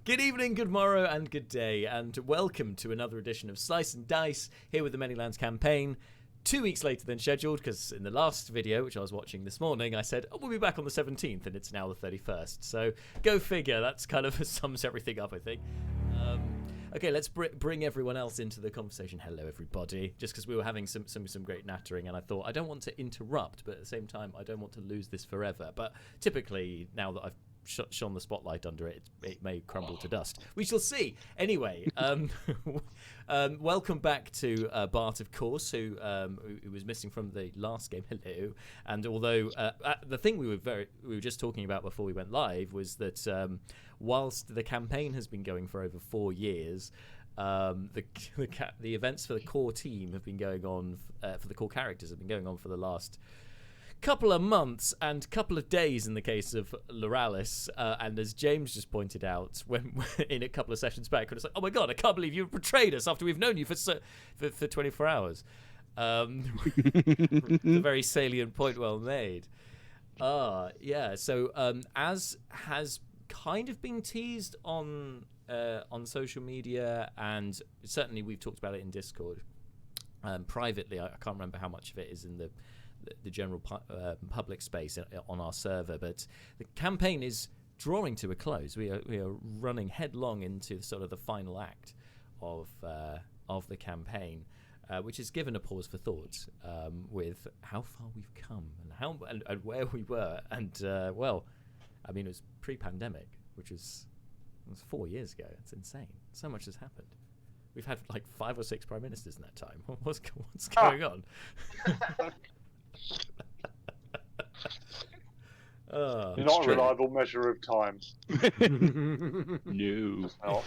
Good evening, good morrow, and good day, and welcome to another edition of Slice and Dice, here with the Manylands campaign. 2 weeks later than scheduled, because in the last video, which I was watching this morning, I said, we'll be back on the 17th, and it's now the 31st. So, go figure, that's kind of sums everything up, I think. Okay, let's bring everyone else into the conversation. Hello, everybody. Just because we were having some great nattering, and I thought, I don't want to interrupt, but at the same time, I don't want to lose this forever. But typically, now that I've shone the spotlight under it, it may crumble to dust. We shall see. Anyway, welcome back to Bart, of course, who was missing from the last game. Hello. And although the thing we were just talking about before we went live was that whilst the campaign has been going for over 4 years, the events for the core team have been going on for the core characters have been going on for the last couple of months and couple of days in the case of Loralis, and as James just pointed out when in a couple of sessions back, it's like, oh my god, I can't believe you betrayed us after we've known you for 24 hours. It's a very salient point, well made. Yeah, so as has kind of been teased on social media, and certainly we've talked about it in Discord privately. I can't remember how much of it is in the general public space on our server, but the campaign is drawing to a close. We are running headlong into sort of the final act of the campaign, which has given a pause for thought with how far we've come and where we were, and well, I mean, it was pre-pandemic, which was 4 years ago. It's insane. So much has happened. We've had like 5 or 6 prime ministers in that time. What's going on? You're not a reliable measure of time. No. Oh.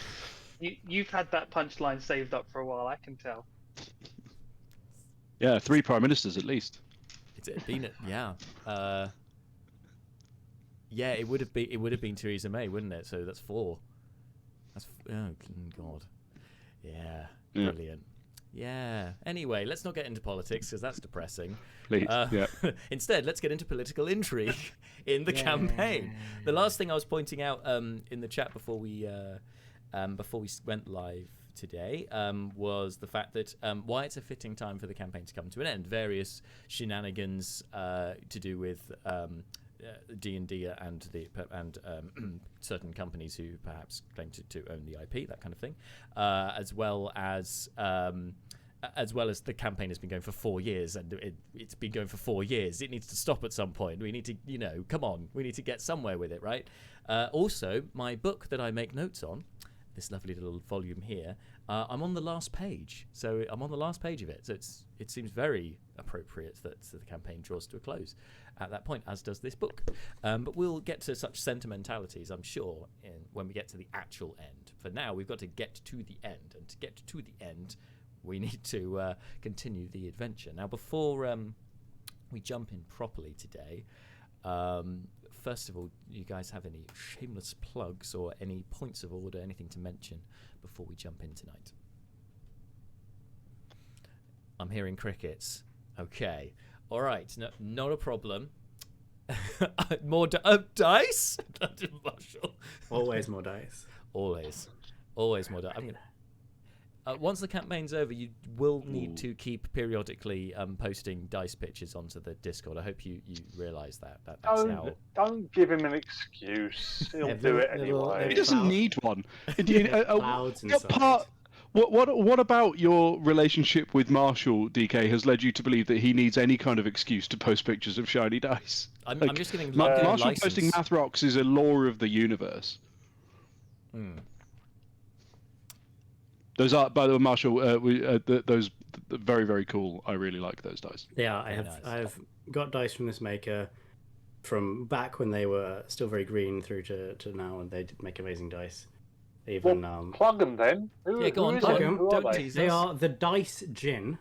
You've had that punchline saved up for a while, I can tell. Yeah, 3 prime ministers at least. It's been yeah. Yeah, it would have been Theresa May, wouldn't it? So that's 4. Oh god. Yeah, brilliant. Yeah. Anyway, let's not get into politics because that's depressing. Please. Yeah. Instead, let's get into political intrigue in the campaign. The last thing I was pointing out in the chat before we went live today was the fact that why it's a fitting time for the campaign to come to an end. Various shenanigans to do with D&D and certain companies who perhaps claim to own the IP, that kind of thing, as well as the campaign has been going for 4 years, and it's been going for 4 years. It needs to stop at some point. We need to, come on, we need to get somewhere with it, right? Also, my book that I make notes on, this lovely little volume here, I'm on the last page. So I'm on the last page of it. So it seems very appropriate that the campaign draws to a close at that point, as does this book. But we'll get to such sentimentalities, I'm sure, when we get to the actual end. For now, we've got to get to the end. And to get to the end, we need to continue the adventure. Now, before we jump in properly today, first of all, you guys have any shameless plugs or any points of order, anything to mention before we jump in tonight? I'm hearing crickets. Okay. All right. No, not a problem. More dice? Marshall. Always more dice. Always more dice. I'm gonna. Once the campaign's over, you will need to keep periodically posting dice pictures onto the Discord. I hope you realise that. That's how. Don't give him an excuse. He'll do it anyway. He doesn't need one. Clouds inside. What about your relationship with Marshall, DK, has led you to believe that he needs any kind of excuse to post pictures of shiny dice? I'm just getting Marshall license. posting math rocks is a law of the universe. Those are, by the way, Marshall. Those very, very cool. I really like those dice. Yeah, I've got dice from this maker from back when they were still very green through to now, and they did make amazing dice. Even plug them then. Yeah, go on. plug 'em. Don't tease they us. are the Dice Gin,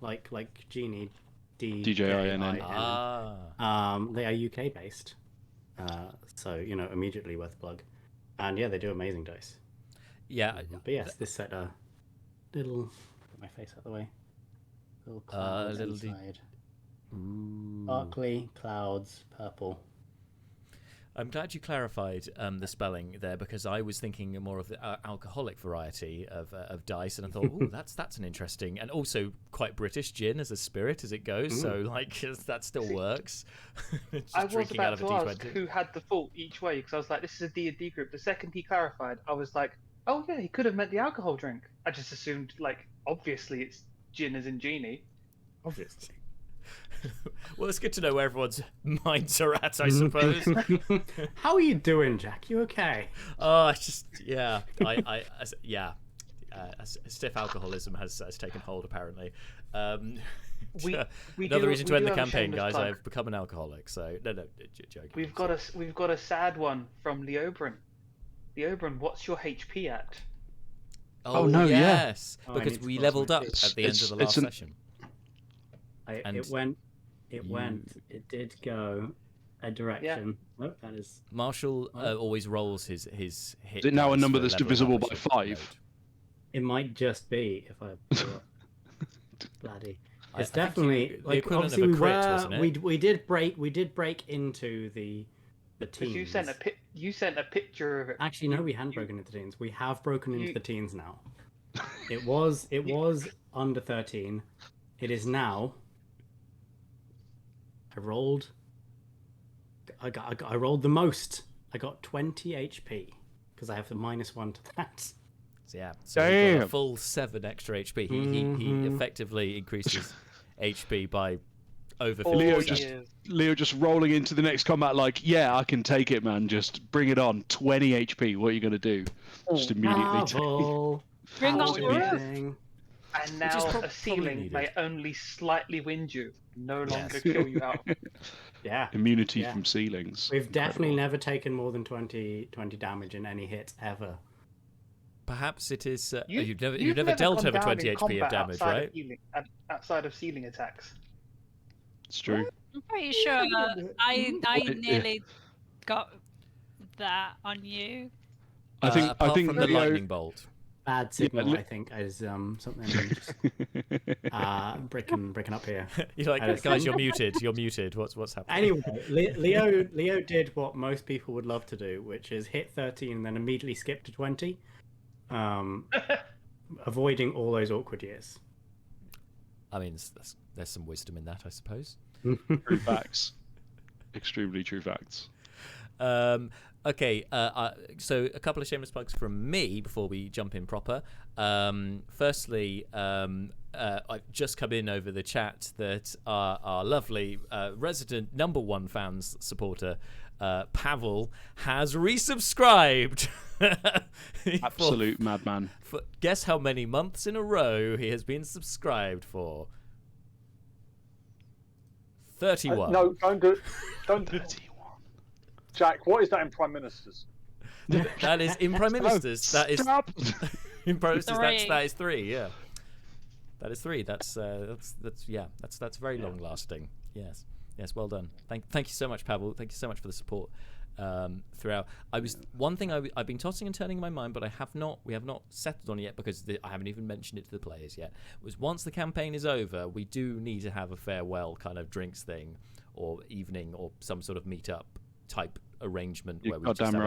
like Genie, DJINN. They are UK based, so immediately worth a plug. And yeah, they do amazing dice. Yeah. But yes, this set little. Put my face out of the way. Little clouds inside. Sparkly clouds, purple. I'm glad you clarified the spelling there, because I was thinking more of the alcoholic variety of dice, and I thought, oh, that's an interesting, and also quite British gin as a spirit as it goes. So like that still works. Just I was drinking about out of a to ask D20. who had the fault each way, because I was like, this is a D&D group. The second he clarified, I was like, oh yeah, he could have meant the alcohol drink. I just assumed, like, obviously it's gin as in genie. Obviously. Well, it's good to know where everyone's minds are at, I suppose. How are you doing, Jack? You okay? Oh, it's just stiff alcoholism has taken hold apparently. We Another do- reason to we end do the have a campaign, shameless guys. plug. I've become an alcoholic, so no, joking. We've got a sad one from Leobrin. Leobrin, what's your HP at? Oh, no, yeah. yes, Oh, I because need to we cross leveled my up fingers. at the end of the last session. And It did go a direction. Oh, that is. Marshall always rolls his hit. Is it now a dice number for that's leveling divisible up by as you 5? load. It might just be if I. Bloody. I It's think definitely the like equivalent of obviously a we crit, were wasn't it? we did break into the Because teens. you sent a picture of it. Actually, no, we hadn't broken into teens. We have broken into You- the teens now. It was under 13. It is now. I rolled the most. I got 20 HP because I have the -1 to that. So, yeah, so he got a Damn. full 7 extra HP. He effectively increases HP by over 50%. Leo just rolling into the next combat like, yeah, I can take it, man. Just bring it on. 20 HP. What are you gonna do? Just immediately take. Marvel. Bring on Marvel Ruth. thing. And Which now is a probably ceiling needed. may only slightly wind you, no longer Yes. kill you out. Yeah. Immunity Yeah. from ceilings. We've definitely Incredible. never taken more than 20 damage in any hit ever. Perhaps it is. You've You've never dealt gone over down 20 in HP of combat damage, outside right? Of healing, outside of ceiling attacks. It's true. I'm pretty sure I Yeah. nearly got that on you. I Apart think from the Leo- lightning bolt. Bad signal, li- I think, is something breaking up here. You're like, I just guys, think- you're muted. You're muted. What's happening? Anyway, Leo did what most people would love to do, which is hit 13 and then immediately skip to 20, avoiding all those awkward years. I mean, there's some wisdom in that, I suppose. True facts. Extremely true facts. Okay, so a couple of shameless plugs from me before we jump in proper. Firstly, I've just come in over the chat that our lovely resident #1 fans supporter, Pavel, has resubscribed. Absolute madman. Guess how many months in a row he has been subscribed for? 31. No, don't do it. Don't do it. Jack, what is that in Prime Ministers? That is in Prime Ministers. That is Stop! in Prime Ministers. Three. That is 3. Yeah, that is 3. That's very long lasting. Yes. Well done. Thank you so much, Pavel. Thank you so much for the support throughout. One thing I've been tossing and turning in my mind, but we have not settled on it yet because I haven't even mentioned it to the players yet. Was once the campaign is over, we do need to have a farewell kind of drinks thing, or evening, or some sort of meet up type arrangement You're where we goddamn just have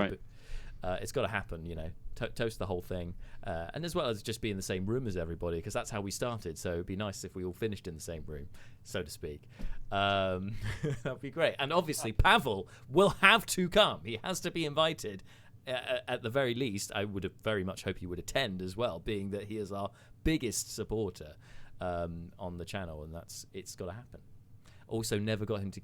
right. it's got to happen, toast the whole thing, and as well as just be in the same room as everybody, because that's how we started. So it'd be nice if we all finished in the same room, so to speak. That'd be great. And obviously Pavel will have to come. He has to be invited. At the very least, I would have very much hope he would attend as well, being that he is our biggest supporter on the channel, and it's got to happen. Also, never got him to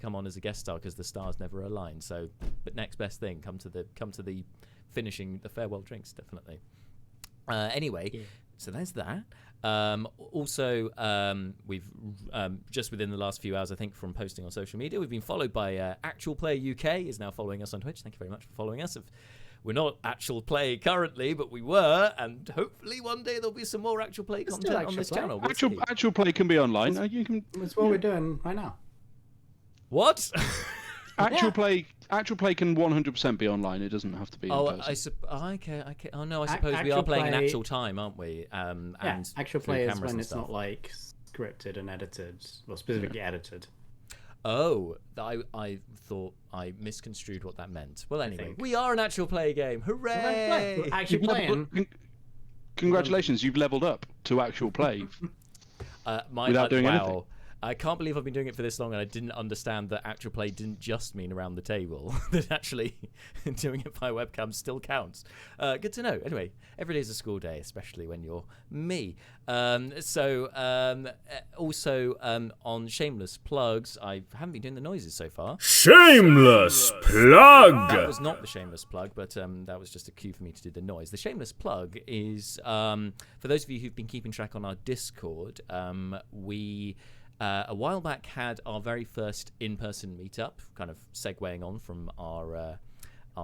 come on as a guest star because the stars never aligned. So, but next best thing, come to the finishing the farewell drinks, definitely. Anyway, yeah. So there's that. Also, we've just within the last few hours, I think, from posting on social media, we've been followed by Actual Play UK is now following us on Twitch. Thank you very much for following us. We're not Actual Play currently, but we were, and hopefully one day there'll be some more Actual Play content on this channel. We'll Actual Play can be online. You can. That's what we're doing right now. What? Actual Play can 100% be online. It doesn't have to be. Okay. Oh no, I suppose we are playing in actual time, aren't we? And Actual Play is when it's stuff. not like scripted and edited, or specifically edited. Oh, I thought I misconstrued what that meant. Well, anyway, think. we are an actual play game. Hooray! We're actually playing. Congratulations, you've leveled up to actual play. Without doing anything. I can't believe I've been doing it for this long and I didn't understand that actual play didn't just mean around the table. That actually doing it by webcam still counts. Good to know. Anyway, every day is a school day, especially when you're me. Also, on shameless plugs, I haven't been doing the noises so far. Shameless plug! That was not the shameless plug, but that was just a cue for me to do the noise. The shameless plug is, for those of you who've been keeping track on our Discord, we... a while back had our very first in-person meetup, kind of segueing on from our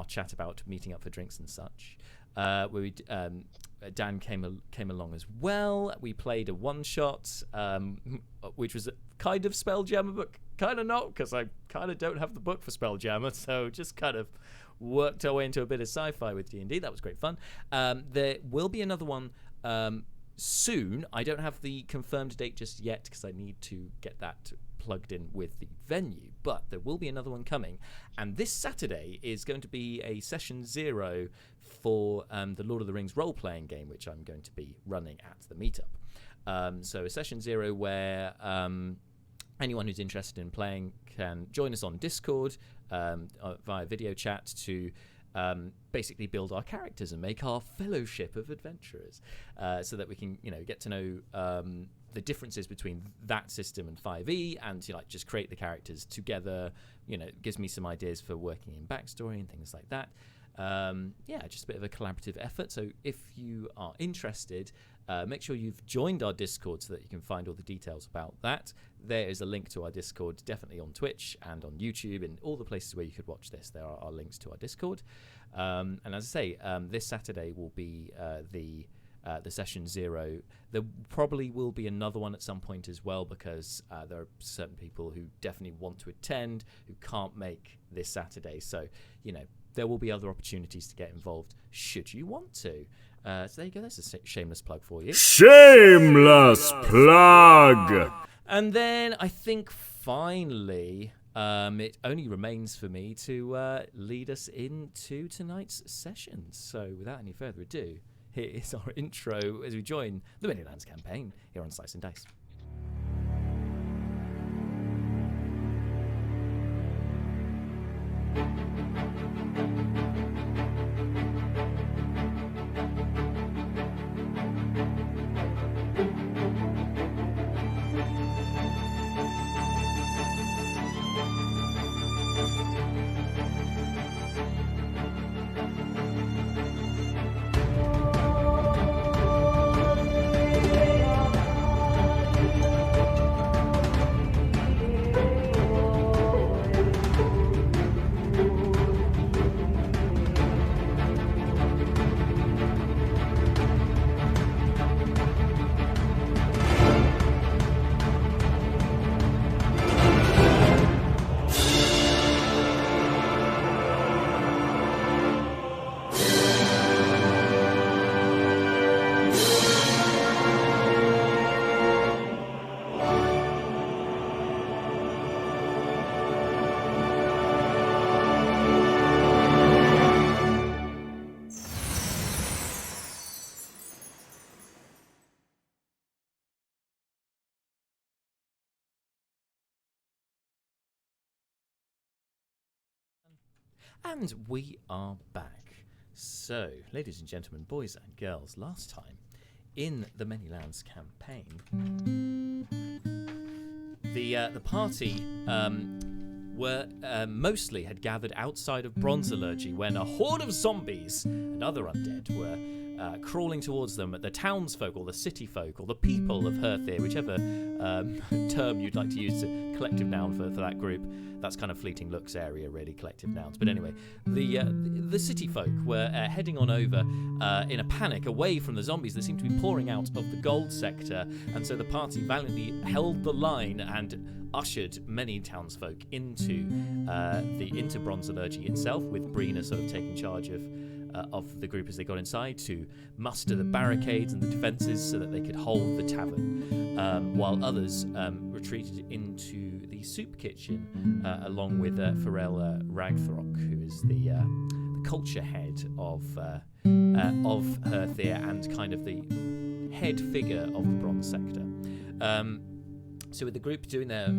chat about meeting up for drinks and such, where Dan came along as well. We played a one-shot, which was kind of Spelljammer, but kind of not, because I kind of don't have the book for Spelljammer, so just kind of worked our way into a bit of sci-fi with D&D. That was great fun. There will be another one soon. I don't have the confirmed date just yet because I need to get that plugged in with the venue, but there will be another one coming, and this Saturday is going to be a session 0 for the Lord of the Rings role-playing game, which I'm going to be running at the meetup. So a session 0 where anyone who's interested in playing can join us on Discord via video chat to basically build our characters and make our fellowship of adventurers, so that we can, get to know the differences between that system and 5e, and just create the characters together. It gives me some ideas for working in backstory and things like that. Just a bit of a collaborative effort. So if you are interested, make sure you've joined our Discord so that you can find all the details about that. There is a link to our Discord, definitely on Twitch and on YouTube and all the places where you could watch this. There are links to our Discord. And as I say, this Saturday will be the session 0. There probably will be another one at some point as well, because there are certain people who definitely want to attend who can't make this Saturday. So, there will be other opportunities to get involved should you want to. So there you go. That's a shameless plug for you. Shameless plug! And then I think finally, it only remains for me to lead us into tonight's session. So without any further ado, here is our intro as we join the Manylands campaign here on Slice and Dice. And we are back. So, ladies and gentlemen, boys and girls, last time in the Manylands campaign, the party were mostly had gathered outside of Bronzalurgy when a horde of zombies and other undead were crawling towards them. The townsfolk or the city folk or the people of Hurthir, whichever term you'd like to use, a collective noun for that group. That's kind of Fleeting Looks area, really, collective nouns. But anyway, the city folk were heading on over in a panic away from the zombies that seemed to be pouring out of the gold sector, and so the party valiantly held the line and ushered many townsfolk into Bronzalurgy itself, with Brina sort of taking charge of of the group as they got inside to muster the barricades and the defences so that they could hold the tavern, while others retreated into the soup kitchen along with Pharrell Ragthrock, who is the culture head of Hurthir and kind of the head figure of the Bronze Sector. So with the group doing their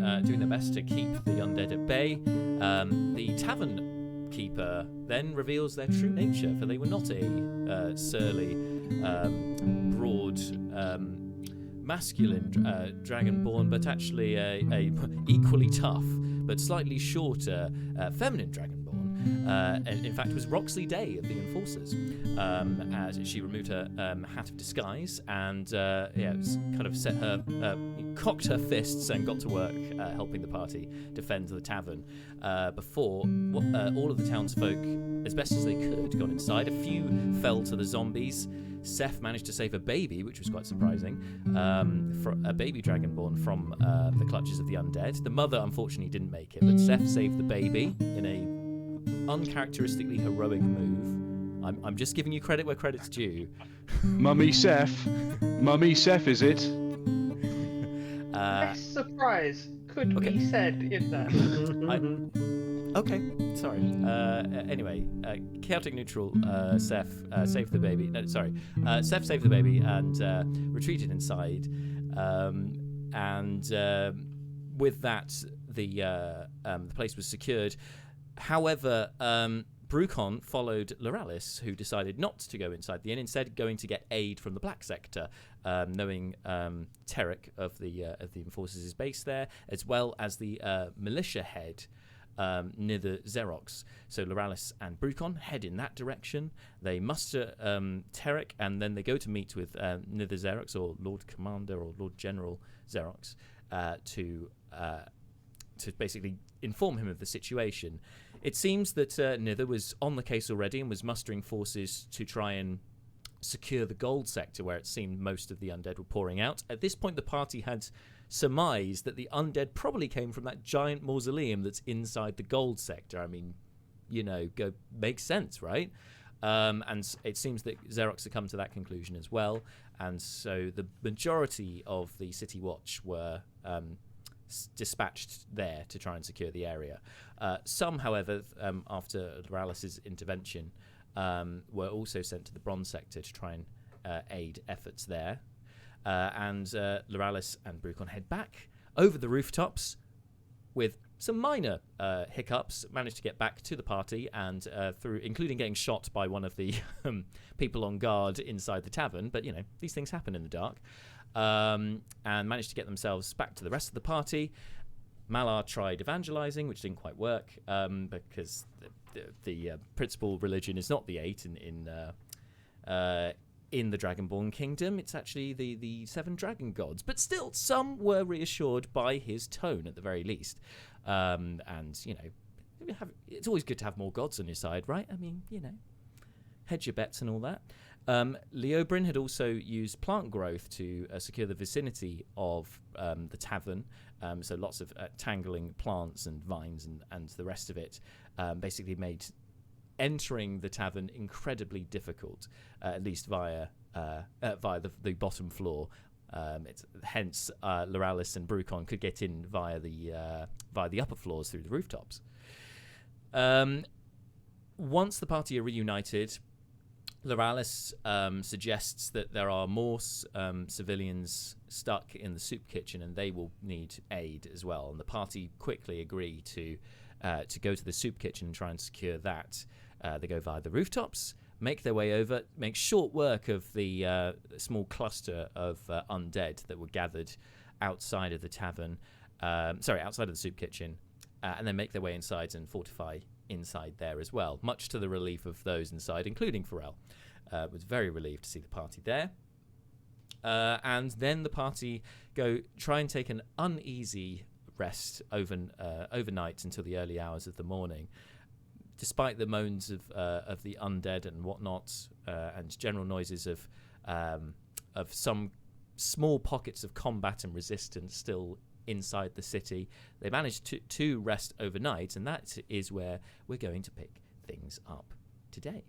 best to keep the undead at bay, the tavern keeper then reveals their true nature, for they were not a surly, broad, masculine dragonborn, but actually a equally tough but slightly shorter feminine dragonborn. And in fact, it was Roxley Day of the Enforcers, as she removed her hat of disguise and kind of set her, cocked her fists and got to work helping the party defend the tavern before all of the townsfolk, as best as they could, got inside. A few fell to the zombies. Seth managed to save a baby, which was quite surprising, a baby dragonborn from the clutches of the undead. The mother, unfortunately, didn't make it, but Seth saved the baby in a uncharacteristically heroic move. I'm just giving you credit where credit's due. Mummy Seth, is it? Less surprise could be said in that. Okay, sorry. Anyway, chaotic neutral. Seth saved the baby. No, sorry. Seth saved the baby and retreated inside. With that, the place was secured. However, Brucon followed Loralis, who decided not to go inside the inn, instead going to get aid from the Black Sector, knowing Terrick of the Enforcers is based there, as well as the militia head near the Xerox. So Loralis and Brucon head in that direction. They muster Terrick, and then they go to meet with Nither Xerox, or Lord Commander or Lord General Xerox, to basically inform him of the situation. It seems that Nither was on the case already and was mustering forces to try and secure the gold sector, where it seemed most of the undead were pouring out. At this point, the party had surmised that the undead probably came from that giant mausoleum that's inside the gold sector. I mean, makes sense, right? And it seems that Xerox had come to that conclusion as well. And so the majority of the City Watch were dispatched there to try and secure the area. Some, however, after Loralis' intervention, were also sent to the Bronze Sector to try and aid efforts there. And Loralis and Brucon head back over the rooftops with some minor hiccups, managed to get back to the party and through, including getting shot by one of the people on guard inside the tavern. But, these things happen in the dark. And managed to get themselves back to the rest of the party. Malar tried evangelizing, which didn't quite work because the principal religion is not the 8 in the Dragonborn Kingdom. It's actually the 7 dragon gods. But still, some were reassured by his tone at the very least. And it's always good to have more gods on your side, right? I mean, hedge your bets and all that. Leobrin had also used plant growth to secure the vicinity of the tavern, so lots of tangling plants and vines and the rest of it basically made entering the tavern incredibly difficult, at least via the bottom floor. Hence, Loralis and Brucon could get in via the upper floors through the rooftops. Once the party are reunited, Loralis suggests that there are more civilians stuck in the soup kitchen and they will need aid as well. And the party quickly agree to go to the soup kitchen and try and secure that. They go via the rooftops, make their way over, make short work of the small cluster of undead that were gathered outside of the tavern, outside of the soup kitchen, and then make their way inside and fortify inside there as well, much to the relief of those inside, including Pharrell. Was very relieved to see the party there. And then the party try and take an uneasy rest overnight until the early hours of the morning. Despite the moans of the undead and whatnot, and general noises of some small pockets of combat and resistance still inside the city, they managed to rest overnight, and that is where we're going to pick things up today.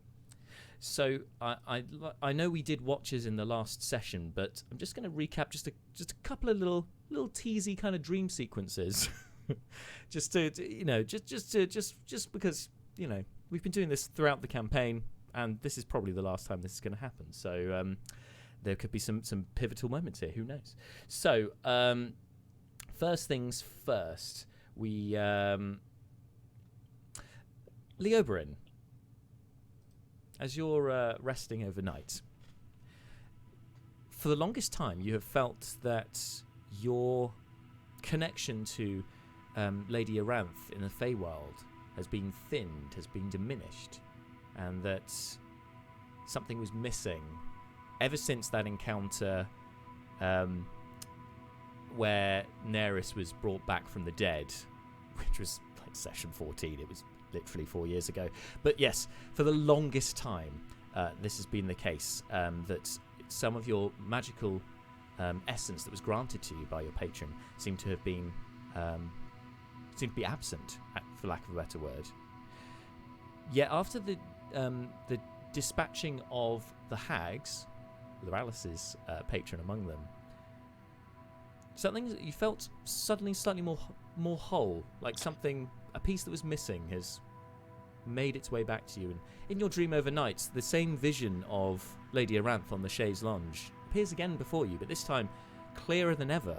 So I know we did watches in the last session, but I'm just going to recap just a couple of little teasy kind of dream sequences, just because we've been doing this throughout the campaign, and this is probably the last time this is going to happen. So there could be some pivotal moments here. Who knows? So first things first, we Leoberin, as you're resting overnight, for the longest time you have felt that your connection to Lady Aranth in the Feywild has been thinned, has been diminished, and that something was missing ever since that encounter where Neris was brought back from the dead, which was like session 14. It was literally 4 years ago. But yes, for the longest time, this has been the case, that some of your magical essence that was granted to you by your patron seemed to be absent, for lack of a better word. Yet after the dispatching of the hags, with Alice's patron among them, something that you felt suddenly slightly more whole, like a piece that was missing has made its way back to you. And in your dream overnight, the same vision of Lady Aranth on the chaise lounge appears again before you, but this time clearer than ever.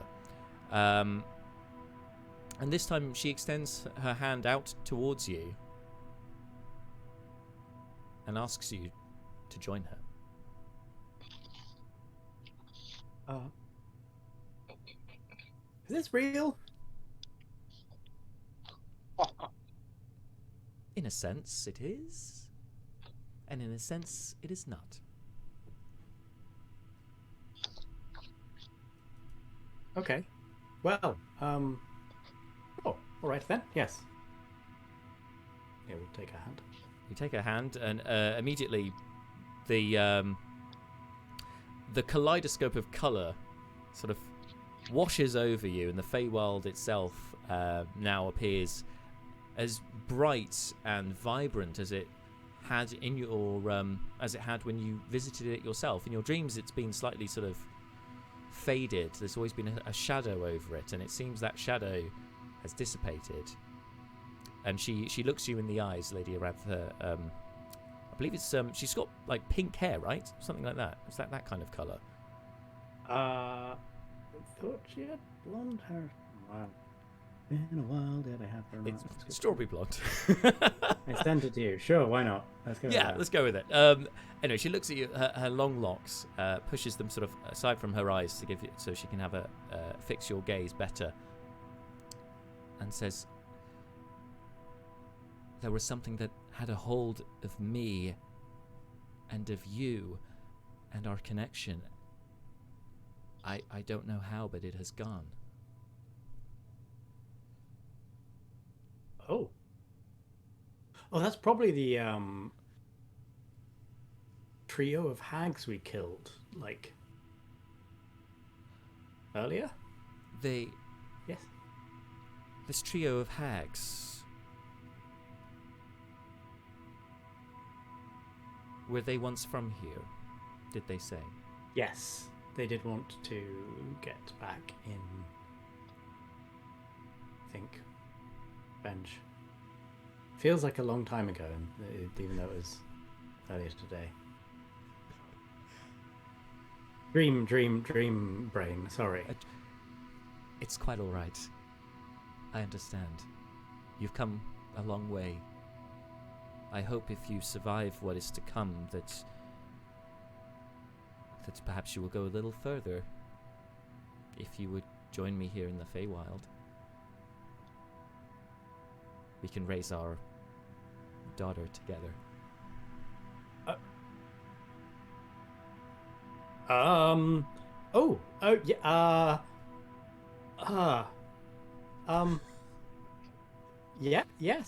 And this time she extends her hand out towards you and asks you to join her. Is this real? In a sense, it is, and in a sense, it is not. Okay. Well, oh, all right then. Yes. Yeah, we'll take a hand. You take her hand, and immediately the kaleidoscope of colour sort of washes over you, and the Feywild itself now appears as bright and vibrant as it had in your as it had when you visited it yourself. In your dreams, it's been slightly sort of faded. There's always been a shadow over it, and it seems that shadow has dissipated. And she looks you in the eyes, Lady Aranth. I believe it's she's got like pink hair, right? Something like that. Is that kind of colour? I thought she had blonde hair. Wow. Been a while, did I have her? It's strawberry blonde. I sent it to you. Sure, why not? Let's go. Yeah, let's go with it. Anyway, she looks at you. Her long locks, pushes them sort of aside from her eyes to give you, so she can have fix your gaze better, and says, "There was something that had a hold of me, and of you, and our connection. I don't know how, but it has gone." Oh, that's probably the trio of hags we killed, like, earlier? Yes. This trio of hags, were they once from here, did they say? Yes, they did want to get back in, I think, Bench. Feels like a long time ago, even though it was earlier today. Dream brain, sorry. It's quite all right. I understand. You've come a long way. I hope if you survive what is to come that perhaps you will go a little further. If you would join me here in the Feywild, we can raise our daughter together.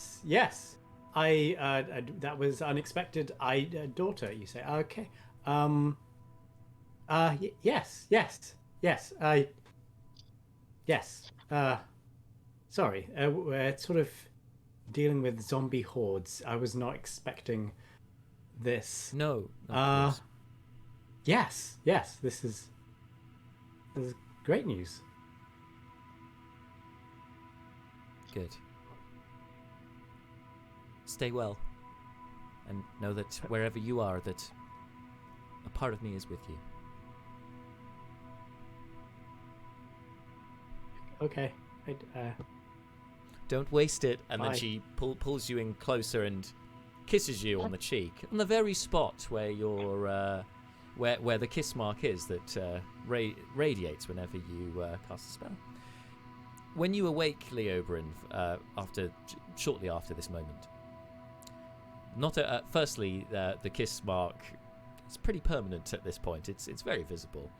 Yes. That was unexpected. Daughter, you say? Okay. Yes. Sorry. We're sort of dealing with zombie hordes. I was not expecting this. No. Yes. This is great news. Good. Stay well. And know that wherever you are, that a part of me is with you. Okay. Don't waste it. And Bye. then she pulls you in closer and kisses you on the cheek, on the very spot where your where the kiss mark is that radiates whenever you cast a spell. When you awake, Leobryn, shortly after this moment, firstly, the kiss mark is pretty permanent at this point. It's very visible,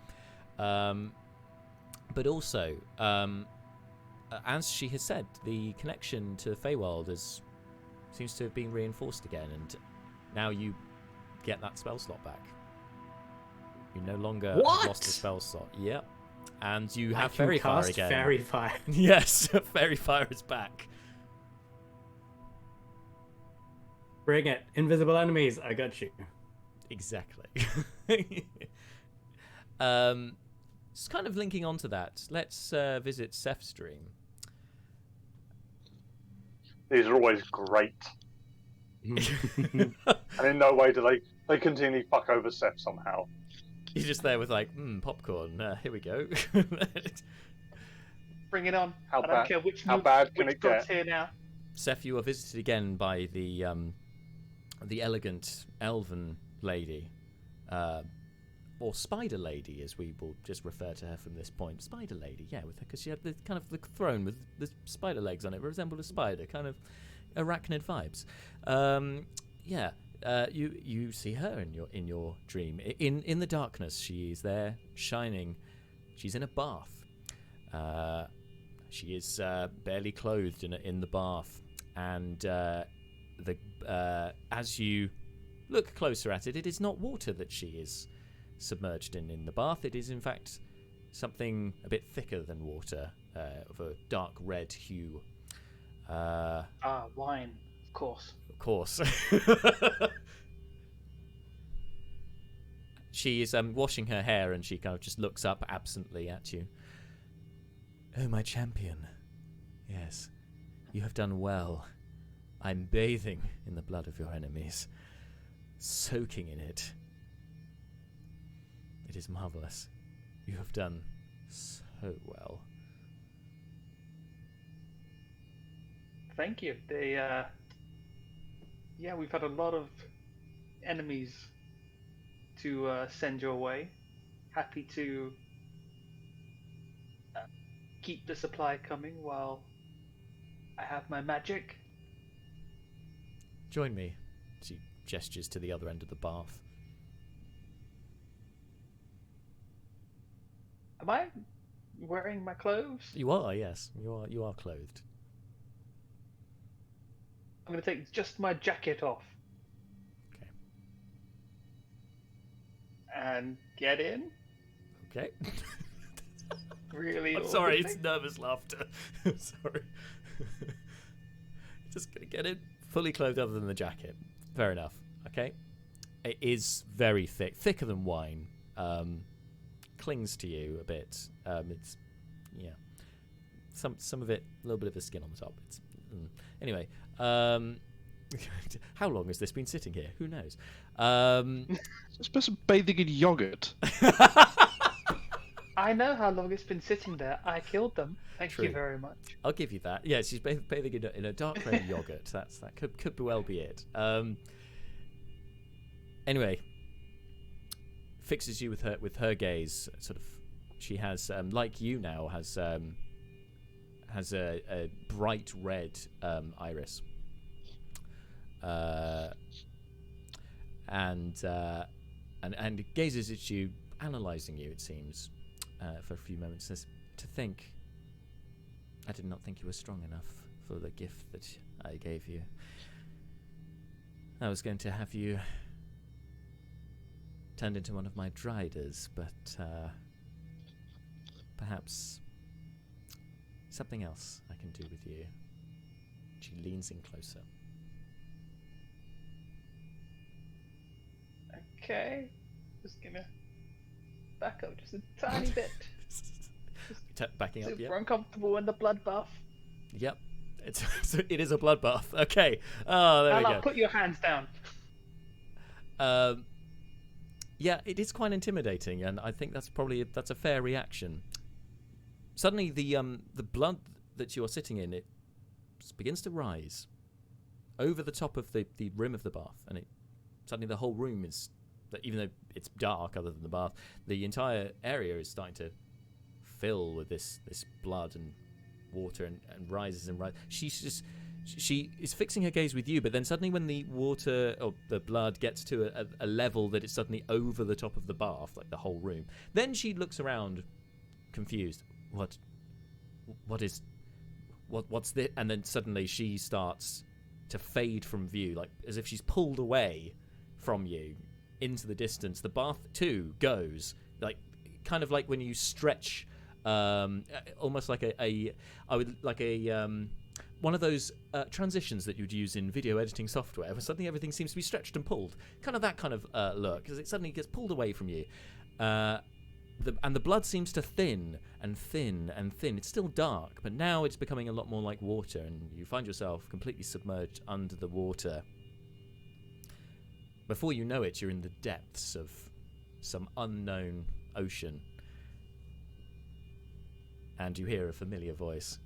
but also, as she has said, the connection to Feywild seems to have been reinforced again, and now you get that spell slot back. You no longer have lost the spell slot. Yep. And you have Fairy Fire again. Fairy Fire. Yes, Fairy Fire is back. Bring it. Invisible enemies, I got you. Exactly. Just kind of linking onto that, let's visit Seth's dream. These are always great. And in no way do they continually fuck over Seth somehow. He's just there with like, popcorn. Here we go. Bring it on. How I don't care which bad can it god's get? here now. Seth, you are visited again by the elegant elven lady, or spider lady, as we will just refer to her from this point. Spider lady, yeah, with her, because she had the kind of the throne with the spider legs on it, resembled a spider, kind of arachnid vibes. Yeah. You see her in your dream. In the darkness, she's there shining. She's in a bath. She is barely clothed in the bath, and as you look closer at it, it is not water that she is submerged in the bath. It is in fact something a bit thicker than water, of a dark red hue. Wine, of course. Of course. She is washing her hair, and she kind of just looks up absently at you. Oh, my champion. Yes, you have done well. I'm bathing in the blood of your enemies, soaking in it. It is marvelous. You have done so well. Thank you. We've had a lot of enemies to send your way. Happy to keep the supply coming while I have my magic. Join me. She gestures to the other end of the bath. Am I wearing my clothes? You are, yes. You are clothed. I'm going to take just my jacket off. Okay. And get in. Okay. Really? I'm sorry, it's nervous laughter. I'm sorry. Just gonna get it fully clothed other than the jacket. Fair enough. Okay. It is very thick. Thicker than wine. Clings to you a bit. It's, yeah. Some of it, a little bit of the skin on the top. It's anyway. How long has this been sitting here? Who knows? This person bathing in yogurt. I know how long it's been sitting there. I killed them. Thank True. you very much. I'll give you that. Yeah, she's bathing in a dark red yogurt. That could well be it. Anyway, fixes you with her gaze. Sort of, she has like you now has a bright red iris, and gazes at you, analysing you. It seems. For a few moments, says, to think, I did not think you were strong enough for the gift that I gave you. I was going to have you turned into one of my driders, but perhaps something else I can do with you. She leans in closer. okay. Just gonna back up just a tiny bit. Backing up, Super uncomfortable in the bloodbath. Yep. It is a bloodbath. Okay. Oh, there we go. Put your hands down. Yeah, it is quite intimidating, and I think that's a fair reaction. Suddenly, the blood that you are sitting in, it begins to rise over the top of the rim of the bath, and suddenly the whole room is, even though it's dark other than the bath, the entire area is starting to fill with this blood and water and rises and rises. She is fixing her gaze with you, but then suddenly when the water or the blood gets to a level that it's suddenly over the top of the bath, like the whole room, then she looks around confused. What's this? And then suddenly she starts to fade from view, like as if she's pulled away from you into the distance. The bath too goes, like kind of like when you stretch, almost like one of those transitions that you'd use in video editing software, where suddenly everything seems to be stretched and pulled. Kind of that kind of look, because it suddenly gets pulled away from you. And the blood seems to thin and thin and thin. It's still dark, but now it's becoming a lot more like water, and you find yourself completely submerged under the water. Before you know it, you're in the depths of some unknown ocean. And you hear a familiar voice.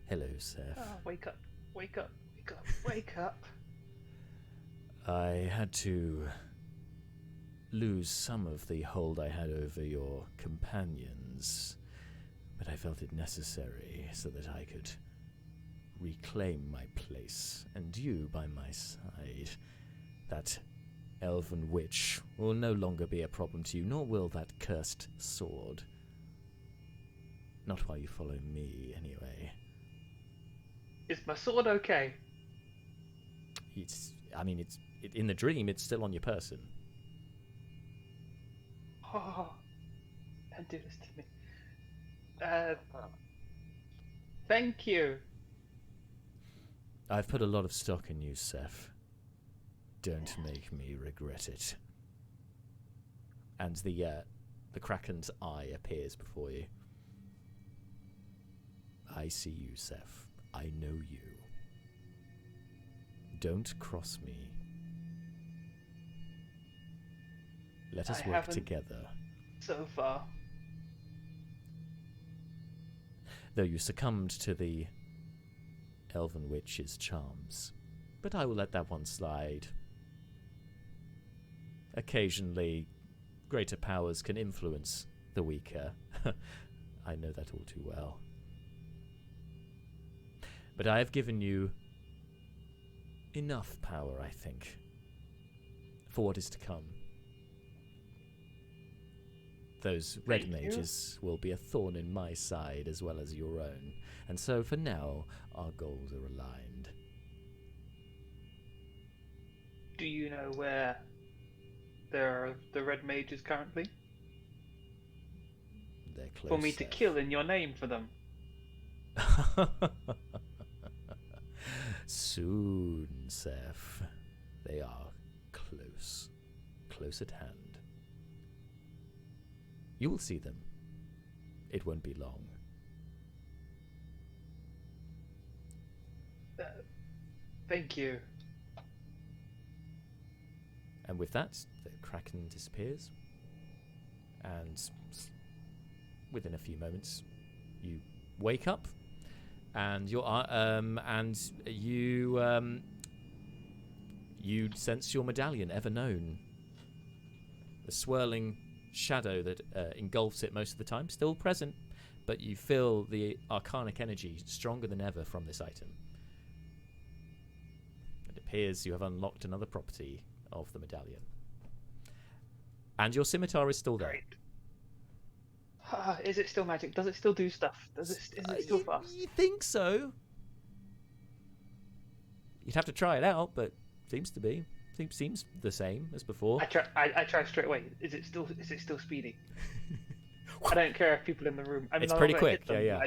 Hello, Seth. Oh, wake up, wake up, wake up, wake up. I had to lose some of the hold I had over your companions, but I felt it necessary so that I could reclaim my place, and you by my side. That elven witch will no longer be a problem to you, nor will that cursed sword. Not while you follow me, anyway. Is my sword okay? It's in the dream, it's still on your person. Oh, don't do this to me. Thank you. I've put a lot of stock in you, Seth. Don't make me regret it. And the Kraken's eye appears before you. I see you, Seth. I know you. Don't cross me. Let us work together. So far. Though you succumbed to the elven witch's charms. But I will let that one slide. Occasionally, greater powers can influence the weaker. I know that all too well. But I have given you enough power, I think, for what is to come. Those red mages will be a thorn in my side as well as your own. And so for now, our goals are aligned. Do you know where there are the red mages currently? They're close. For me to kill in your name for them. Soon, Seth. They are close. Close at hand. You will see them. It won't be long. Thank you. And with that, the Kraken disappears. And within a few moments, you wake up. And you sense your medallion, ever known. The swirling shadow that engulfs it most of the time, still present, but you feel the arcanic energy stronger than ever from this item. It appears you have unlocked another property of the medallion. And your scimitar is still there. Great. Is it still magic? Does it still do stuff? Is it still fast? You think so? You'd have to try it out, but seems to be. Seems the same as before. I try straight away. Is it still speedy? I don't care if people in the room. It's pretty quick. Yeah.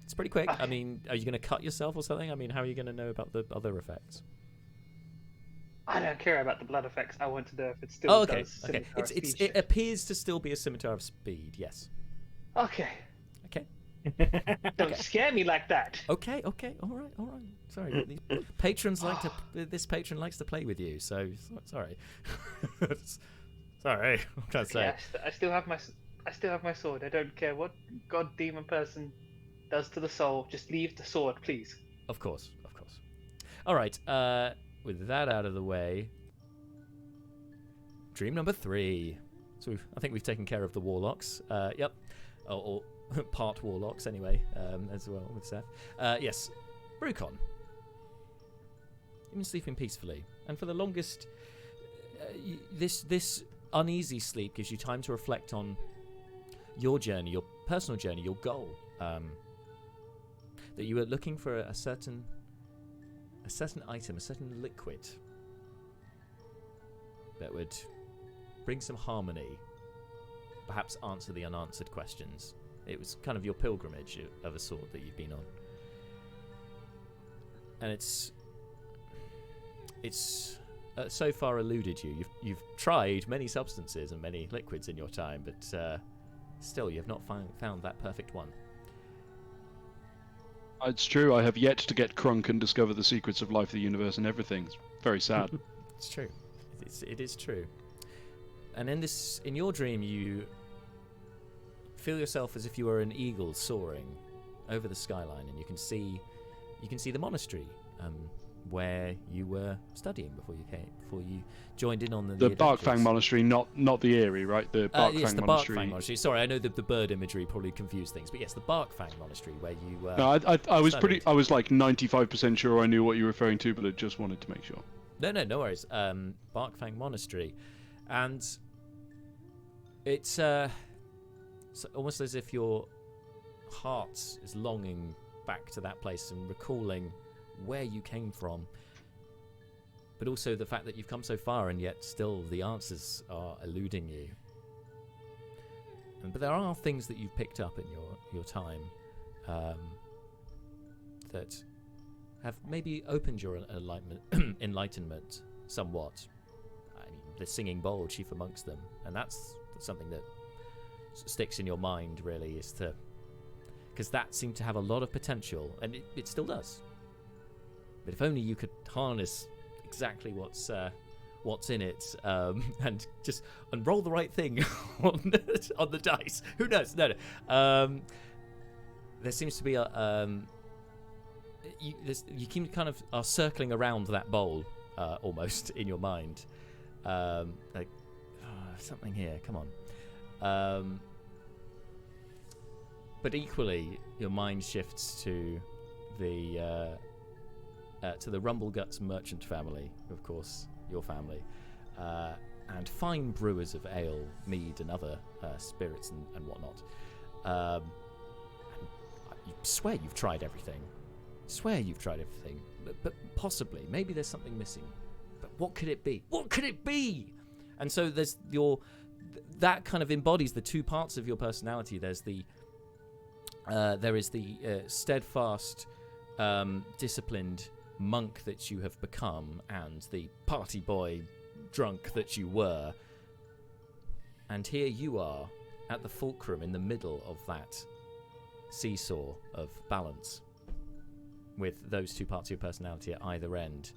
It's pretty quick. Okay. I mean, are you going to cut yourself or something? I mean, how are you going to know about the other effects? I don't care about the blood effects. I want to know if it still Oh, okay. does Okay. scimitar speed It shift. appears to still be a scimitar of speed. Yes. Okay. Okay. Don't scare me like that. Okay. Okay. All right. All right. Sorry. These patrons like to. This patron likes to play with you. So sorry. Sorry. What can I say? Yeah, I still have my sword. I don't care what god demon person does to the soul. Just leave the sword, please. Of course. Of course. All right. With that out of the way, dream number 3. So I think we've taken care of the warlocks. Yep. Or part warlocks anyway, as well with Seth. Yes. Brucon. You've been sleeping peacefully, and for the longest, this uneasy sleep gives you time to reflect on your journey, your personal journey, your goal. That you were looking for a certain item, a certain liquid that would bring some harmony, perhaps answer the unanswered questions. It was kind of your pilgrimage of a sort that you've been on, and it's so far eluded you. You've tried many substances and many liquids in your time, but still you have not found that perfect one. It's true. I have yet to get crunk and discover the secrets of life, the universe, and everything. It's very sad. It's true. It is true. And in your dream, you feel yourself as if you were an eagle soaring over the skyline, and you can see the monastery where you were studying before you joined in on the Barkfang Monastery, not the Eyrie, right? The Barkfang yes, the Monastery. Barkfang Monastery. Sorry, I know the bird imagery probably confused things, but yes, the Barkfang Monastery where you. No, I was studied. I was like 95% sure I knew what you were referring to, but I just wanted to make sure. No worries. Barkfang Monastery, and it's almost as if your heart is longing back to that place and recalling where you came from, but also the fact that you've come so far and yet still the answers are eluding you. But there are things that you've picked up in your time that have maybe opened your enlightenment somewhat. I mean, the singing bowl, chief amongst them, and that's something that sticks in your mind, really, because that seemed to have a lot of potential, and it still does. But if only you could harness exactly what's in it, and roll the right thing on the dice. Who knows? No. There seems to be you keep kind of are circling around that bowl almost in your mind, like something here. Come on. But equally, your mind shifts to the Rumbleguts merchant family, of course, your family, and fine brewers of ale, mead, and other spirits and whatnot. And you swear you've tried everything. But possibly, maybe there's something missing. But what could it be? What could it be? And so there's that kind of embodies the two parts of your personality. There is the steadfast, disciplined monk that you have become, and the party boy drunk that you were. And here you are at the fulcrum in the middle of that seesaw of balance, with those two parts of your personality at either end.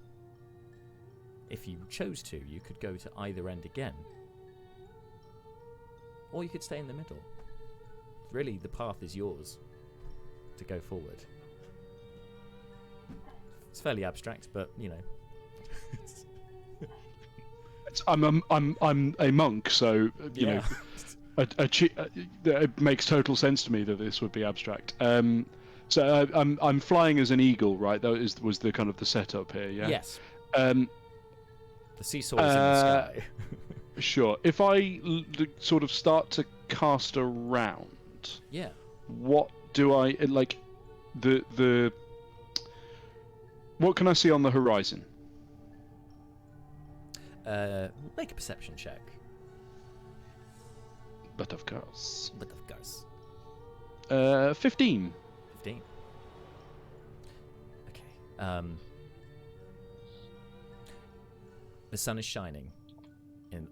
If you chose to, you could go to either end again, or you could stay in the middle. Really, the path is yours to go forward. It's fairly abstract, but you know. I'm a monk, so you know, it makes total sense to me that this would be abstract. So I'm flying as an eagle, right? That was the kind of the setup here, yeah. Yes. The seesaw is in the sky. Sure. If I sort of start to cast around, yeah. What do I like? The what can I see on the horizon? Make a perception check. But of course. 15. 15. Okay. The sun is shining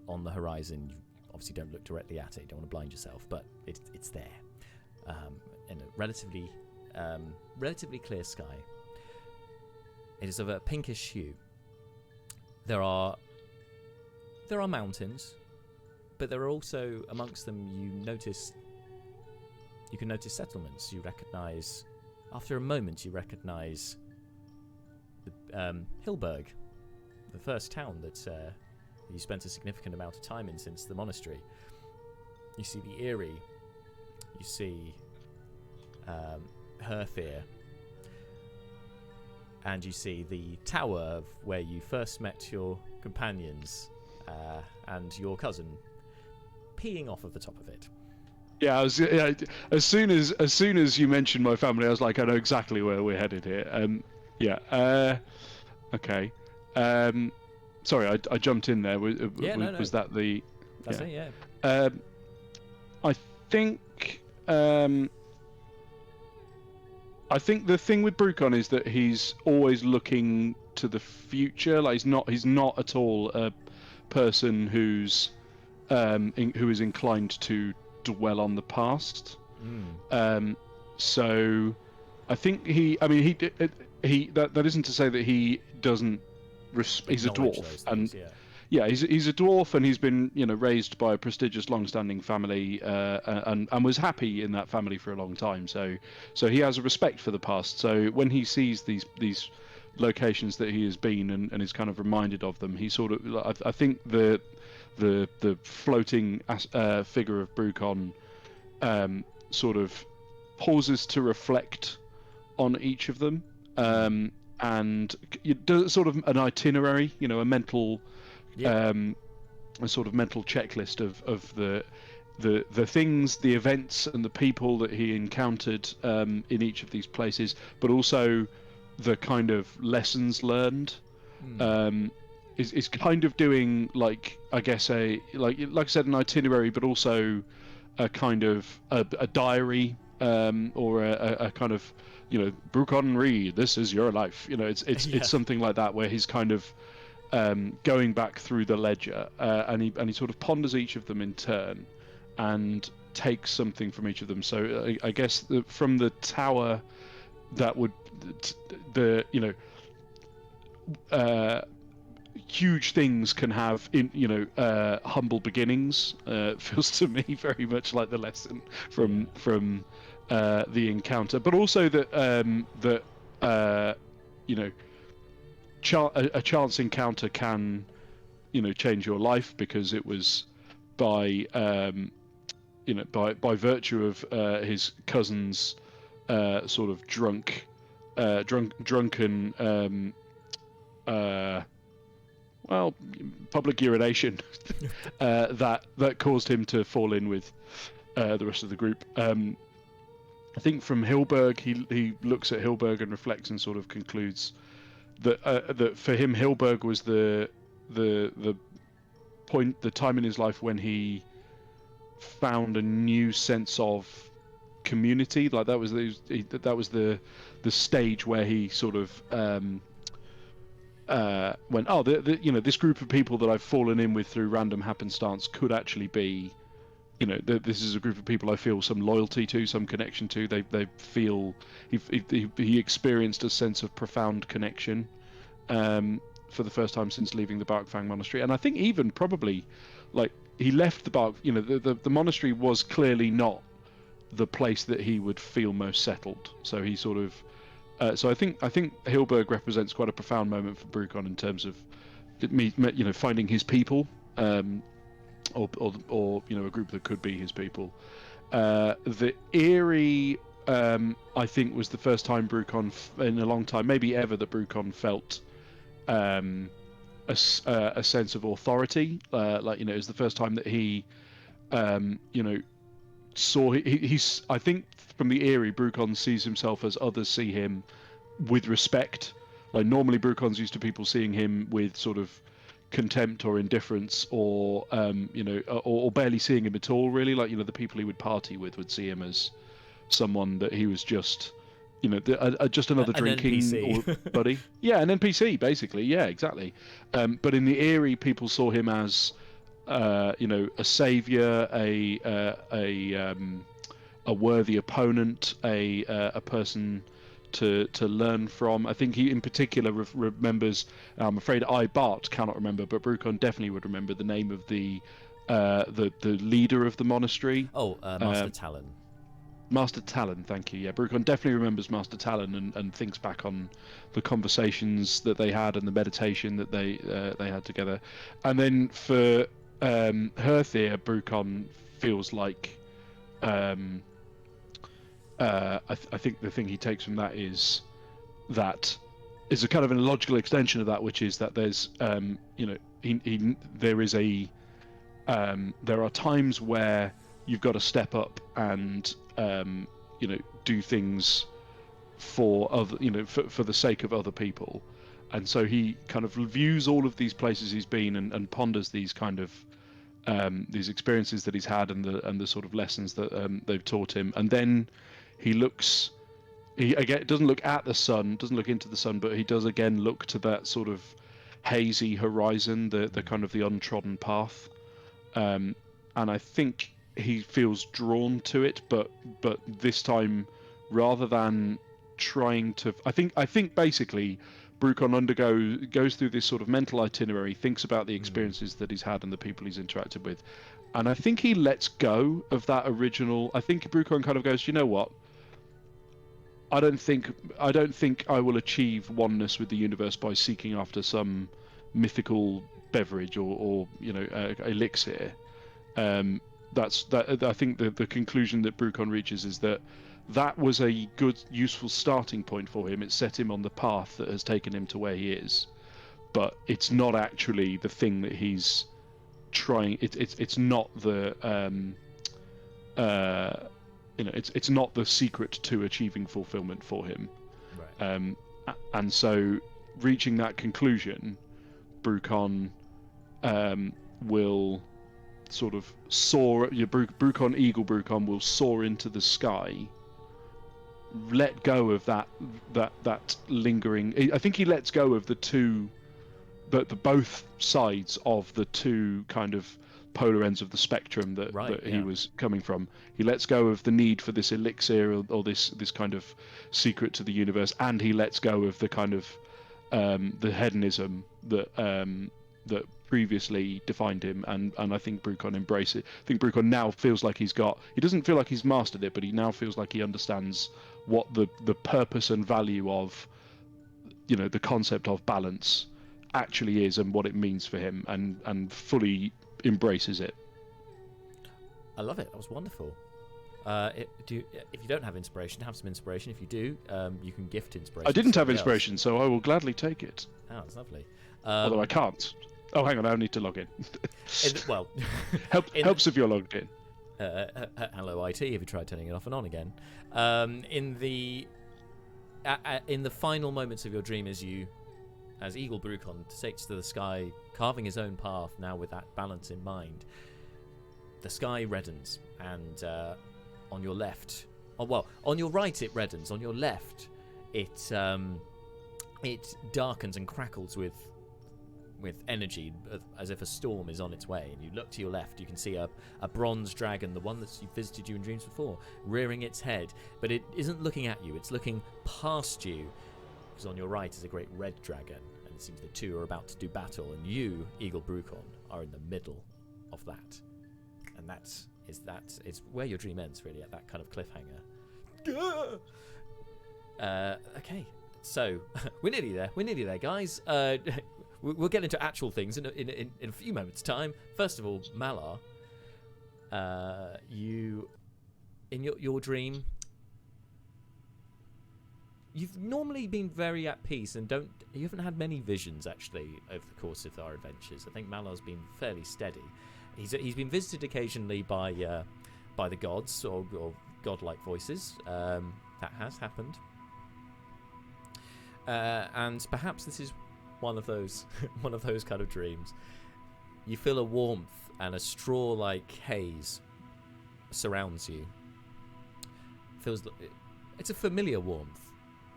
on the horizon. You obviously don't look directly at it. You don't want to blind yourself, but it's there. In a relatively clear sky. It is of a pinkish hue. There are mountains, but there are also amongst them you can notice settlements. You recognise, after a moment, Hillberg, the first town that you spent a significant amount of time in since the monastery. You see the Eyrie. You see Hurthir. And you see the tower of where you first met your companions and your cousin peeing off of the top of it. Yeah, as soon as you mentioned my family, I was like, I know exactly where we're headed here. Okay. Sorry, I jumped in there. Was that the? That's it. Yeah. I think the thing with Brucon is that he's always looking to the future. Like he's not at all a person who is inclined to dwell on the past. So I think that isn't to say that he doesn't. He's a dwarf, and he's a dwarf, and he's been raised by a prestigious, long-standing family, and was happy in that family for a long time. So he has a respect for the past. So when he sees these locations that he has been and is kind of reminded of them, he sort of, I think the floating figure of Brucon sort of pauses to reflect on each of them. And it does sort of an itinerary, a mental, a sort of mental checklist of the things, the events, and the people that he encountered in each of these places, but also the kind of lessons learned. Is kind of doing like I said, an itinerary, but also a kind of a diary, or a kind of Brucon read, this is your life. It's something like that, where he's kind of going back through the ledger, and he sort of ponders each of them in turn, and takes something from each of them. So I guess from the tower, that would huge things can have humble beginnings. Feels to me very much like the lesson from the encounter, but also that a chance encounter can change your life, because it was by virtue of his cousin's sort of drunken public urination that caused him to fall in with the rest of the group. I think from Hillberg, he looks at Hillberg and reflects and sort of concludes that for him, Hillberg was the point, the time in his life when he found a new sense of community. Like that was the stage where he sort of went, this group of people that I've fallen in with through random happenstance could actually be. This is a group of people I feel some loyalty to, some connection to. They feel he experienced a sense of profound connection for the first time since leaving the Barkfang Monastery. And I think even probably, like, he left the Bark. The monastery was clearly not the place that he would feel most settled. So he sort of. So I think Hillberg represents quite a profound moment for Brucon in terms of finding his people. Or a group that could be his people. The Eyrie, I think, was the first time Brucon in a long time, maybe ever, that Brucon felt a sense of authority. It was the first time that he, saw. He's. I think from the Eyrie, Brucon sees himself as others see him, with respect. Like normally, Brucon's used to people seeing him with sort of contempt or indifference, or or barely seeing him at all, really. Like the people he would party with would see him as someone that he was just just another drinking NPC. buddy. Yeah, an NPC basically. Yeah, exactly. But in the Eyrie, people saw him as, a savior, a worthy opponent, a person to learn from. I think he in particular remembers. I'm afraid Bart cannot remember, but Brucon definitely would remember the name of the leader of the monastery. Oh, Master Talon. Master Talon, thank you. Yeah, Brucon definitely remembers Master Talon and thinks back on the conversations that they had and the meditation that they had together. And then for Hurthir, Brucon feels like I think the thing he takes from that is a kind of a logical extension of that, which is that there's there are times where you've got to step up and do things for other for the sake of other people, and so he kind of views all of these places he's been and ponders these kind of these experiences that he's had and the sort of lessons that they've taught him, and then he again doesn't look at the sun, doesn't look into the sun, but he does again look to that sort of hazy horizon, the kind of the untrodden path, and I think he feels drawn to it, but this time, rather than trying to, I think basically, Brucon goes through this sort of mental itinerary, thinks about the experiences that he's had and the people he's interacted with, and I think he lets go of that original. I think Brucon kind of goes, you know what? I don't think I will achieve oneness with the universe by seeking after some mythical beverage or elixir. I think the conclusion that Brucon reaches is that was a good, useful starting point for him. It set him on the path that has taken him to where he is, but it's not actually the thing that he's trying. It's not the it's not the secret to achieving fulfillment for him. Right. And so, reaching that conclusion, Brucon will sort of soar. Brucon, Eagle Brucon, will soar into the sky. Let go of that lingering. I think he lets go of the both sides of the two kind of polar ends of the spectrum that he was coming from. He lets go of the need for this elixir or this kind of secret to the universe, and he lets go of the kind of the hedonism that previously defined him, and I think Brucon embraces it. I think Brucon now feels like he doesn't feel like he's mastered it, but he now feels like he understands what the purpose and value of the concept of balance actually is and what it means for him, and fully embraces it. I love it. That was wonderful. If you don't have inspiration, have some inspiration. If you do, you can gift inspiration. I didn't have inspiration, so I will gladly take it. Oh, that's lovely. Although I can't. Oh, hang on, I need to log in. Helps if you're logged in. Hello, IT. Have you tried turning it off and on again? In the final moments of your dream, as Eagle Brucon takes to the sky, carving his own path now with that balance in mind, the sky reddens, and on your left, on your right it reddens. On your left, it darkens and crackles with energy, as if a storm is on its way. And you look to your left, you can see a bronze dragon, the one that's visited you in dreams before, rearing its head, but it isn't looking at you, it's looking past you, because on your right is a great red dragon, and it seems the two are about to do battle, and you, Eagle Brucon, are in the middle of that. And it's where your dream ends, really, at that kind of cliffhanger. Okay, so we're nearly there, guys. We'll get into actual things in a few moments' time. First of all, Malar, you, in your dream, you've normally been very at peace and you haven't had many visions actually over the course of our adventures. I think Malar's been fairly steady. He's been visited occasionally by the gods or godlike voices. That has happened, and perhaps this is one of those kind of dreams. You feel a warmth and a straw-like haze surrounds you. It's a familiar warmth.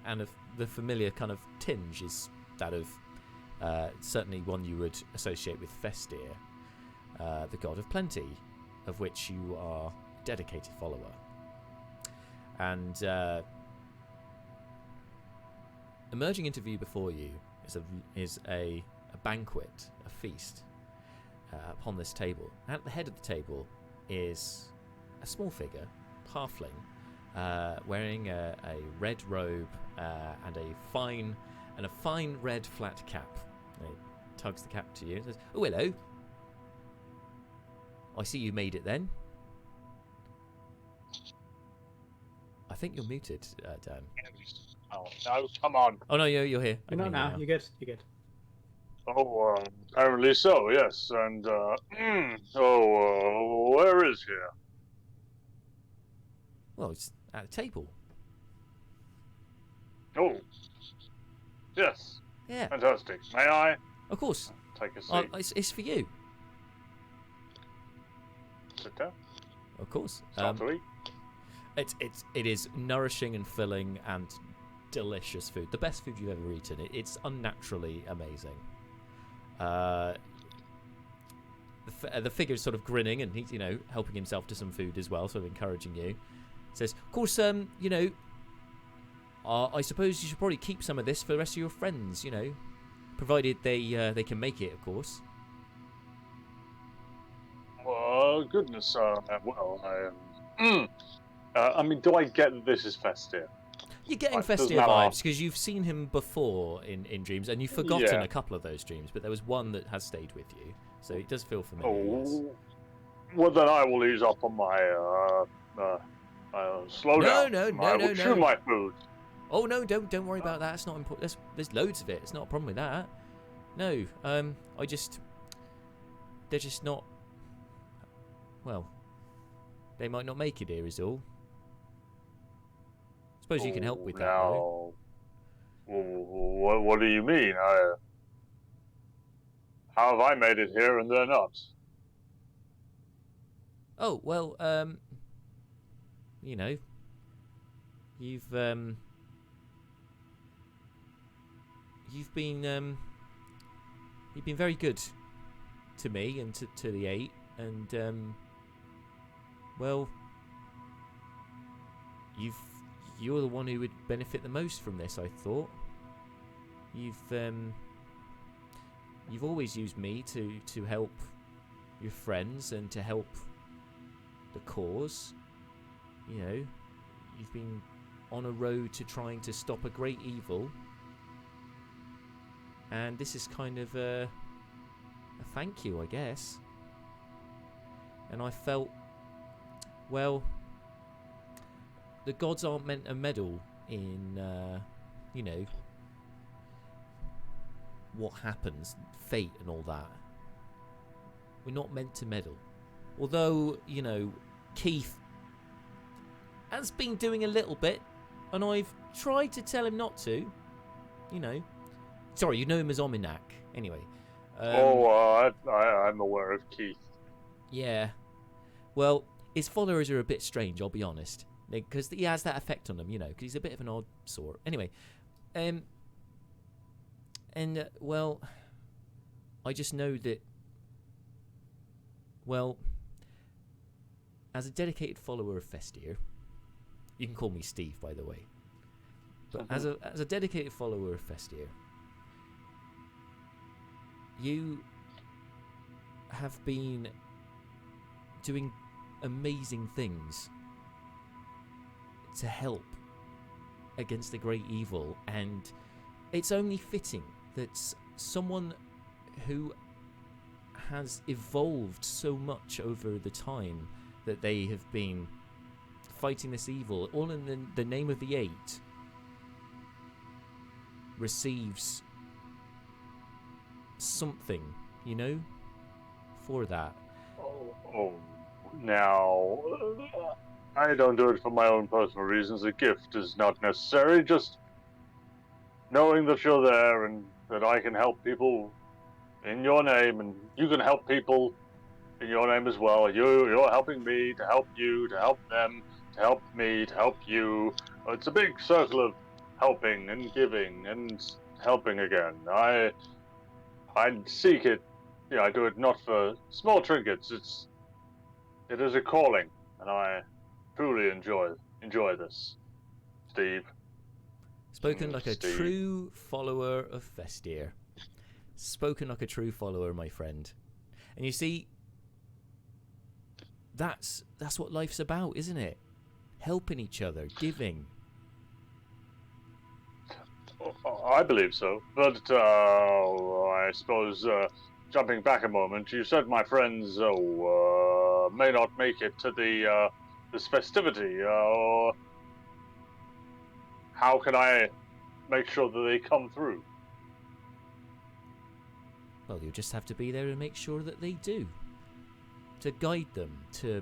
and the familiar kind of tinge is that of certainly one you would associate with Hurthir, the god of plenty, of which you are a dedicated follower. And emerging into view before you is a banquet, a feast upon this table. At the head of the table is a small figure, halfling, wearing a red robe and a fine red flat cap. He tugs the cap to you and says, "Oh, hello. I see you made it then." I think you're muted, Dan. Oh no! Come on. Oh no, you're here. You're not now. You're good. You're good. Oh, apparently so. Yes, and where is he? Well, it's at the table. Oh, yes. Yeah. Fantastic. May I Of course. take a seat? It's for you. Sit down. Of course. Start to eat. It is nourishing and filling and delicious food. The best food you've ever eaten. It's unnaturally amazing. The figure's sort of grinning and he's, helping himself to some food as well, sort of encouraging you. Says, of course, I suppose you should probably keep some of this for the rest of your friends, provided they can make it, of course. Well, goodness, I mean, do I get that this is Hurthir? You're getting Hurthir vibes because you've seen him before in dreams, and you've forgotten a couple of those dreams, but there was one that has stayed with you, so it does feel familiar. Yes. Well, then I will ease up on my slow down. No, chew my food. Oh no, don't worry about that. It's not important. There's loads of it. It's not a problem with that. No, they're just not. Well, they might not make it here, is all. Suppose you can help with that. Though. What do you mean? How have I made it here and they're not? Oh well, you've been very good to me and to the 8, and well, you're the one who would benefit the most from this, I thought. You've always used me to help your friends and to help the cause. You've been on a road to trying to stop a great evil, and this is kind of a thank you, I guess. And I felt, well, the gods aren't meant to meddle in, what happens, fate and all that. We're not meant to meddle. Although, Keith has been doing a little bit, and I've tried to tell him not to. Sorry, you know him as Ominak. Anyway. I'm aware of Keith. Yeah. Well, his followers are a bit strange, I'll be honest. Because he has that effect on them, because he's a bit of an odd sort. Anyway. Well, I just know that, well, as a dedicated follower of Hurthir, you can call me Steve, by the way, but as a dedicated follower of Hurthir, you have been doing amazing things to help against the great evil, and it's only fitting that someone who has evolved so much over the time that they have been fighting this evil, all in the name of the 8, receives something, for that. Now, I don't do it for my own personal reasons. A gift is not necessary. Just knowing that you're there and that I can help people in your name, and you can help people in your name as well. You're helping me to help you, to help them, to help me, to help you. It's a big circle of helping and giving and helping again. I seek it. Yeah, I do it not for small trinkets. It is a calling, and I truly enjoy this. Steve. Spoken like a true follower of Vestir. Spoken like a true follower, my friend. And you see, that's what life's about, isn't it? Helping each other, giving. I believe so, but I suppose jumping back a moment, you said my friends may not make it to this festivity. How can I make sure that they come through? Well, you'll just have to be there to make sure that they do. To guide them, to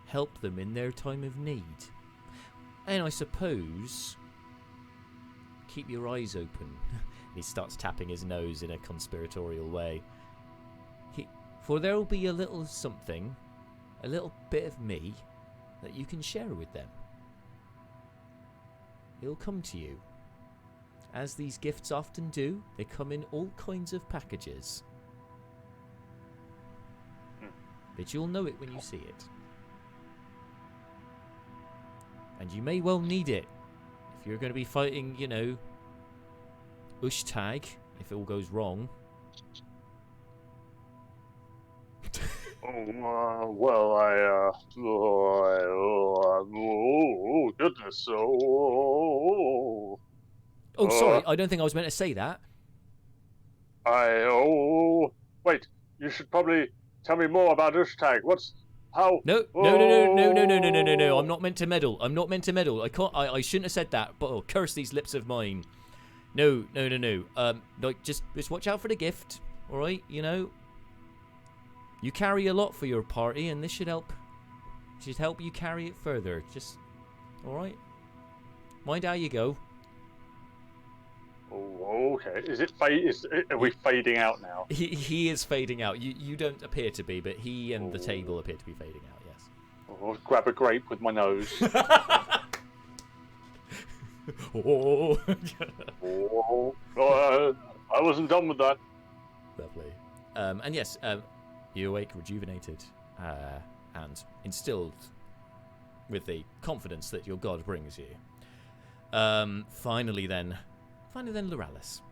help them in their time of need. And I suppose, keep your eyes open. He starts tapping his nose in a conspiratorial way. For there will be a little something, a little bit of me, that you can share with them. It'll come to you. As these gifts often do, they come in all kinds of packages. But you'll know it when you see it. And you may well need it. If you're going to be fighting, Ushtag, if it all goes wrong. Goodness. Sorry, I don't think I was meant to say that. Wait, you should probably tell me more about Ushtag. No, I'm not meant to meddle. I can't. I shouldn't have said that. But curse these lips of mine. No. Just watch out for the gift. All right, You carry a lot for your party, and this should help. Should help you carry it further. Just, all right. Mind how you go. Oh, okay. Are we fading out now? He is fading out. You don't appear to be, but he and the table appear to be fading out. Yes. I'll grab a grape with my nose. I wasn't done with that. Lovely. And yes, you awake rejuvenated and instilled with the confidence that your god brings you. Finally then, Loralis.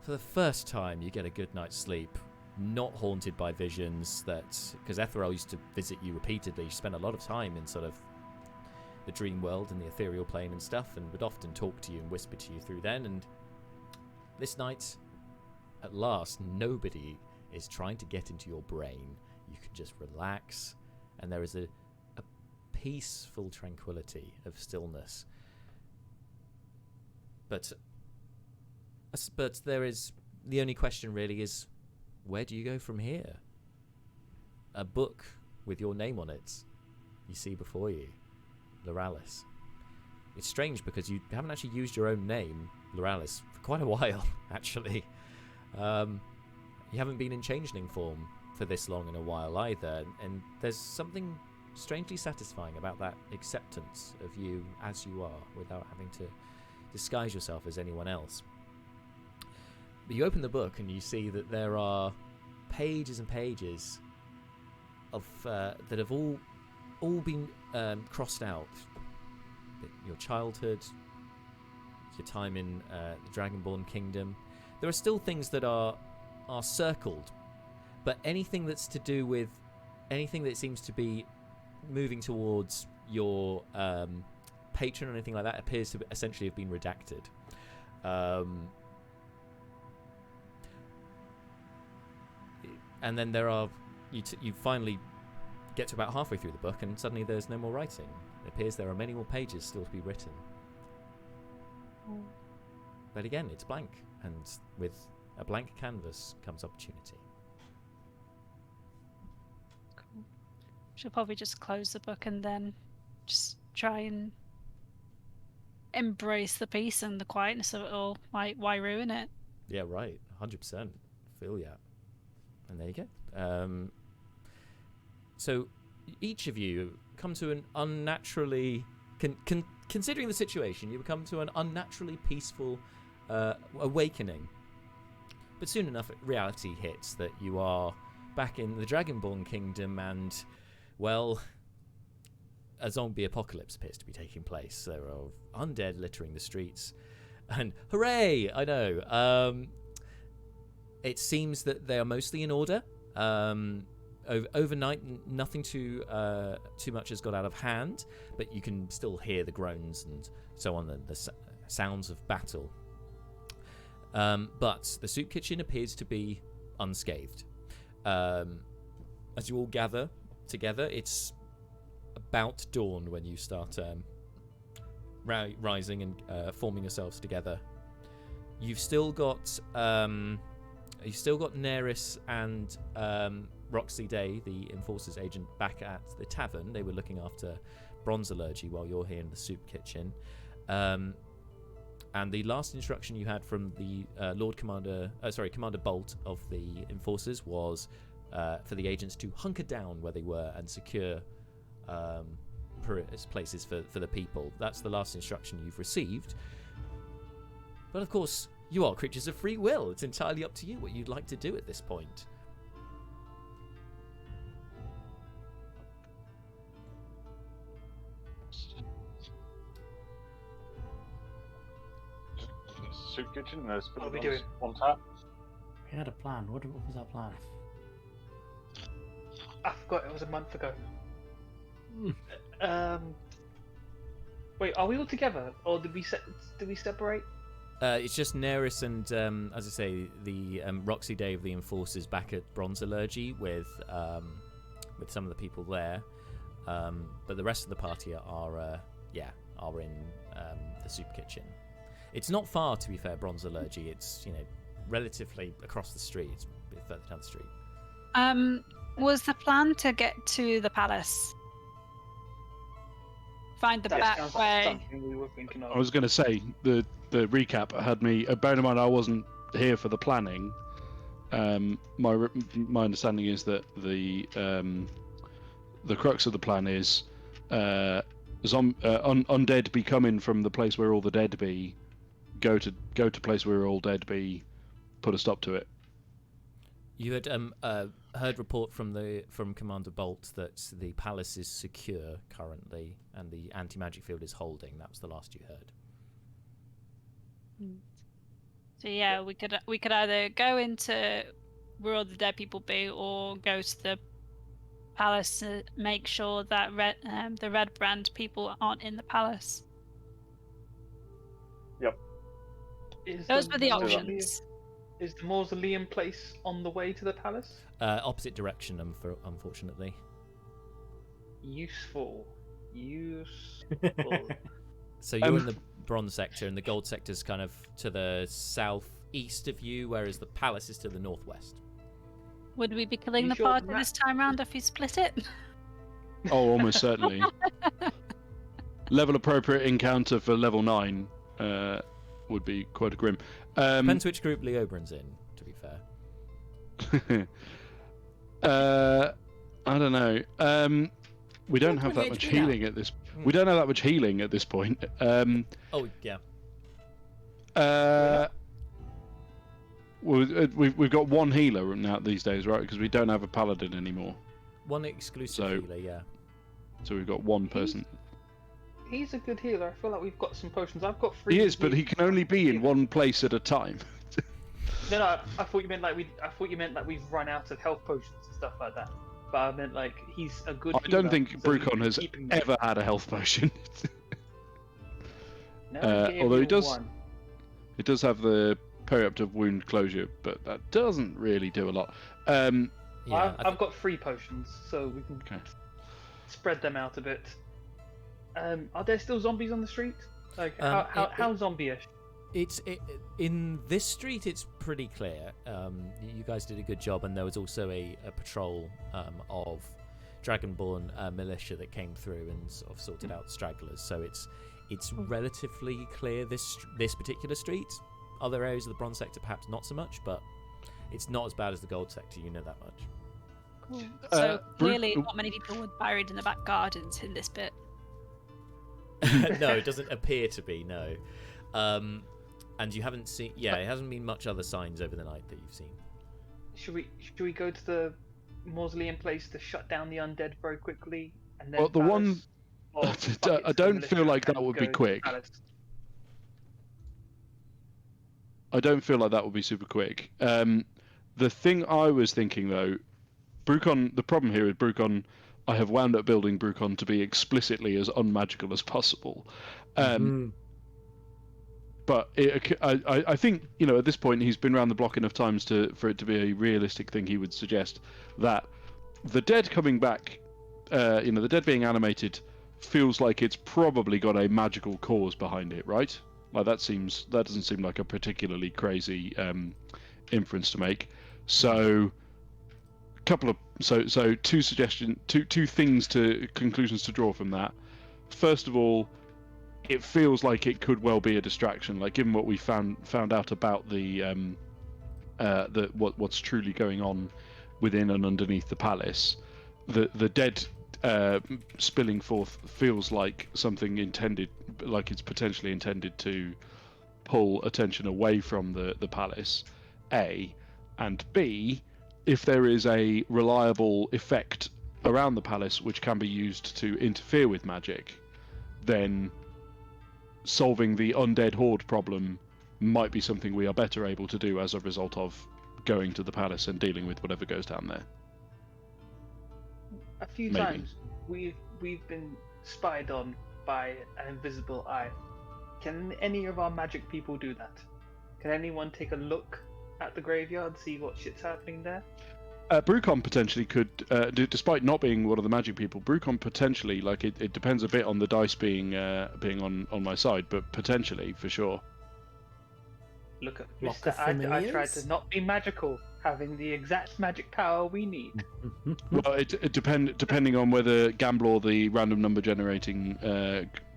For the first time, you get a good night's sleep, not haunted by visions because Ethel used to visit you repeatedly. She spent a lot of time in sort of the dream world and the ethereal plane and stuff, and would often talk to you and whisper to you through then. And this night, at last, nobody is trying to get into your brain. You can just relax, and there is a peaceful tranquility of stillness. But there is, the only question really is, where do you go from here? A book with your name on it you see before you, Loralis. It's strange because you haven't actually used your own name, Loralis, for quite a while, actually. You haven't been in changeling form for this long in a while either, and there's something strangely satisfying about that acceptance of you as you are without having to disguise yourself as anyone else. But you open the book and you see that there are pages and pages of that have all been crossed out. Your childhood, your time in the Dragonborn Kingdom. There are still things that are circled, but anything that's to do with anything that seems to be moving towards your patron or anything like that appears to essentially have been redacted. And then there are you finally get to about halfway through the book, and suddenly there's no more writing. It appears there are many more pages still to be written. But again, it's blank, and with a blank canvas comes opportunity. Cool. Should probably just close the book and then just try and embrace the peace and the quietness of it all. Why ruin it? Yeah, right. 100%. Feel ya. And there you go. So each of you come to an unnaturally considering the situation, you come to an unnaturally peaceful awakening. But soon enough, reality hits that you are back in the Dragonborn kingdom, and, well, a zombie apocalypse appears to be taking place. There are undead littering the streets, and hooray! I know. It seems that they are mostly in order. Overnight, nothing too much has got out of hand, but you can still hear the groans and so on, the sounds of battle. But the soup kitchen appears to be unscathed. As you all gather together, it's about dawn when you start rising and forming yourselves together. You've still got Neris and Roxy Day, the Enforcer's agent, back at the tavern. They were looking after bronzalurgy while you're here in the soup kitchen. And the last instruction you had from the Commander Bolt of the Enforcers was for the agents to hunker down where they were and secure places for the people. That's the last instruction you've received. But of course, you are creatures of free will. It's entirely up to you what you'd like to do at this point. Soup kitchen. There's what are we doing? On tap. We had a plan. What was our plan? I forgot. It was a month ago. Wait, are we all together, or did we separate? It's just Neris and, as I say, the Roxy Day of the Enforcers back at Bronzalurgy with some of the people there. But the rest of the party are in the soup kitchen. It's not far, to be fair, Bronzalurgy. It's, relatively across the street. It's a bit further down the street. Was the plan to get to the palace? Find the back way. We were thinking of. I was going to say, the recap had me... bear in mind, I wasn't here for the planning. My understanding is that the crux of the plan is undead be coming from the place where all the dead be, go to place where all dead be, put a stop to it. You had heard report from Commander Bolt that the palace is secure currently, and the anti-magic field is holding. That was the last you heard. So yeah, we could either go into where all the dead people be, or go to the palace to make sure that the Red Brand people aren't in the palace. Yep. Those were the options. Is the mausoleum place on the way to the palace? Opposite direction, unfortunately. Useful. So you're in the bronze sector, and the gold sector's kind of to the southeast of you, whereas the palace is to the northwest. Would we be killing the party this time round if you split it? Oh, almost certainly. Level appropriate encounter for level 9 would be quite grim. Depends which group Leobrin's in, to be fair. I don't know. We don't have that much healing at this. We don't have that much healing at this point. Oh yeah. We've got one healer now these days, right? Because we don't have a paladin anymore. One exclusive healer, yeah. So we've got one person. He's a good healer. I feel like we've got some potions. I've got 3. He is, but he can only be in one place at a time. No, I thought you meant like we've run out of health potions and stuff like that. But I meant like he's a good. I don't think Brucon has ever had a health potion. No, although he does. It does have the perioperative wound closure, but that doesn't really do a lot. Yeah, I've got 3 potions, so we can spread them out a bit. Are there still zombies on the street? Like how zombie-ish? In this street, it's pretty clear. You guys did a good job, and there was also a patrol of Dragonborn militia that came through and sort of sorted out stragglers. So it's relatively clear this particular street. Other areas of the bronze sector, perhaps not so much, but it's not as bad as the gold sector. You know that much. Cool. So clearly, not many people were buried in the back gardens in this bit. No, it doesn't appear to be. No, and you haven't seen. Yeah, it hasn't been much other signs over the night that you've seen. Should we go to the mausoleum place to shut down the undead very quickly, and then? Well, the one I don't feel like that would be quick. I don't feel like that would be super quick. The thing I was thinking though, Brucon. The problem here is Brucon. I have wound up building Brucon to be explicitly as unmagical as possible. But I think, you know, at this point he's been around the block enough times for it to be a realistic thing. He would suggest that the dead coming back, the dead being animated, feels like it's probably got a magical cause behind it, right? Like that doesn't seem like a particularly crazy inference to make. So two conclusions to draw from that. First of all, it feels like it could well be a distraction. Like given what we found out about what's truly going on within and underneath the palace, the dead spilling forth feels like something intended, like it's potentially intended to pull attention away from the palace. A, and B, if there is a reliable effect around the palace which can be used to interfere with magic, then solving the undead horde problem might be something we are better able to do as a result of going to the palace and dealing with whatever goes down there. A few times we've been spied on by an invisible eye. Can any of our magic people do that? Can anyone take a look at the graveyard, see what shit's happening there? Brucon potentially could, despite not being one of the magic people, Brucon potentially, like it depends a bit on the dice being on my side, but potentially, for sure. Look at Mr. I tried to not be magical, having the exact magic power we need. Well, it depending on whether Gamblor, the random number generating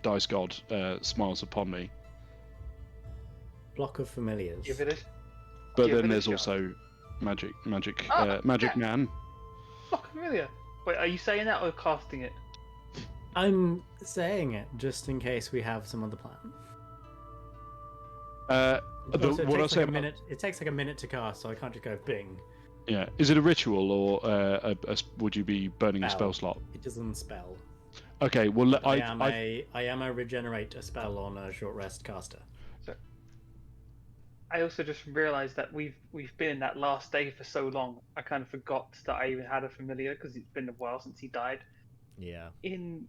dice god, smiles upon me. Block of familiars. Give it a But then there's also magic man. Block of familiar. Wait, are you saying that or casting it? I'm saying it just in case we have some other plan. It takes like a minute to cast, so I can't just go bing. Yeah. Is it a ritual or would you be burning a spell slot? It doesn't spell. Okay. Well, I am a regenerate a spell on a short rest caster. So, I also just realised that we've been in that last day for so long. I kind of forgot that I even had a familiar because it's been a while since he died. Yeah. In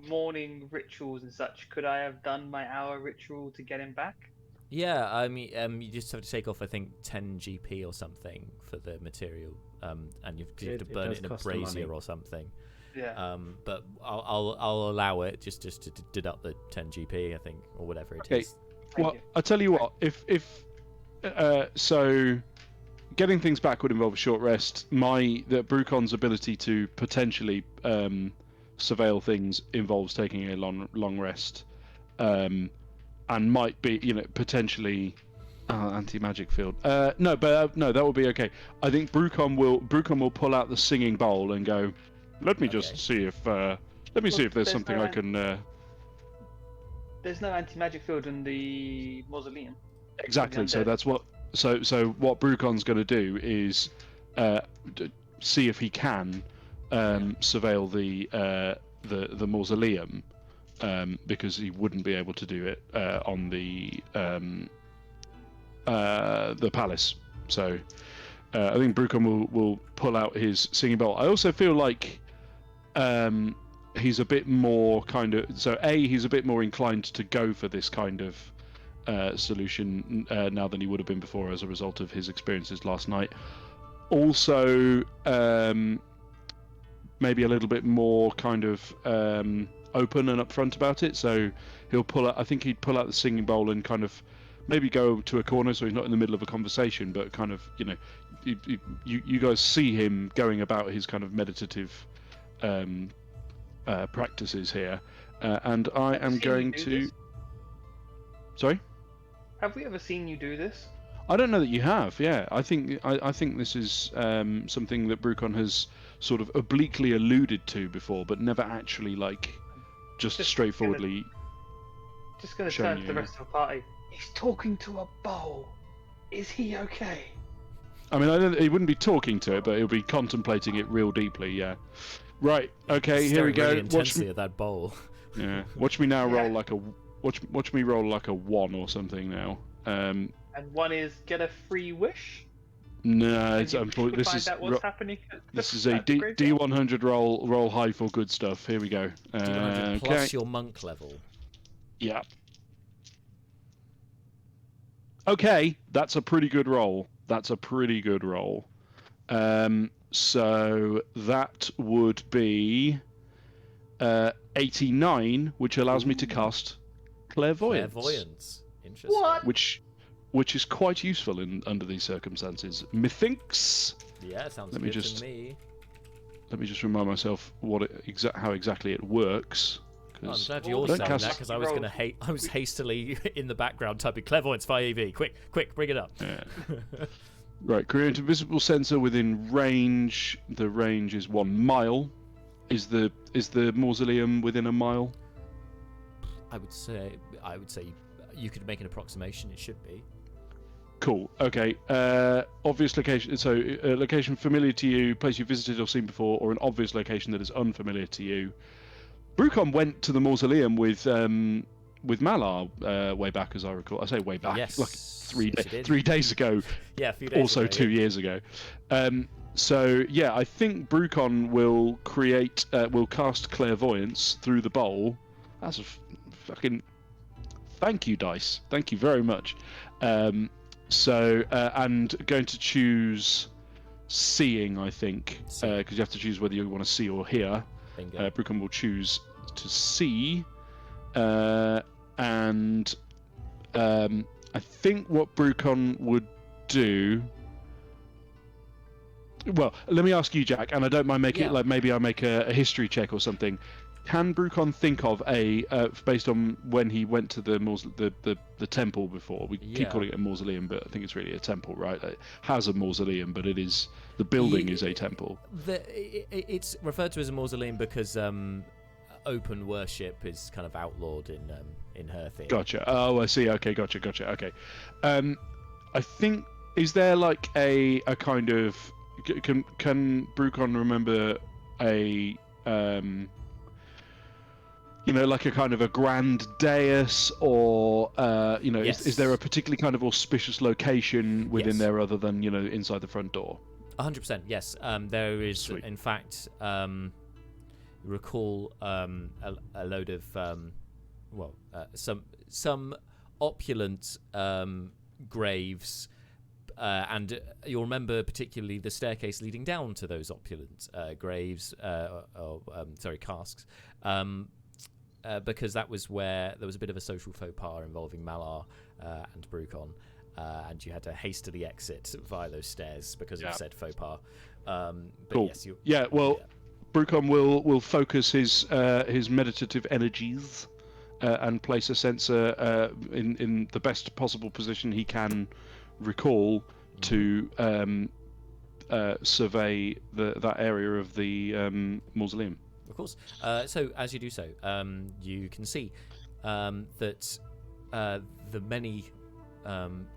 morning rituals and such, could I have done my hour ritual to get him back? Yeah, I mean, you just have to take off, I think, 10 GP or something for the material, and you have to burn it in a brazier or something. Yeah. But I'll allow it just to deduct the 10 GP, I think, or whatever it is. Well, I'll tell you what. So getting things back would involve a short rest. Brucon's ability to potentially surveil things involves taking a long rest. And might be, potentially anti-magic field. No, that would be okay. I think Brucon will pull out the singing bowl and go, let me just see if there's something I can. There's no anti-magic field in the mausoleum. Exactly. So that's what. So what Brucon's going to do is see if he can surveil the mausoleum. Because he wouldn't be able to do it on the palace. So I think Brucon will pull out his singing bowl. I also feel like he's a bit more kind of... So he's a bit more inclined to go for this kind of solution now than he would have been before as a result of his experiences last night. Also, maybe a little bit more kind of... open and upfront about it, so he'll pull out. I think he'd pull out the singing bowl and kind of maybe go to a corner so he's not in the middle of a conversation, but kind of you guys see him going about his kind of meditative practices here, and I am going to. Sorry. Have we ever seen you do this? I don't know that you have. Yeah, I think this is something that Brucon has sort of obliquely alluded to before, but never actually just straightforwardly just going to shown turn to the rest of the party. He's talking to a bowl. Is he okay? I mean, he wouldn't be talking to it, but he'll be contemplating it real deeply. Yeah. Right. Okay. Here we go. Really intensely at that bowl. Yeah. Watch me now roll like a. Watch me roll like a 1 or something now. And 1 is get a free wish. No, it's this is what's happening. This is a D100 roll high for good stuff. Here we go. D100 plus your monk level. Yeah. Okay, that's a pretty good roll. So that would be 89, which allows me to cast clairvoyance. Interesting. What? Which is quite useful under these circumstances. Methinks. Yeah, sounds good to me. Let me just remind myself how exactly it works. I'm glad you're saying that because I was hastily in the background typing clairvoyance 5EV. Quick, bring it up. Yeah. Right, create a visible sensor within range. The range is 1 mile. Is the mausoleum within a mile? I would say you could make an approximation. It should be. Cool. Okay. Obvious location. So, location familiar to you, place you visited or seen before, or an obvious location that is unfamiliar to you. Brucon went to the mausoleum with Malar way back, as I recall. I say way back, yes, like 3 days ago. Yeah, a few days also ago. 2 years ago. So yeah, I think Brucon will cast clairvoyance through the bowl. That's a fucking thank you, dice. Thank you very much. And going to choose seeing, I think, because you have to choose whether you want to see or hear. Brucon will choose to see, and I think what Brucon would do. Well, let me ask you, Jack, and I don't mind making it like maybe I make a history check or something. Can Brucon think of based on when he went to the temple before? We keep calling it a mausoleum, but I think it's really a temple, right? It has a mausoleum, but the building is a temple. It's referred to as a mausoleum because open worship is kind of outlawed in Hurthir. Gotcha. Oh, I see. Okay, gotcha. Okay. I think is there like a kind of can Brucon remember a like a kind of a grand dais, or yes. is there a particularly kind of auspicious location within there other than inside the front door? 100%. Yes. There is. Sweet. In fact, recall a load of some opulent graves. And you'll remember particularly the staircase leading down to those opulent graves, casks, because that was where there was a bit of a social faux pas involving Malar and Brucon, and you had to hastily exit via those stairs because of said faux pas. Cool. Yes, Brucon will focus his meditative energies and place a sensor in the best possible position he can recall to survey that area of the mausoleum. Of course. So as you do so, you can see that the many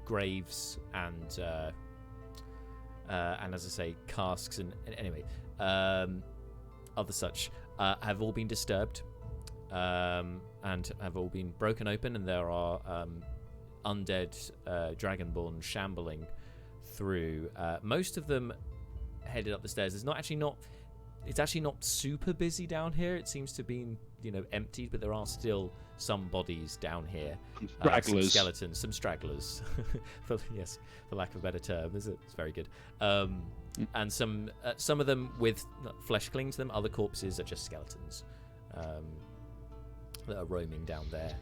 graves and as I say, casks and anyway, other such have all been disturbed and have all been broken open, and there are undead dragonborn shambling through. Most of them headed up the stairs. It's actually not super busy down here. It seems to be emptied, but there are still some bodies down here. Stragglers. Some skeletons, some stragglers. for lack of a better term, it's very good. And some of them with flesh clinging to them. Other corpses are just skeletons that are roaming down there.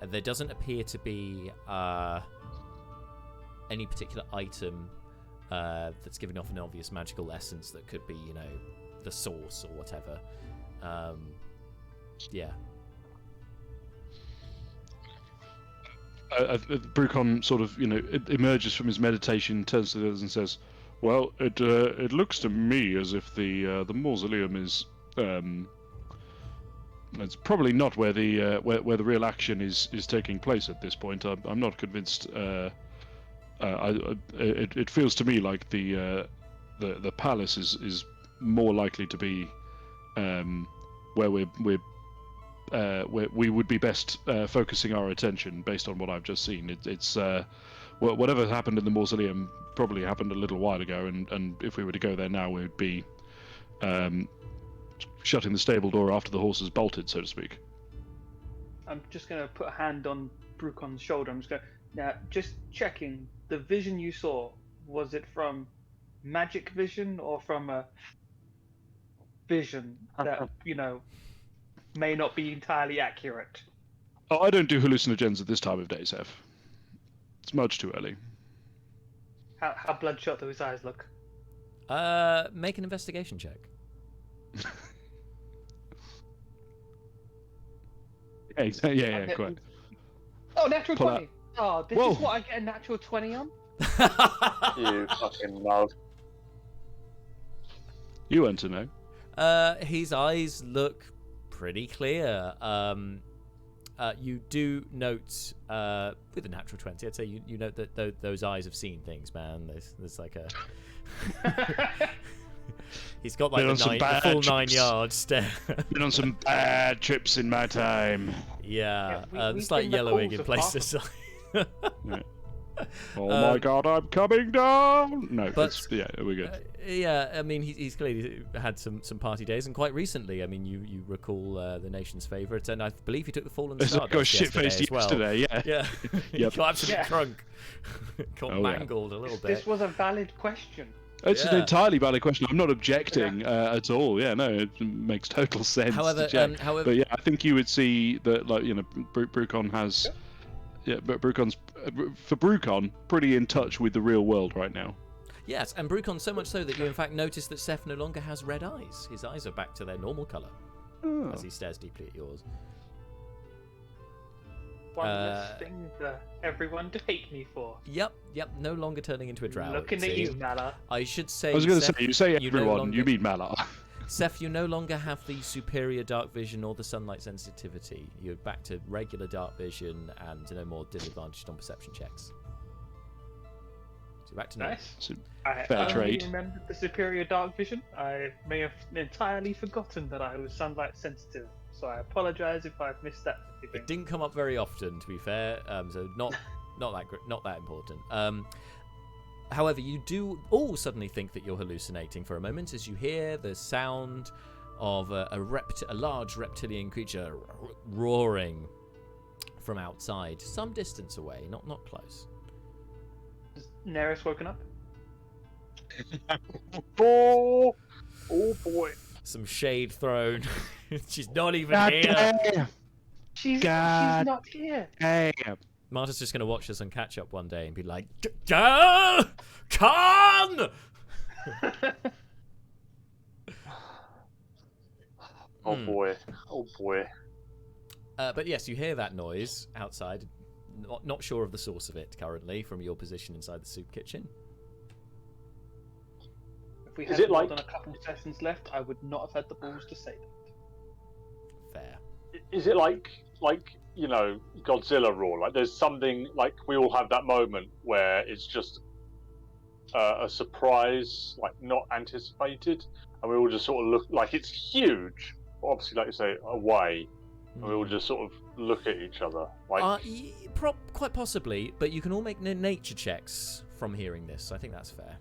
There doesn't appear to be any particular item that's giving off an obvious magical essence that could be, the source or whatever. Brucon sort of, emerges from his meditation, turns to the others and says, "Well, it looks to me as if the mausoleum is It's probably not where the where the real action is taking place at this point. I'm not convinced. It feels to me like the palace is more likely to be where we would be best focusing our attention based on what I've just seen. It's whatever happened in the mausoleum probably happened a little while ago, and if we were to go there now, we would be shutting the stable door after the horses bolted, so to speak. I'm just going to put a hand on Brucon's shoulder. I'm just going, now, just checking, the vision you saw, was it from magic vision or from a vision that, may not be entirely accurate? Oh, I don't do hallucinogens at this time of day, Seth. It's much too early. How bloodshot do his eyes look? Make an investigation check. Yeah, quite. Oh, natural Pull 20. Oh, this Whoa. is what I get a natural 20 on? You fucking love. You want to know? His eyes look pretty clear. You do note, with a natural 20, I'd say you note that those eyes have seen things, man. There's like a... He's got like the full 9 yards stare. Been on some bad trips in my time. Yeah, we've slight been the yellowing cause in of places. Yeah. Oh my god, I'm coming down! No, but, we're good. Yeah, I mean, he's clearly had some party days, and quite recently, I mean, you recall the nation's favourite, and I believe he took the Fallen Star Got shit-faced yesterday, yeah. Yeah, he Yep. got absolutely drunk. Got Oh, yeah. mangled a little bit. This was a valid question. It's an Yeah. entirely valid question. I'm not objecting at all. Yeah, no, it makes total sense. However, to check. But yeah, I think you would see that, like, Brucon has, but Brucon's for Brucon pretty in touch with the real world right now. Yes, and Brucon so much so that you in fact notice that Seth no longer has red eyes. His eyes are back to their normal colour as he stares deeply at yours. One less thing for everyone to hate me for. Yep, no longer turning into a drow. Looking at you, Mala. I should say. I was going to Seth, say, you say you everyone, no longer, you mean Malar. Seth, you no longer have the superior dark vision or the sunlight sensitivity. You're back to regular dark vision and no more disadvantaged on perception checks. So back to normal. Nice. Fair I only trade. remembered the superior dark vision. I may have entirely forgotten that I was sunlight sensitive, so I apologise if I've missed that. It didn't come up very often, to be fair, so not that important. However, you do all suddenly think that you're hallucinating for a moment as you hear the sound of a large reptilian creature roaring from outside, some distance away, not close. Has Neris woken up? Oh boy. Some shade thrown. She's not even here. She's God. not here. Damn. Marta's just going to watch this on catch up one day and be like, Girl! Con! Oh boy. Oh boy. But yes, you hear that noise outside. Not sure of the source of it currently from your position inside the soup kitchen. If we Is had it more like- than a couple sessions left, I would not have had the balls to say that. Fair. Is it like Godzilla roar? Like there's something like we all have that moment where it's just a surprise, like not anticipated, and we all just sort of look like it's huge. Obviously, like you say, away, and we all just sort of look at each other. Like Quite possibly, but you can all make nature checks from hearing this. I think that's fair.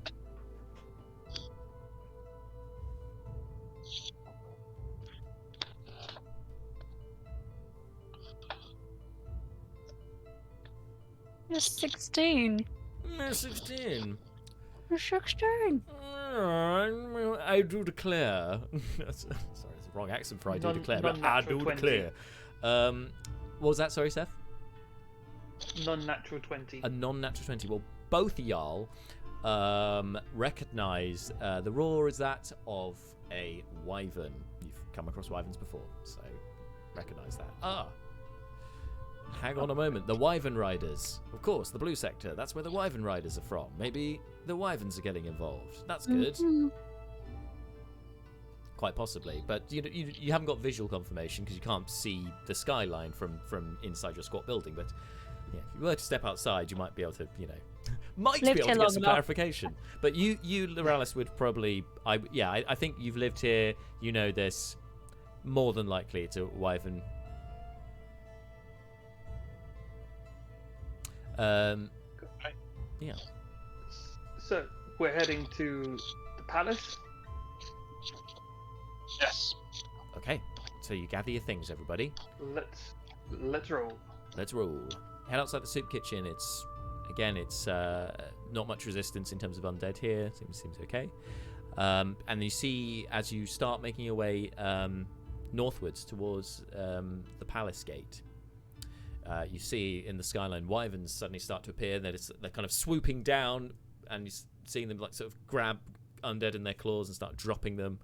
You're 16. 16. You're 16. I do declare. Sorry, it's the wrong accent for I do declare, but I do non-natural declare. What was that? Sorry, Seth? Non-natural 20. A non-natural 20. Well, both y'all recognize the roar is that of a wyvern. You've come across wyverns before, so recognize that. Hang on a moment. The Wyvern Riders. Of course, the blue sector. That's where the Wyvern Riders are from. Maybe the Wyverns are getting involved. That's good. quite possibly. But you haven't got visual confirmation because you can't see the skyline from inside your squat building. But yeah, if you were to step outside, you might be able to, might be able to get some clarification. But you, Loralis, would probably, I think you've lived here. You know this. More than likely, it's a wyvern. Yeah. So we're heading to the palace. Yes. Okay. So you gather your things, everybody. Let's roll. Let's roll. Head outside the soup kitchen. It's not much resistance in terms of undead here. Seems okay. And you see as you start making your way northwards towards the palace gate. You see in the skyline wyverns suddenly start to appear. They're kind of swooping down, and you're seeing them like sort of grab undead in their claws and start dropping them,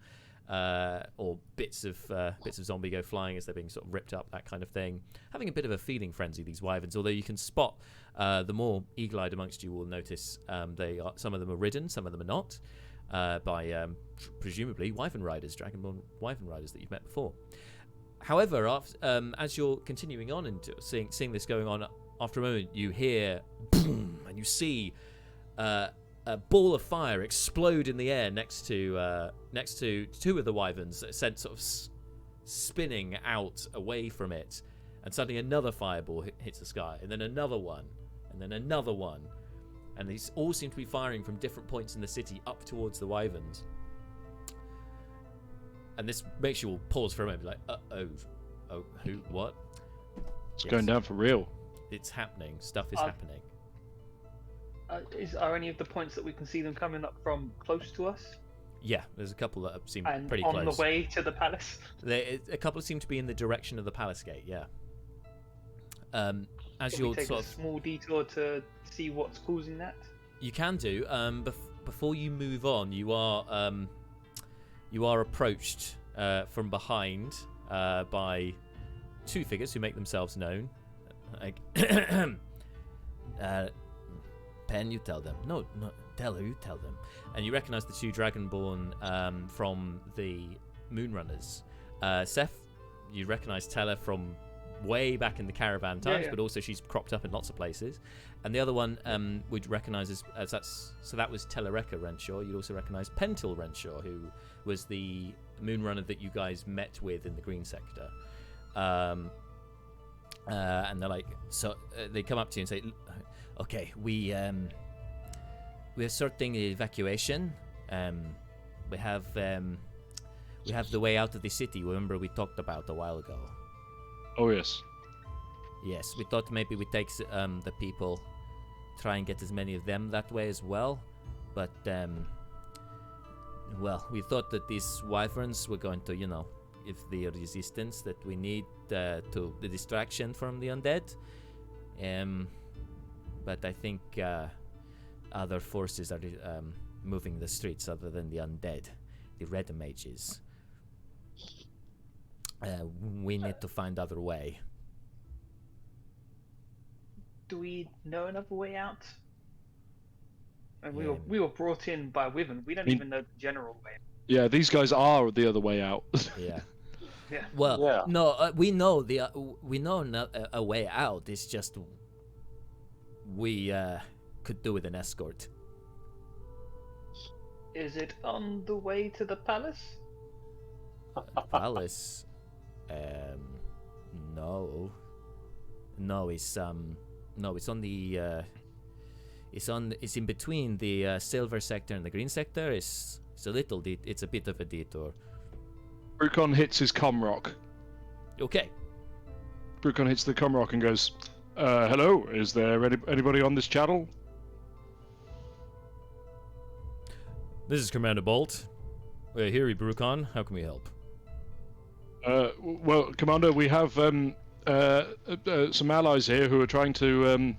or bits of zombie go flying as they're being sort of ripped up, that kind of thing. Having a bit of a feeding frenzy, these wyverns. Although you can spot the more eagle-eyed amongst you will notice some of them are ridden, some of them are not, by presumably wyvern riders, dragonborn wyvern riders that you've met before. However, as you're continuing on and seeing this going on, after a moment you hear boom, and you see a ball of fire explode in the air next to two of the wyverns, sent sort of spinning out away from it, and suddenly another fireball hits the sky, and then another one, and then another one, and these all seem to be firing from different points in the city up towards the wyverns. And this makes you all pause for a moment, like, who, what? It's going down for real. It's happening. Stuff is happening. Are any of the points that we can see them coming up from close to us? Yeah, there's a couple that seem and pretty on close. The way to the palace? A couple seem to be in the direction of the palace gate, yeah. As Can you're we take sort a of small detour to see what's causing that? You can do. Before you move on, you are approached from behind by two figures who make themselves known. Like, Pen, you tell them. No, tell her, you tell them. And you recognize the two dragonborn from the Moonrunners. Seth, you recognize Teller from way back in the caravan times, but also she's cropped up in lots of places. And the other one would recognize as that was Tellereka Renshaw. You'd also recognize Pentil Renshaw, who was the Moonrunner that you guys met with in the Green Sector. And they're like, they come up to you and say, "Okay, we're sorting evacuation. We have the way out of the city. Remember we talked about a while ago." Oh yes. Yes, we thought maybe we take the people, try and get as many of them that way as well. But we thought that these wyverns were going to, give the resistance that we need to the distraction from the undead. But I think other forces are moving the streets other than the undead, the red mages. We need to find other way. Do we know another way out? And we were brought in by wyvern. We don't even know the general way. Yeah, these guys are the other way out. Yeah. Yeah. Well, Yeah. no, we know a way out. It's just we could do with an escort. Is it on the way to the palace? Palace? No. No, it's on the it's in between the silver sector and the green sector. It's a bit of a detour. Brucon hits his comrock. Okay. Brucon hits the comrock and goes, "Hello, is there anybody on this channel?" This is Commander Bolt. We're here, Brucon. How can we help? Well, Commander, we have some allies here who are trying to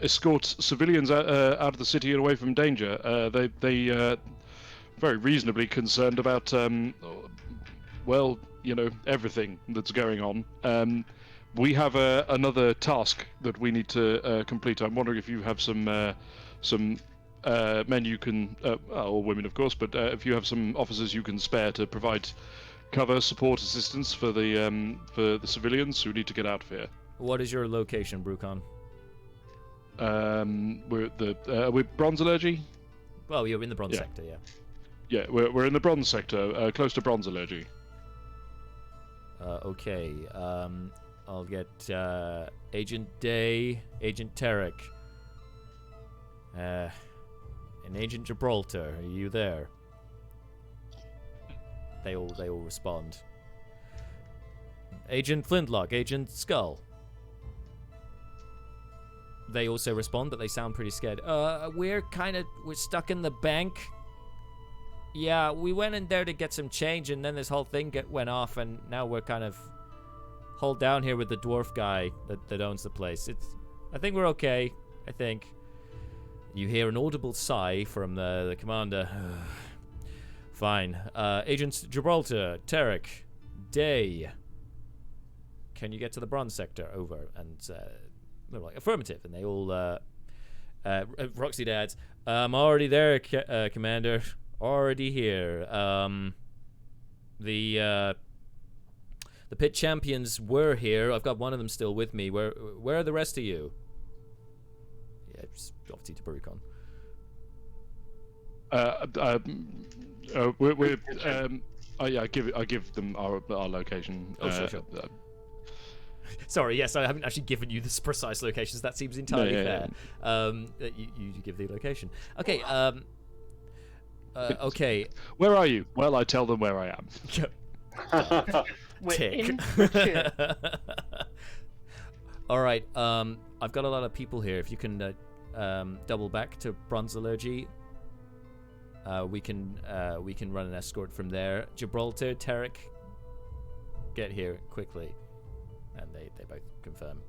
escort civilians out of the city and away from danger. They very reasonably concerned about, everything that's going on. We have another task that we need to complete. I'm wondering if you have some men you can, or women of course, but if you have some officers you can spare to provide cover, support, assistance for the civilians who need to get out of here. What is your location, Brucon? We're Bronzalurgy? Well, you're in the bronze sector, yeah. Yeah, we're in the bronze sector, close to Bronzalurgy. Okay. I'll get Agent Day, Agent Tarek, and Agent Gibraltar. Are you there? They all respond. Agent Flintlock, Agent Skull. They also respond, but they sound pretty scared. We're stuck in the bank. Yeah, we went in there to get some change, and then this whole thing went off, and now we're kind of holed down here with the dwarf guy that owns the place. I think we're okay. I think. You hear an audible sigh from the commander. Fine. Agents Gibraltar, Tarek, Day. Can you get to the bronze sector? Over. And they're like, affirmative. And they all... Roxy adds, I'm already there, Commander. Already here. The pit champions were here. I've got one of them still with me. Where are the rest of you? Yeah, just obviously to Brucon. I give them our location. Oh, sure. Sorry, yes, I haven't actually given you the precise locations. That seems entirely fair. You give the location. Okay. Okay. Where are you? Well, I tell them where I am. Tick. All right. I've got a lot of people here. If you can double back to Bronzalurgy, we can run an escort from there. Gibraltar, Tarek, get here quickly, and they both confirm.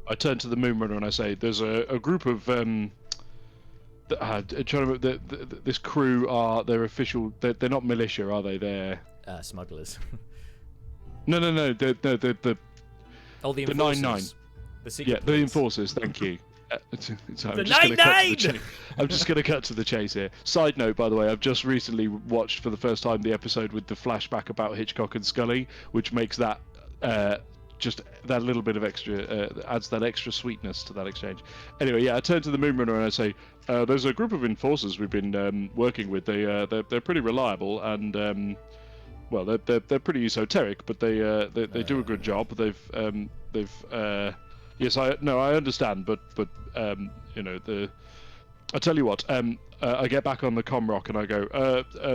I turn to the Moonrunner and I say, "There's a group of this crew are their official. They're not militia, are they? They're smugglers." No. The enforcers. 9-9. The secret the enforcers. Thank you. So the 9-9. I'm just going to cut to the chase here. Side note, by the way, I've just recently watched for the first time the episode with the flashback about Hitchcock and Scully, which makes that just that little bit of extra adds that extra sweetness to that exchange. Anyway, I turn to the Moonrunner and I say, "There's a group of enforcers we've been working with. They're pretty reliable and well, they're pretty esoteric, but they do a good job. Yes, I understand, but I tell you what, I get back on the comm rock and I go,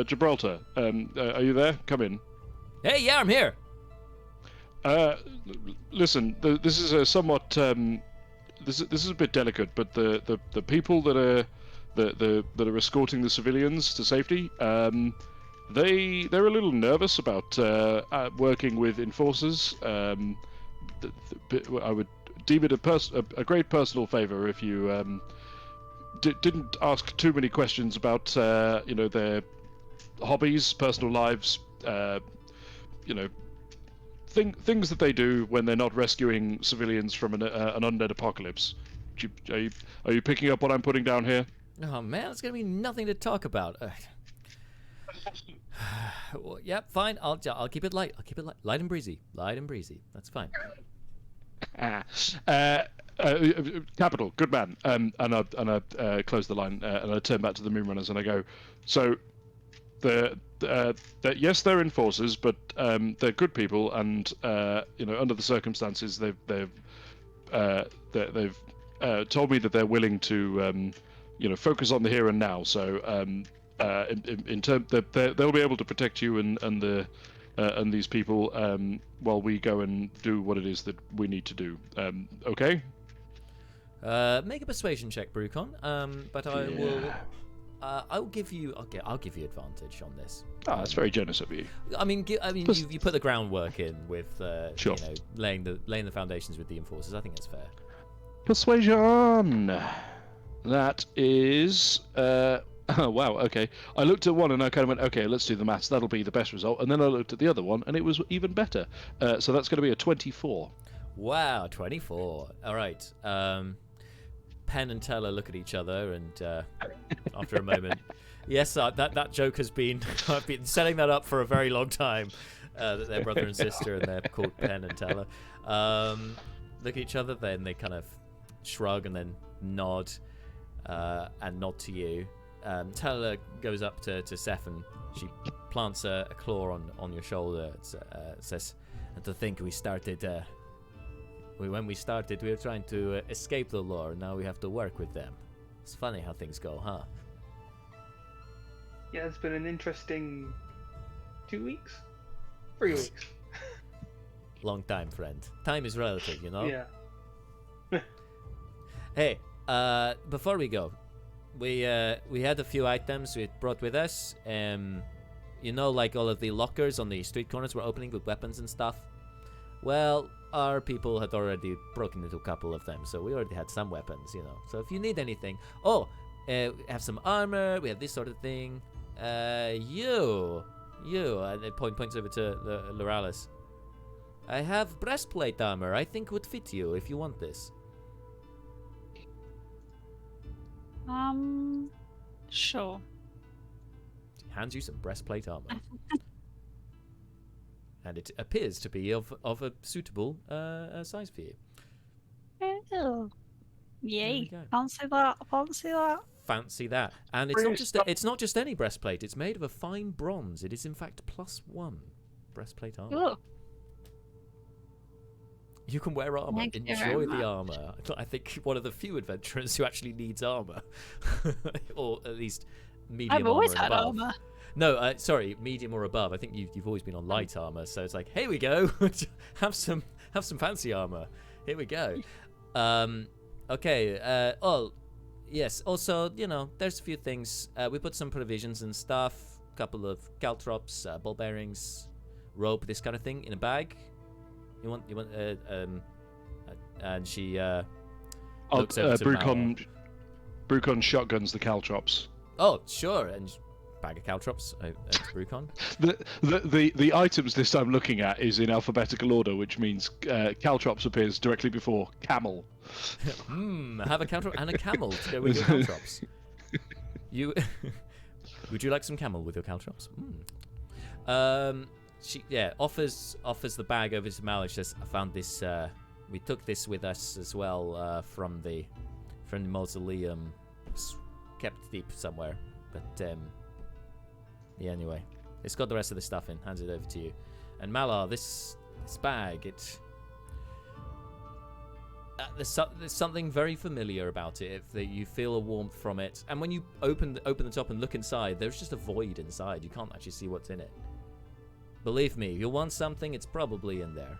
Gibraltar, are you there? Come in. Hey, yeah, I'm here. Listen, this is a somewhat this is a bit delicate, but the people that are escorting the civilians to safety, they're a little nervous about working with enforcers. I would deem it a great personal favor if you didn't ask too many questions about their hobbies, personal lives, things that they do when they're not rescuing civilians from an undead apocalypse. Are you picking up what I'm putting down here? Oh man, it's gonna be nothing to talk about. Well, yep, fine. I'll keep it light. Light and breezy. That's fine. Capital, good man. And I close the line and I turn back to the Moonrunners and I go, so yes, they're enforcers, but they're good people, and under the circumstances, they've told me that they're willing to focus on the here and now. So in terms they'll be able to protect you and these people while we go and do what it is that we need to do. Okay. Make a persuasion check, Brucon. But I will. I'll give you advantage on this. Oh, that's very generous of you. I mean, you put the groundwork in with sure. laying the foundations with the enforcers. I think it's fair. Persuasion. That is. Oh wow. Okay. I looked at one and I kind of went, okay, let's do the maths. That'll be the best result. And then I looked at the other one and it was even better. So that's going to be a 24. Wow, 24. All right. Penn and Teller look at each other, and after a moment, yes, that joke has been I've been setting that up for a very long time. That they're brother and sister, and they're called Penn and Teller. Look at each other, then they kind of shrug and then nod, and nod to you. Teller goes up to Seth, and she plants a claw on your shoulder. Says, "And to think we started. When we started, we were trying to escape the law, and now we have to work with them. It's funny how things go, huh?" Yeah, it's been an interesting 2 weeks, 3 weeks. Long time, friend. Time is relative, you know. Yeah. Hey, before we go, we had a few items we brought with us. You know, like all of the lockers on the street corners were opening with weapons and stuff. Well, our people had already broken into a couple of them, so we already had some weapons, you know. So if you need anything, we have some armor. We have this sort of thing. You, and it points over to Loralis. I have breastplate armor. I think would fit you if you want this. Sure. He hands you some breastplate armor. And it appears to be of a suitable size for you. Oh. Yay. Fancy that. Fancy that. Fancy that. And it's not just any breastplate. It's made of a fine bronze. It is in fact +1 breastplate armor. Ooh. You can wear armor. Thank you Enjoy very the much. armor. I think one of the few adventurers who actually needs armor, or at least medium I've always armor and had above. armor. No, sorry, medium or above. I think you've always been on light armor, so it's like, here we go, have some fancy armor. Here we go. Okay. Yes. Also, you know, there's a few things. We put some provisions and stuff, a couple of caltrops, ball bearings, rope, this kind of thing in a bag. You want and she looks over to Mal. Brucon shotguns the caltrops. Oh, sure, and bag of caltrops over to Brucon. The items this I'm looking at is in alphabetical order, which means caltrops appears directly before camel. Have a caltrop and a camel to go with your caltrops. Would you like some camel with your caltrops? She offers the bag over to Mal. She says, "I found this. We took this with us as well from the mausoleum. It's kept deep somewhere, but anyway, it's got the rest of the stuff in. Hands it over to you. And Malar, this bag, there's something very familiar about it. That you feel a warmth from it, and when you open the top and look inside, there's just a void inside. You can't actually see what's in it. Believe me, you'll want something, it's probably in there."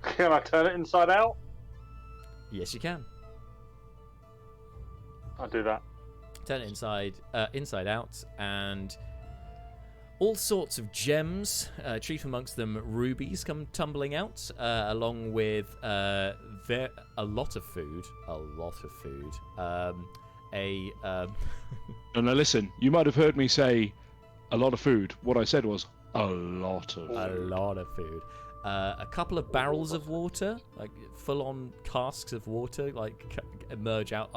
Can I turn it inside out? Yes, you can. I'll do that. Turn it inside out, and all sorts of gems, chief amongst them rubies, come tumbling out, along with a lot of food. No, listen. You might have heard me say a lot of food. What I said was a lot of food. A lot of food. A couple of barrels of water, like full-on casks of water, like emerge out,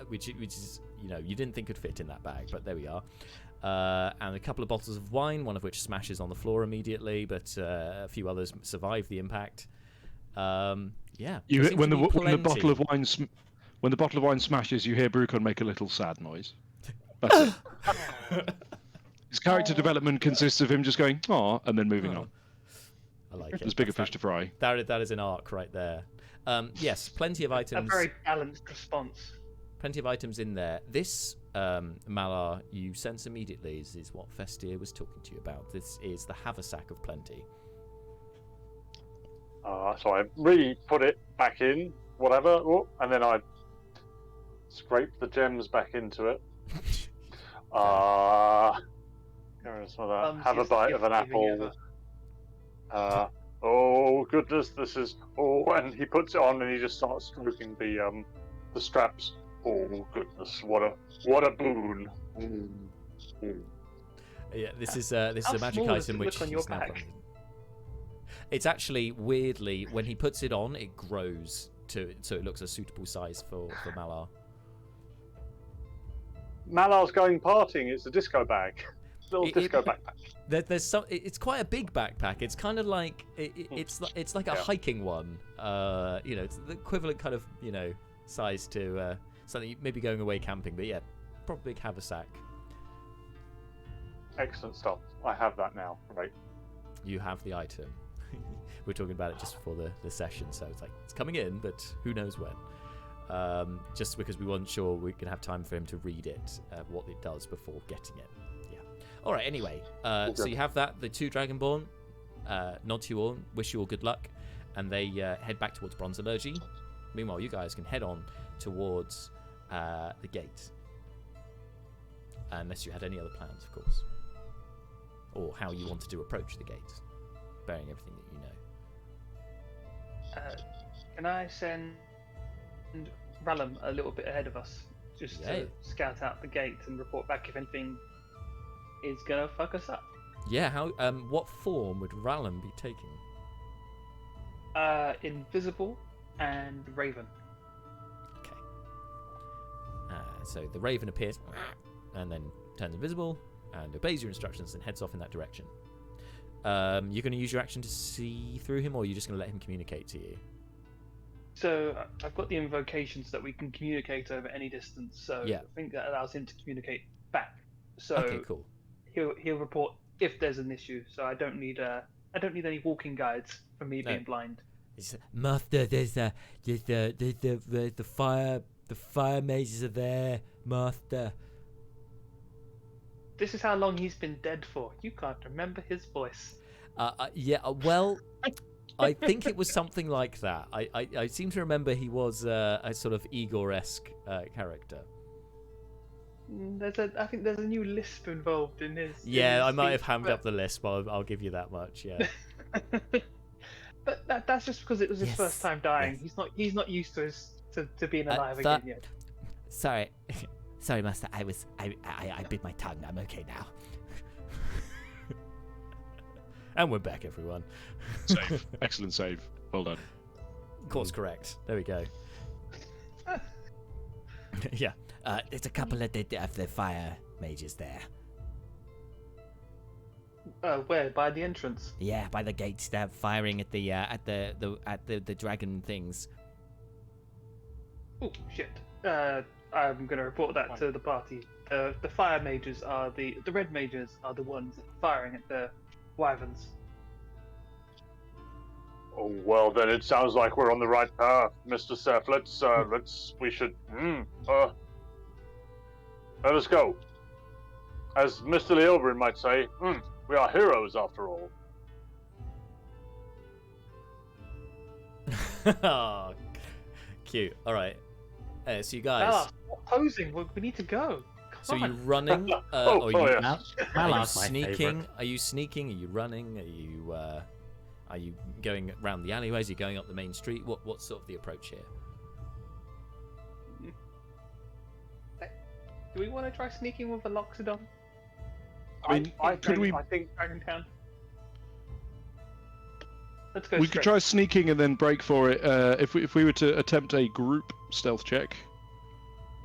which is, you know, you didn't think could fit in that bag, but there we are. And a couple of bottles of wine, one of which smashes on the floor immediately, but a few others survive the impact. When the bottle of wine smashes, you hear Brucon make a little sad noise. That's it. His character development consists of him just going, "Aw," and then moving on. I like it. There's bigger fish to fry. That is an arc right there. Yes, plenty of items. A very balanced response. Plenty of items in there. This, Malar, you sense immediately is what Festir was talking to you about. This is the haversack of plenty. So I put it back in, whatever, and then I scrape the gems back into it. Have a bite of an apple. Oh goodness, this is. Oh, and he puts it on and he just starts stroking the straps. Oh goodness, what a boon. Yeah, this is a magic item which on your back? It's actually weirdly when he puts it on, it grows so it looks a suitable size for Malar. Malar's going partying. It's a disco bag. Little disco backpack. There's some. It's quite a big backpack. It's kind of like it's like a hiking one. It's the equivalent kind of size to something maybe going away camping. But yeah, probably big haversack. Excellent stuff. I have that now. Right. You have the item. We're talking about it just before the session, so it's like it's coming in, but who knows when. Just because we weren't sure we could have time for him to read it, what it does before getting it. Yeah. All right. Anyway, so you have that. The 2 dragonborn nod to you all, wish you all good luck, and they head back towards Bronzalurgy. Meanwhile, you guys can head on towards the gate, unless you had any other plans, of course, or how you wanted to approach the gate, bearing everything that you know. Can I send Rallum a little bit ahead of us, just to scout out the gate and report back if anything is gonna fuck us up? Yeah. How? What form would Rallum be taking? Invisible and Raven. Okay. So the Raven appears and then turns invisible and obeys your instructions and heads off in that direction. You're going to use your action to see through him, or are you just going to let him communicate to you? So I've got the invocation so that we can communicate over any distance. So yeah. I think that allows him to communicate back. So okay, cool. He'll report if there's an issue. So I don't need any walking guides for me being blind. Master, there's the fire mages are there, Master. This is how long he's been dead for. You can't remember his voice. Well, I think it was something like that. I seem to remember he was a sort of Igor-esque character. I think there's a new lisp involved in his. Yeah, I might have hammed up the lisp, but I'll give you that much. Yeah. But that's just because it was his first time dying. Yes. He's not used to being alive again yet. Sorry, Master. I bit my tongue. I'm okay now. And we're back, everyone. Save. Excellent save. Well done. Course correct. There we go. Yeah. There's a couple of the fire mages there. Where? By the entrance? Yeah, by the gates. They're firing at the dragon things. Oh shit! I'm gonna report that to the party. The fire mages are the red mages are the ones firing at the wyverns. Oh well, then it sounds like we're on the right path, Mr. Seth. Let us go. As Mr. Leobrin might say, we are heroes after all. Oh, cute. All right. So you guys. Stop posing. We need to go. So you're running? Yeah. Are you sneaking? Are you sneaking? Are you running? Are you going around the alleyways? Are you going up the main street? What's sort of the approach here? Do we want to try sneaking with a Loxodon? I think Dragontown. Let's go. We could try sneaking and then break for it. If we were to attempt a group stealth check,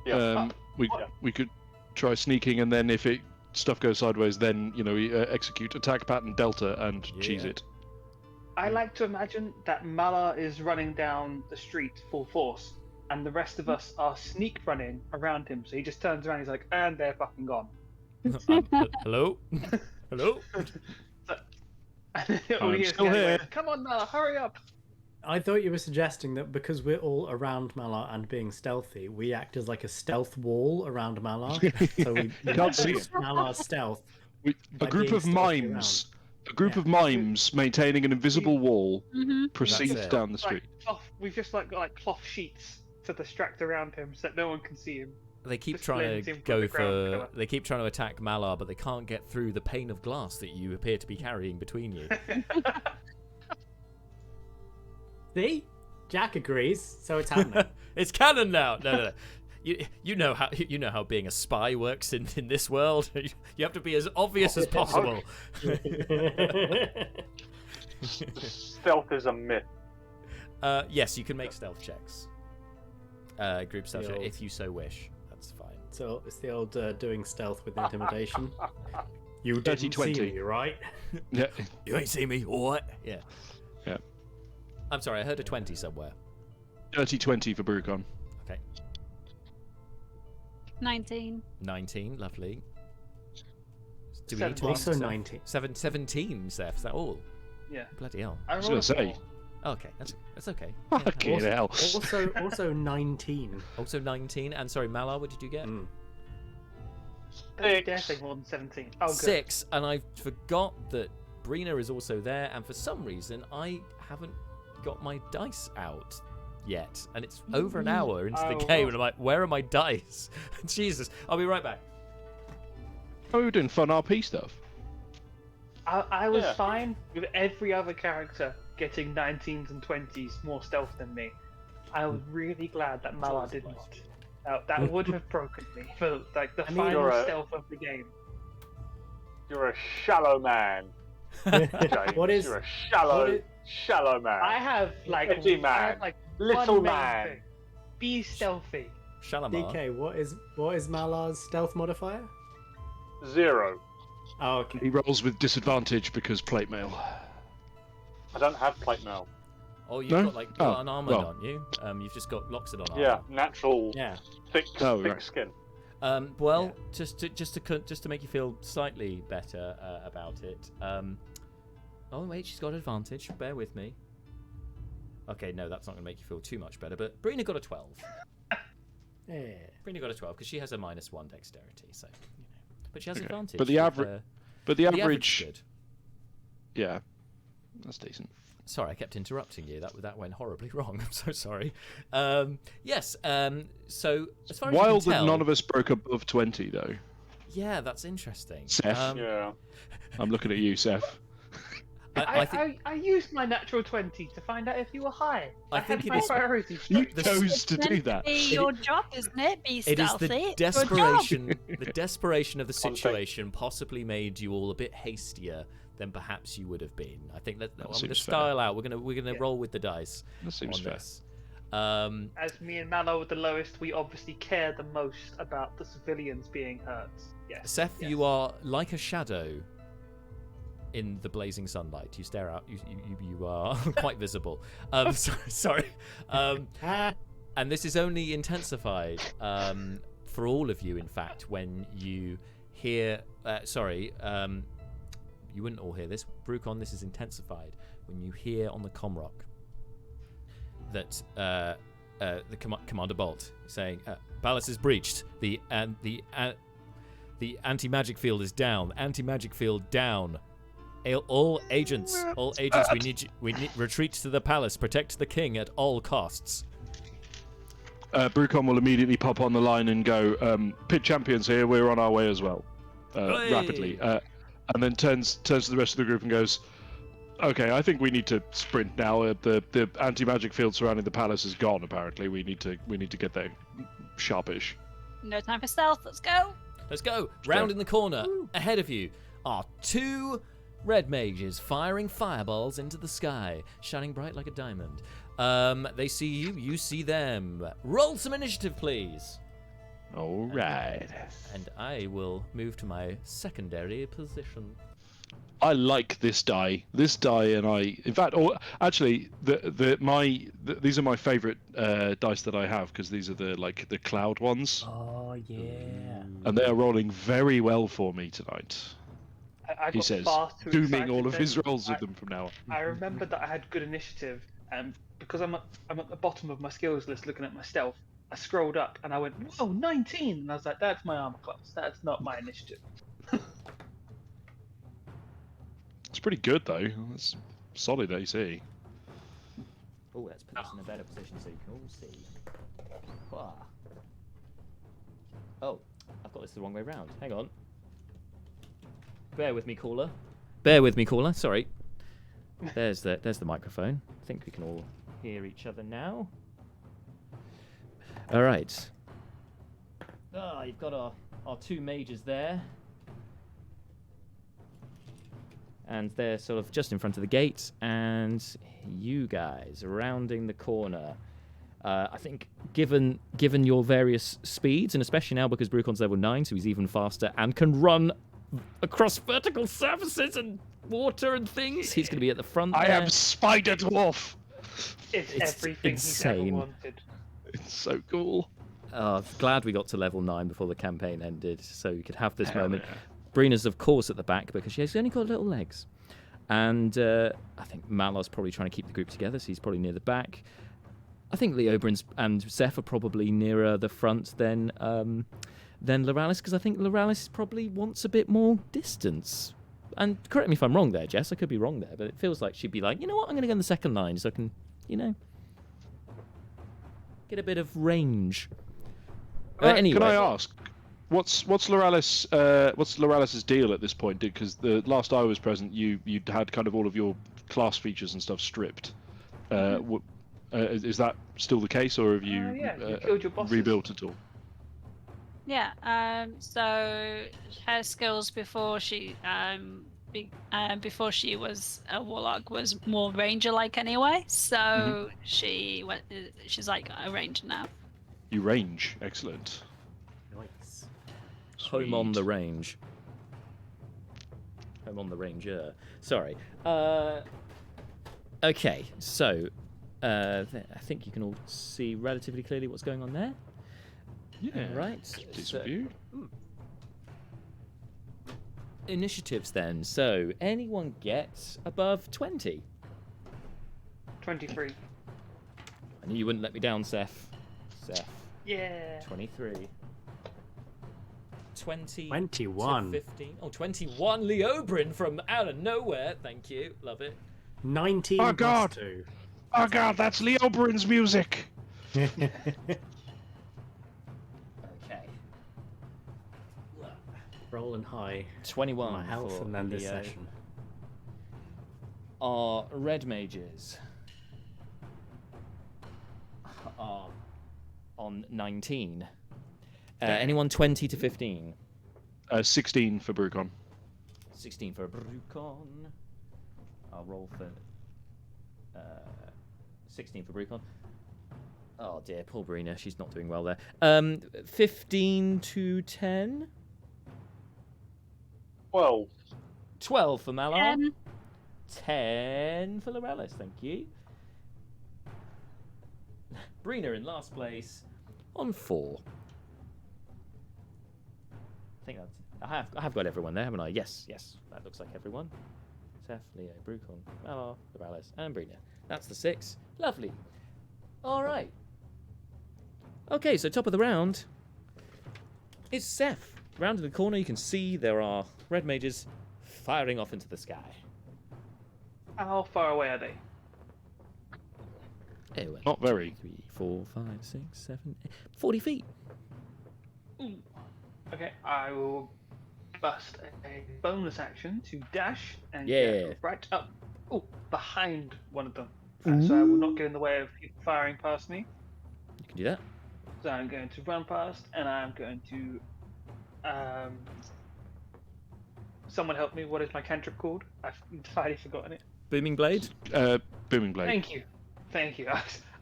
we could try sneaking, and then if stuff goes sideways, then we execute attack pattern delta and cheese it. I like to imagine that Malar is running down the street full force, and the rest of us are sneak running around him. So he just turns around, he's like, and they're fucking gone. Hello? Hello? I'm still here. Come on, Malar, hurry up! I thought you were suggesting that because we're all around Malar and being stealthy, we act as like a stealth wall around Malar. So we can't see it. Malar's stealth. A group of mimes. A group of mimes maintaining an invisible wall proceeds down the street. We've just got cloth sheets to distract around him so that no one can see him. They keep trying to They keep trying to attack Malar, but they can't get through the pane of glass that you appear to be carrying between you. See, Jack agrees, so it's happening. It's canon now. No. You know how being a spy works in this world. You have to be as obvious as possible. Stealth is a myth. Yes, you can make stealth checks. Group stealth check, if you so wish. That's fine. So it's the old doing stealth with intimidation. You Dirty didn't 20. see me, right? Yeah. You ain't see me, or what? Yeah. Yeah. I'm sorry, I heard a 20 somewhere. Dirty 20 for Brucon. Okay. 19. 19, lovely. Do we need to Also make 19. 17, Seth? Is that all? Yeah. Bloody hell. I was gonna say. Okay, that's okay. Fucking hell. Also 19. Also 19, and sorry, Malar, what did you get? I dare say more than 17. Oh, good. 6, and I forgot that Brina is also there, and for some reason I haven't got my dice out yet, and it's over an hour into the game, and I'm like, where are my dice? Jesus, I'll be right back. Oh, we were doing fun RP stuff. I was fine with every other character getting 19s and 20s more stealth than me. I was really glad that Malar did not. That would have broken me for like the final stealth of the game. You're a shallow man. James. What is? You're a shallow man. I have like Edgy man. I have, like, Little one main man. thing. Be stealthy. Shalimar. DK, what is Malar's stealth modifier? 0. Oh, okay. He rolls with disadvantage because plate mail. I don't have plate mail. Oh, you've No? got like Oh, unarmored, well. aren't you? You've just got Loxodon armor. Yeah, natural, thick right. skin. Well, just to make you feel slightly better about it. Oh wait, she's got advantage. Bear with me. Okay, no, that's not going to make you feel too much better. But Brina got a 12. Yeah. Brina got a 12 because she has a -1 dexterity, so you know. But she has advantage. But the average. The average is good. Yeah, that's decent. Sorry, I kept interrupting you. That went horribly wrong. I'm so sorry. Yes. So as far as Wild you can that tell, none of us broke above 20 though. Yeah, that's interesting. Seth. Yeah. I'm looking at you, Seth. I used my natural 20 to find out if you were high. I think it my is- priorities. You straight. chose to do that. Be your job, isn't it? Be It is stealthy. the It's your job. desperation of the situation possibly made you all a bit hastier than perhaps you would have been. I think that I'm going to seems style out. We're gonna roll with the dice That seems on fair. this. As me and Mallow were the lowest, we obviously care the most about the civilians being hurt. Yes. Seth, yes. you are like a shadow in the blazing sunlight. You stare out. You are quite visible. Sorry. And this is only intensified for all of you, in fact, when you hear. You wouldn't all hear this. Brucon, this is intensified when you hear on the Comrock that the Commander Bolt is saying, "Palace is breached. The anti-magic field is down. Anti-magic field down. All agents, we need retreat to the palace. Protect the king at all costs." Brucon will immediately pop on the line and go, "Pit champions here. We're on our way as well." Hey! Rapidly, and then turns to the rest of the group and goes, "Okay, I think we need to sprint now. The anti-magic field surrounding the palace is gone. Apparently, we need to get there sharpish." No time for stealth. Let's go. Let's go. Round in the corner. Ahead of you are 2 red mages firing fireballs into the sky, shining bright like a diamond. They see you. You see them. Roll some initiative, please. All right. And I will move to my secondary position. I like this die. This die, and in fact, actually, these are my favorite dice that I have because these are the cloud ones. Oh yeah. And they are rolling very well for me tonight. I He got says, far too dooming excited all of then. his rolls with them from now on. I remember that I had good initiative, and because I'm at the bottom of my skills list looking at my stealth, I scrolled up and I went, "Whoa, 19!" And I was like, "That's my armor class. That's not my initiative." It's pretty good though. It's solid AC. Oh, let's put this in a better position so you can all see. Wah. Oh, I've got this the wrong way round. Hang on. Bear with me, caller. Sorry. There's the microphone. I think we can all hear each other now. All right. You've got our 2 mages there. And they're sort of just in front of the gate, and you guys rounding the corner. I think, given your various speeds, and especially now because Brucon's level 9, so he's even faster and can run across vertical surfaces and water and things, he's going to be at the front there. I am Spider Dwarf! It's everything insane. he's ever wanted. It's so cool. Glad we got to level 9 before the campaign ended, so we could have this Hell moment. yeah. Brina's, of course, at the back because she's only got little legs. And I think Malar's probably trying to keep the group together, so he's probably near the back. I think Leobrins and Zeph are probably nearer the front than Loralis, because I think Loralis probably wants a bit more distance. And correct me if I'm wrong there, Jess. I could be wrong there, but it feels like she'd be like, you know what, I'm going to go in the second line so I can, get a bit of range. Anyway. Can I ask, what's Loralis's deal at this point? Because the last I was present, you had kind of all of your class features and stuff stripped. Is that still the case, or have you killed your bosses. rebuilt at all? Yeah. So her skills before she was a warlock was more ranger-like anyway. So she's like a ranger now. You range, excellent. Nice. Home on the range. Home on the ranger. Sorry. Okay, so I think you can all see relatively clearly what's going on there. Yeah. Right. Decent view. Initiatives then. So anyone gets above 20? 23. I knew you wouldn't let me down, Seth. Yeah. 23. 20 21. to 15. Oh, 21. Leobrin from out of nowhere. Thank you. Love it. 19 Oh, God. plus 2. Oh god, that's Leobrin's music! Okay. Rolling high. 21 My health for and then this Leo. session. Our red mages are on 19. Anyone 20 to 15? 16 for Brucon. 16 for Brucon. I'll roll for 16 for Brucon. Oh dear, poor Brina, she's not doing well there. 15 to 10? 12. 12 for Malar. 10 for Loralis, thank you. Brina in last place on 4. I think that's... I have got everyone there, haven't I? Yes, that looks like everyone. Seth, Leo, Brucon, Malar, Loralis, and Brina. That's the 6. Lovely. All right. Okay, so top of the round is Seth. Round in the corner, you can see there are red mages firing off into the sky. How far away are they? Anyway, Not very. 3, 4, 5, 6, 7, 8, 40 feet. Okay, I will bust a bonus action to dash and Yeah. get right up, behind one of them. So I will not get in the way of people firing past me. You can do that. So I'm going to run past, and I'm going to. Someone help me. What is my cantrip called? I've entirely forgotten it. Booming blade. Booming blade. Thank you.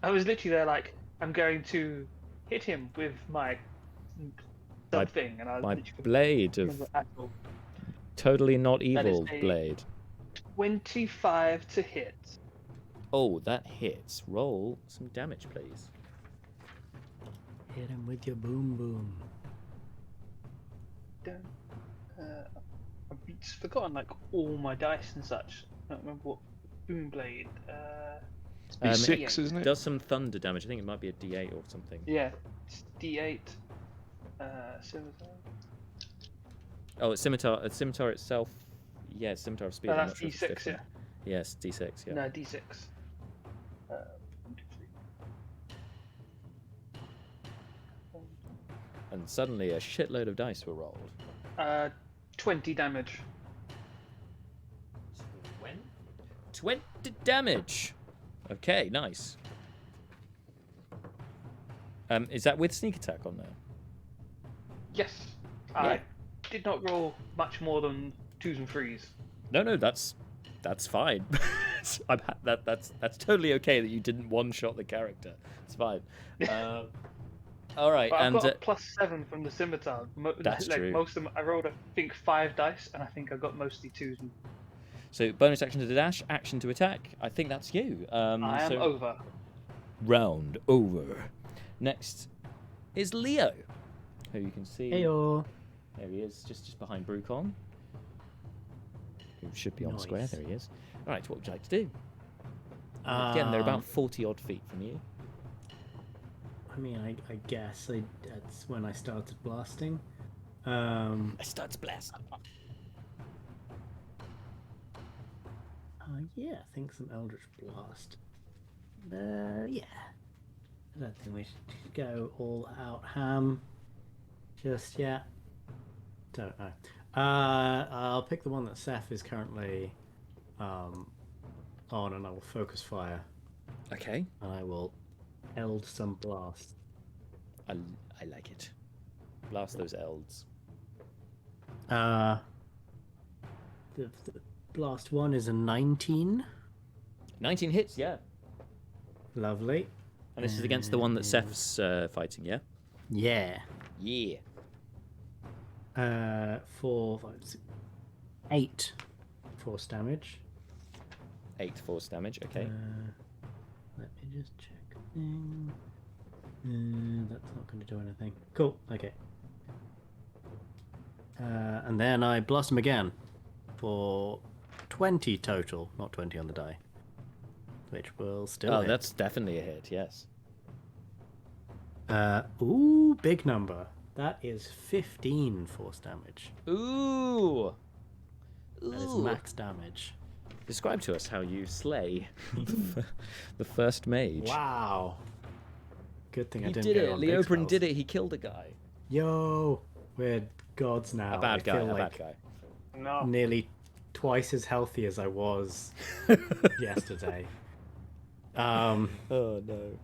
I was literally there, like I'm going to hit him with my something, and I was My literally blade of totally not evil is a- blade. 25 to hit. Oh, that hits. Roll some damage, please. Hit him with your boom boom. I've just forgotten like all my dice and such. I don't remember what boom blade. D6, isn't It it? does some thunder damage. I think it might be a D8 or something. Yeah, it's D8. Scimitar. Oh, it's scimitar. Scimitar itself. Yeah, it's scimitar of speed. I'm That's not sure if it's D6, different. Yes, D6. Yeah. No, D6. 1, 2, 3. And suddenly a shitload of dice were rolled. 20 damage. 20 damage. Okay, nice. Is that with sneak attack on there? Yes. Yeah. I did not roll much more than 2s and 3s. No, that's fine. That's totally okay that you didn't one-shot the character. It's fine. All right, But I've and got a +7 from the scimitar. That's true. Most of them, I rolled, I think, 5 dice, and I think I got mostly 2s. so bonus action to dash, action to attack. I think that's you. I am over. Round over. Next is Leo, who you can see. Heyo. There he is, just behind Brucon. Who should be on square. There he is. All right, what would you like to do? Again, they're about 40-odd feet from you. I mean, I guess that's when I started blasting. I start to blast. Yeah, I think some Eldritch Blast. Yeah. I don't think we should go all out ham just yet. Don't know. I'll pick the one that Seth is currently on, and I will focus fire. Okay. And I will eld some blast. I like it. Blast those elds. The blast one is a 19. 19 hits, yeah. Lovely. And this is against the one that Seth's fighting, yeah? Yeah. Yeah. 4, 5, 6, 8 force damage. 8 force damage, okay. Let me just check. That's not going to do anything. Cool, okay. And then I blast him again for 20 total, not 20 on the die. Which will still hit. That's definitely a hit, yes. Ooh, big number. That is 15 force damage. Ooh! That is max damage. Describe to us how you slay the first mage. Wow. Good thing I didn't did get it. on Leobrin big spells. did it. He killed a guy. Yo, we're gods now. A bad guy. feel A like bad guy. No. nearly twice as healthy as I was yesterday. Oh no.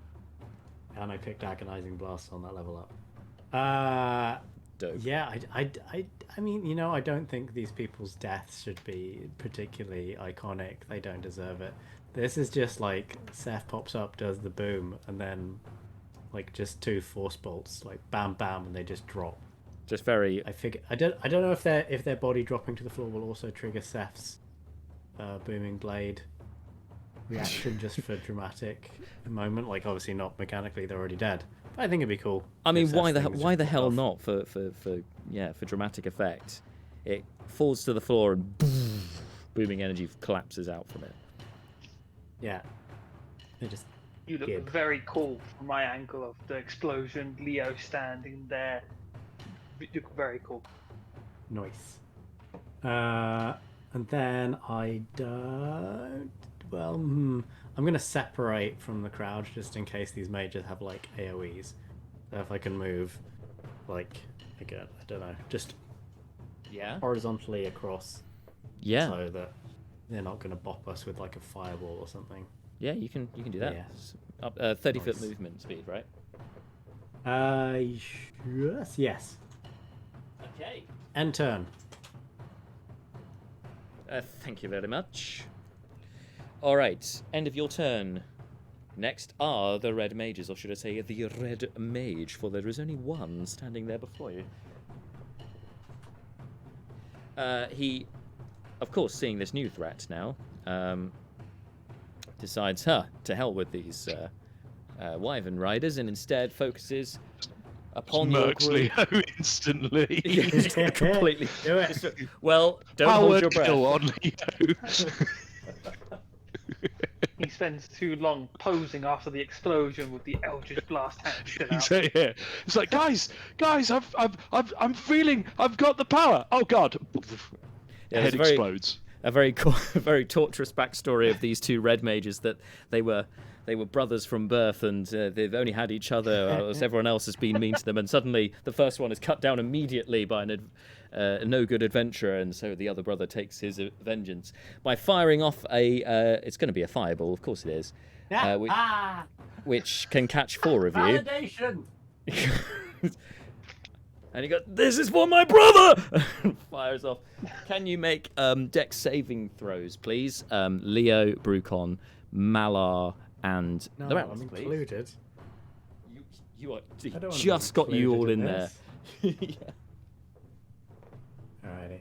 And I picked Agonizing Blast on that level up. Dope. Yeah, I mean, you know, I don't think these people's deaths should be particularly iconic. They don't deserve it. This is just like Seth pops up, does the boom, and then like just 2 force bolts, like bam, bam, and they just drop. Just very. I don't know if their body dropping to the floor will also trigger Seth's booming blade reaction just for dramatic moment. Like obviously not mechanically, they're already dead. But I think it'd be cool. I mean, if why Seth's the thing was why just the popped hell off. not for dramatic effect? It falls to the floor and booming energy collapses out from it. Yeah. They just You look Gib. very cool from my angle of the explosion. Leo standing there. You look very cool. nice. And then I don't. Well, I'm gonna separate from the crowd just in case these mages have like AOE's. So if I can move, like, again, I don't know, just Yeah. horizontally across, Yeah. so that they're not gonna bop us with like a fireball or something. Yeah. You can do that. Yeah. Up 30-foot Nice. movement speed, right? Yes. Okay. End turn. Thank you very much. All right. End of your turn. Next are the red mages, or should I say the red mage, for there is only one standing there before you. He, of course, seeing this new threat now, decides, to hell with these wyvern riders, and instead focuses upon your group. Leo instantly. Completely. Do it. Well, don't hold your breath. Kill on Leo. He spends too long posing after the explosion with the Eldritch Blast hand still out. So, yeah. It's like, guys, I've got the power. Oh God. Yeah, Head it's very- explodes. A very very torturous backstory of these two red mages, that they were brothers from birth, and they've only had each other as everyone else has been mean to them, and suddenly the first one is cut down immediately by a no good adventurer, and so the other brother takes his vengeance by firing off it's going to be a fireball, of course it is, which can catch 4 of you. Validation. And he goes, "This is for my brother!" Fires off. Can you make dex saving throws, please? Leo, Brucon, Malar, and No, the I'm included. You are I don't wanna just be got you all included in in there. this. Yeah. Alrighty.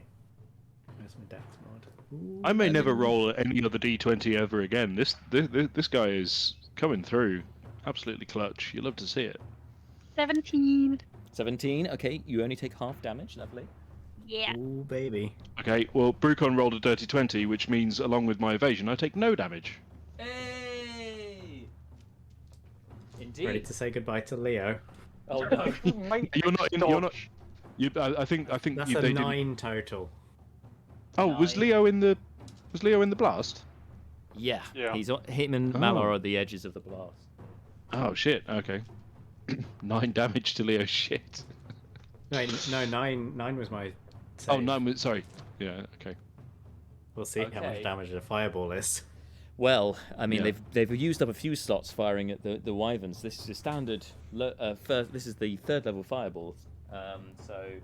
Where's my dex mod? Ooh, I may never roll any other d20 ever again. This guy is coming through. Absolutely clutch. You love to see it. 17. 17. Okay, you only take half damage. Lovely. Yeah. Ooh, baby. Okay, well, Brucon rolled a dirty 20, which means along with my evasion, I take no damage. Hey! Indeed. Ready to say goodbye to Leo. Oh no. You're not. You're not. You, I think. That's you, a they 9 total. Oh, was Leo in the? Was Leo in the blast? Yeah. Yeah. Him and Malar are at the edges of the blast. Oh shit. Okay. 9 damage to Leo. Shit. No, 9 was my save. Oh, 9 was. Sorry. Yeah. Okay. We'll see how much damage a fireball is. Well, I mean, Yeah. they've used up a few slots firing at the wyverns. This is a standard. This is the 3rd level fireballs. So it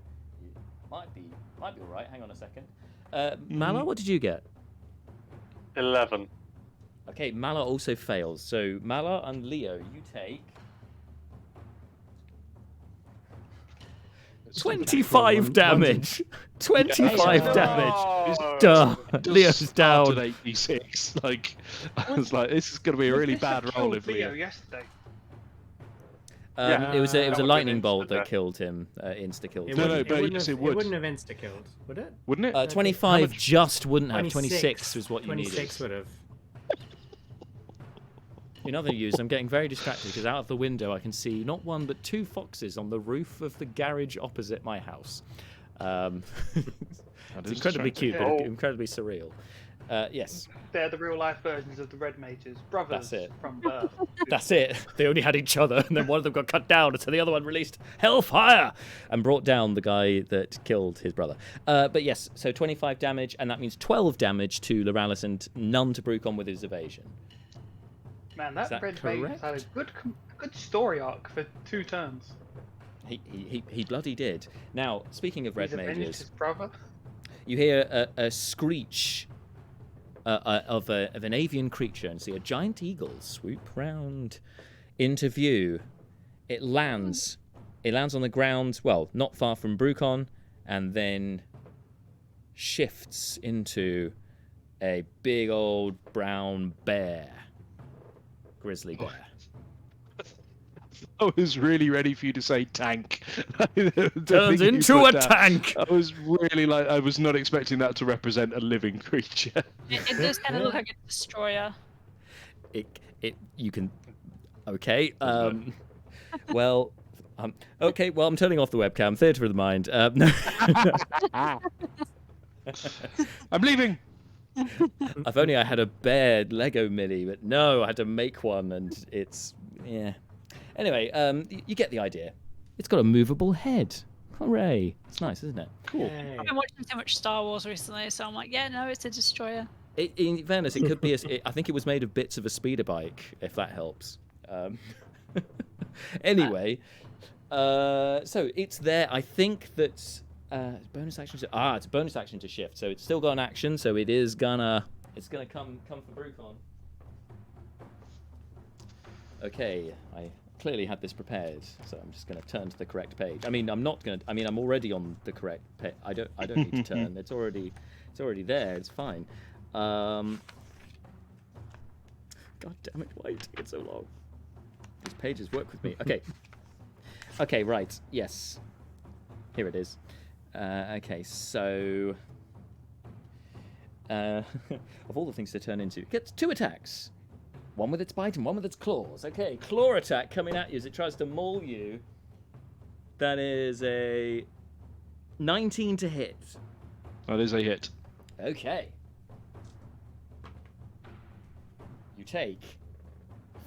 might be all right. Hang on a second. Malar, what did you get? 11. Okay, Malar also fails. So Malar and Leo, you take 25 damage. 25 damage. Duh. Leo's down. 86. Like, I was like, this is going to be a really bad roll if Leo Leo. yesterday. It was a would've lightning been bolt that insta-death. killed him. Insta killed It him. No, wouldn't- but it wouldn't yes, have, it would. wouldn't have insta-killed, would it? Wouldn't it? 25 much? just wouldn't have. 26 was what you 26 needed. would have. In other news, I'm getting very distracted because out of the window I can see not one but 2 foxes on the roof of the garage opposite my house. It's is incredibly distracting. cute, but Oh. incredibly surreal. Yes, They're the real life versions of the Red Mages, brothers That's it. from birth. that's it. They only had each other, and then one of them got cut down, and so the other one released hellfire and brought down the guy that killed his brother. But yes, so 25 damage, and that means 12 damage to Loralis and none to Brucon with his evasion. Man, Is that that Red Mage correct? had a good story arc for 2 turns. He bloody did. Now, speaking of red He's avenged mages, his brother. you hear a screech of an avian creature and see a giant eagle swoop round into view. It lands on the ground, well, not far from Brucon, and then shifts into a big old brown bear. Grizzly bear. I was really ready for you to say tank. Turns into a tank! I was really like, I was not expecting that to represent a living creature. It does kind of look like a destroyer. You can. Okay. Well. Okay. Well, I'm turning off the webcam. Theatre of the mind. No. I'm leaving. If only I had a bear Lego mini, but no, I had to make one, and it's Anyway, you get the idea. It's got a movable head. Hooray! It's nice, isn't it? Cool. Yay. I've been watching so much Star Wars recently, so I'm like, yeah, no, it's a destroyer. In fairness, it could be. I think it was made of bits of a speeder bike, if that helps. Anyway, so it's there. I think that bonus action. It's a bonus action to shift, so it's still got an action. So it's gonna come for Brucon. Okay, I clearly had this prepared, so I'm just going to turn to the correct page. I mean, I'm not going to. I mean, I'm already on the correct page. I don't need to turn. It's already there. It's fine. God damn it! Why are you taking so long? These pages work with me. Okay. Okay. Right. Yes. Here it is. Okay. So, of all the things to turn into, it gets 2 attacks. One with its bite and one with its claws. Okay, claw attack coming at you as it tries to maul you. That is a 19 to hit. That is a hit. Okay. You take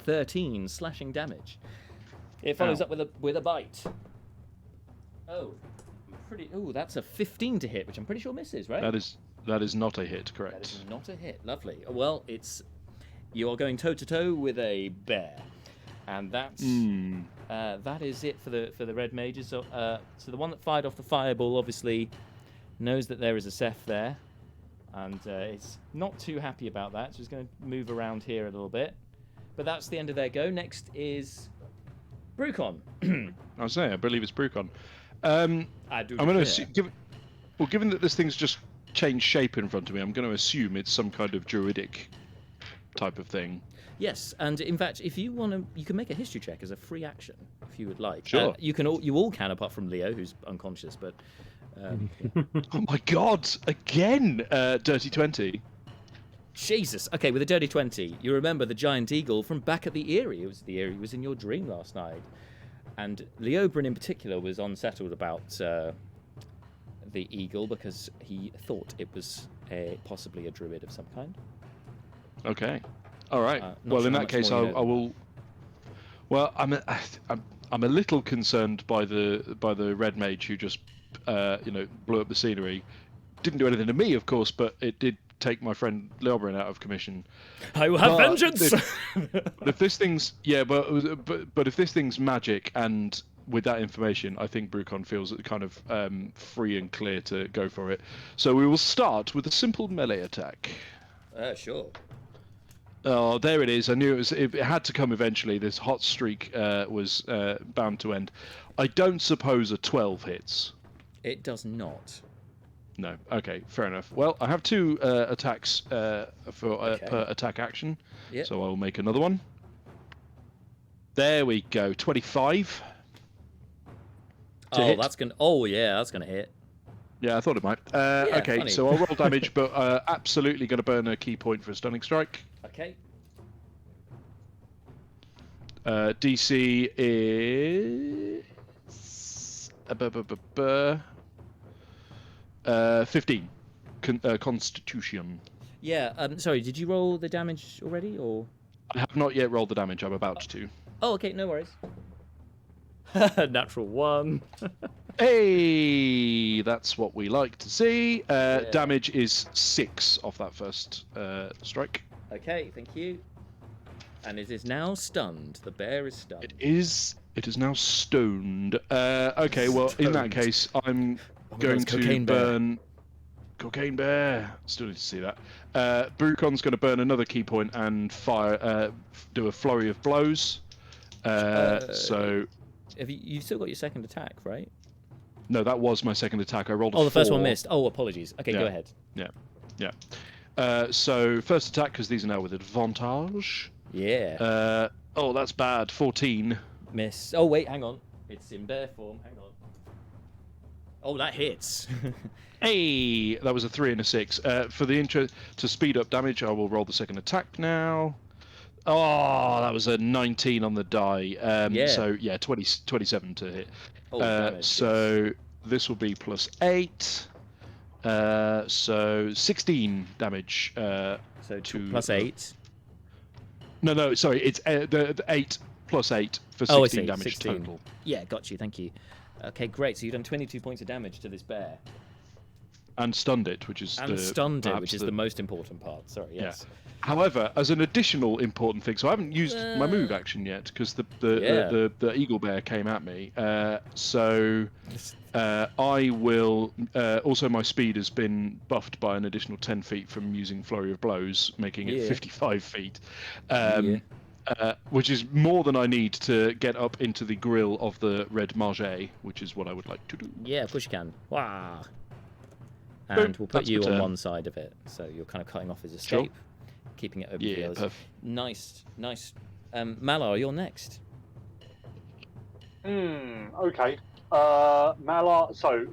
13 slashing damage. It follows Ow. up with a bite. Oh, that's a 15 to hit, which I'm pretty sure misses, right? That is not a hit, correct? That is not a hit. Lovely. Well, you are going toe to toe with a bear, and that's that is it for the red mages. So the one that fired off the fireball obviously knows that there is a Seth there, and it's not too happy about that. So it's going to move around here a little bit. But that's the end of their go. Next is Brucon. I was saying, I believe it's Brucon. I do. I'm going to given that this thing's just changed shape in front of me, I'm going to assume it's some kind of druidic type of thing. Yes, and in fact, if you want to, you can make a history check as a free action if you would like. Sure. You all can, apart from Leo, who's unconscious. But oh my God! Again, dirty 20. Jesus. Okay, with a dirty 20, you remember the giant eagle from back at the Eyrie. It was the Eyrie was in your dream last night, and Leobrin in particular was unsettled about the eagle because he thought it was possibly a druid of some kind. Okay. All right. Well, sure in that case, I will. Well, I'm a little concerned by the red mage who just blew up the scenery. Didn't do anything to me, of course, but it did take my friend Leobrin out of commission. I will have vengeance. If this thing's but if this thing's magic, and with that information, I think Brucon feels kind of free and clear to go for it. So we will start with a simple melee attack. Sure. Oh, there it is. I knew it had to come eventually. This hot streak was bound to end. I don't suppose a 12 hits. It does not. No. Okay, fair enough. Well, I have 2 attacks per attack action. Yep. So I will make another one. There we go. 25. That's gonna hit. Yeah, I thought it might. Okay, funny. so I'll roll damage, but absolutely going to burn a key point for a stunning strike. Okay. DC is 15. Constitution. Yeah. Sorry. Did you roll the damage already, or? I have not yet rolled the damage. I'm about to. Oh, okay. No worries. Natural 1. Hey, that's what we like to see. Damage is 6 off that first strike. Okay, thank you. And it is now stunned. The bear is stunned. It is now stoned. Okay, well, in that case, I'm going to burn... Cocaine Bear. Still need to see that. Brucon's going to burn another key point and do a flurry of blows. So... You've still got your second attack, right? No, that was my second attack. I rolled a 4. The first one missed. Oh, apologies. Okay, Go ahead. Yeah. So, first attack, because these are now with advantage. Yeah. That's bad. 14. Miss. Oh, wait, hang on. It's in bear form. Hang on. Oh, that hits. Hey, that was a 3 and a 6. For the intro to speed up damage, I will roll the second attack now. Oh, that was a 19 on the die. So, 27 to hit. So, this will be plus 8. So, 16 damage. So, plus 8? No, sorry. It's the 8 plus 8 for 16 damage 16. Total. Yeah, got you. Thank you. Okay, great. So, you've done 22 points of damage to this bear. And stunned it, which is the most important part. Sorry, yes. Yeah. However, as an additional important thing, so I haven't used my move action yet because the eagle bear came at me. So I will. Also, my speed has been buffed by an additional 10 feet from using flurry of blows, making it 55 feet. Which is more than I need to get up into the grill of the red marge, which is what I would like to do. Yeah, of course you can. Wow. And we'll put you on one side of it, so you're kind of cutting off his escape, keeping it open for the others. Nice. Malar, you're next. Okay. Malar, so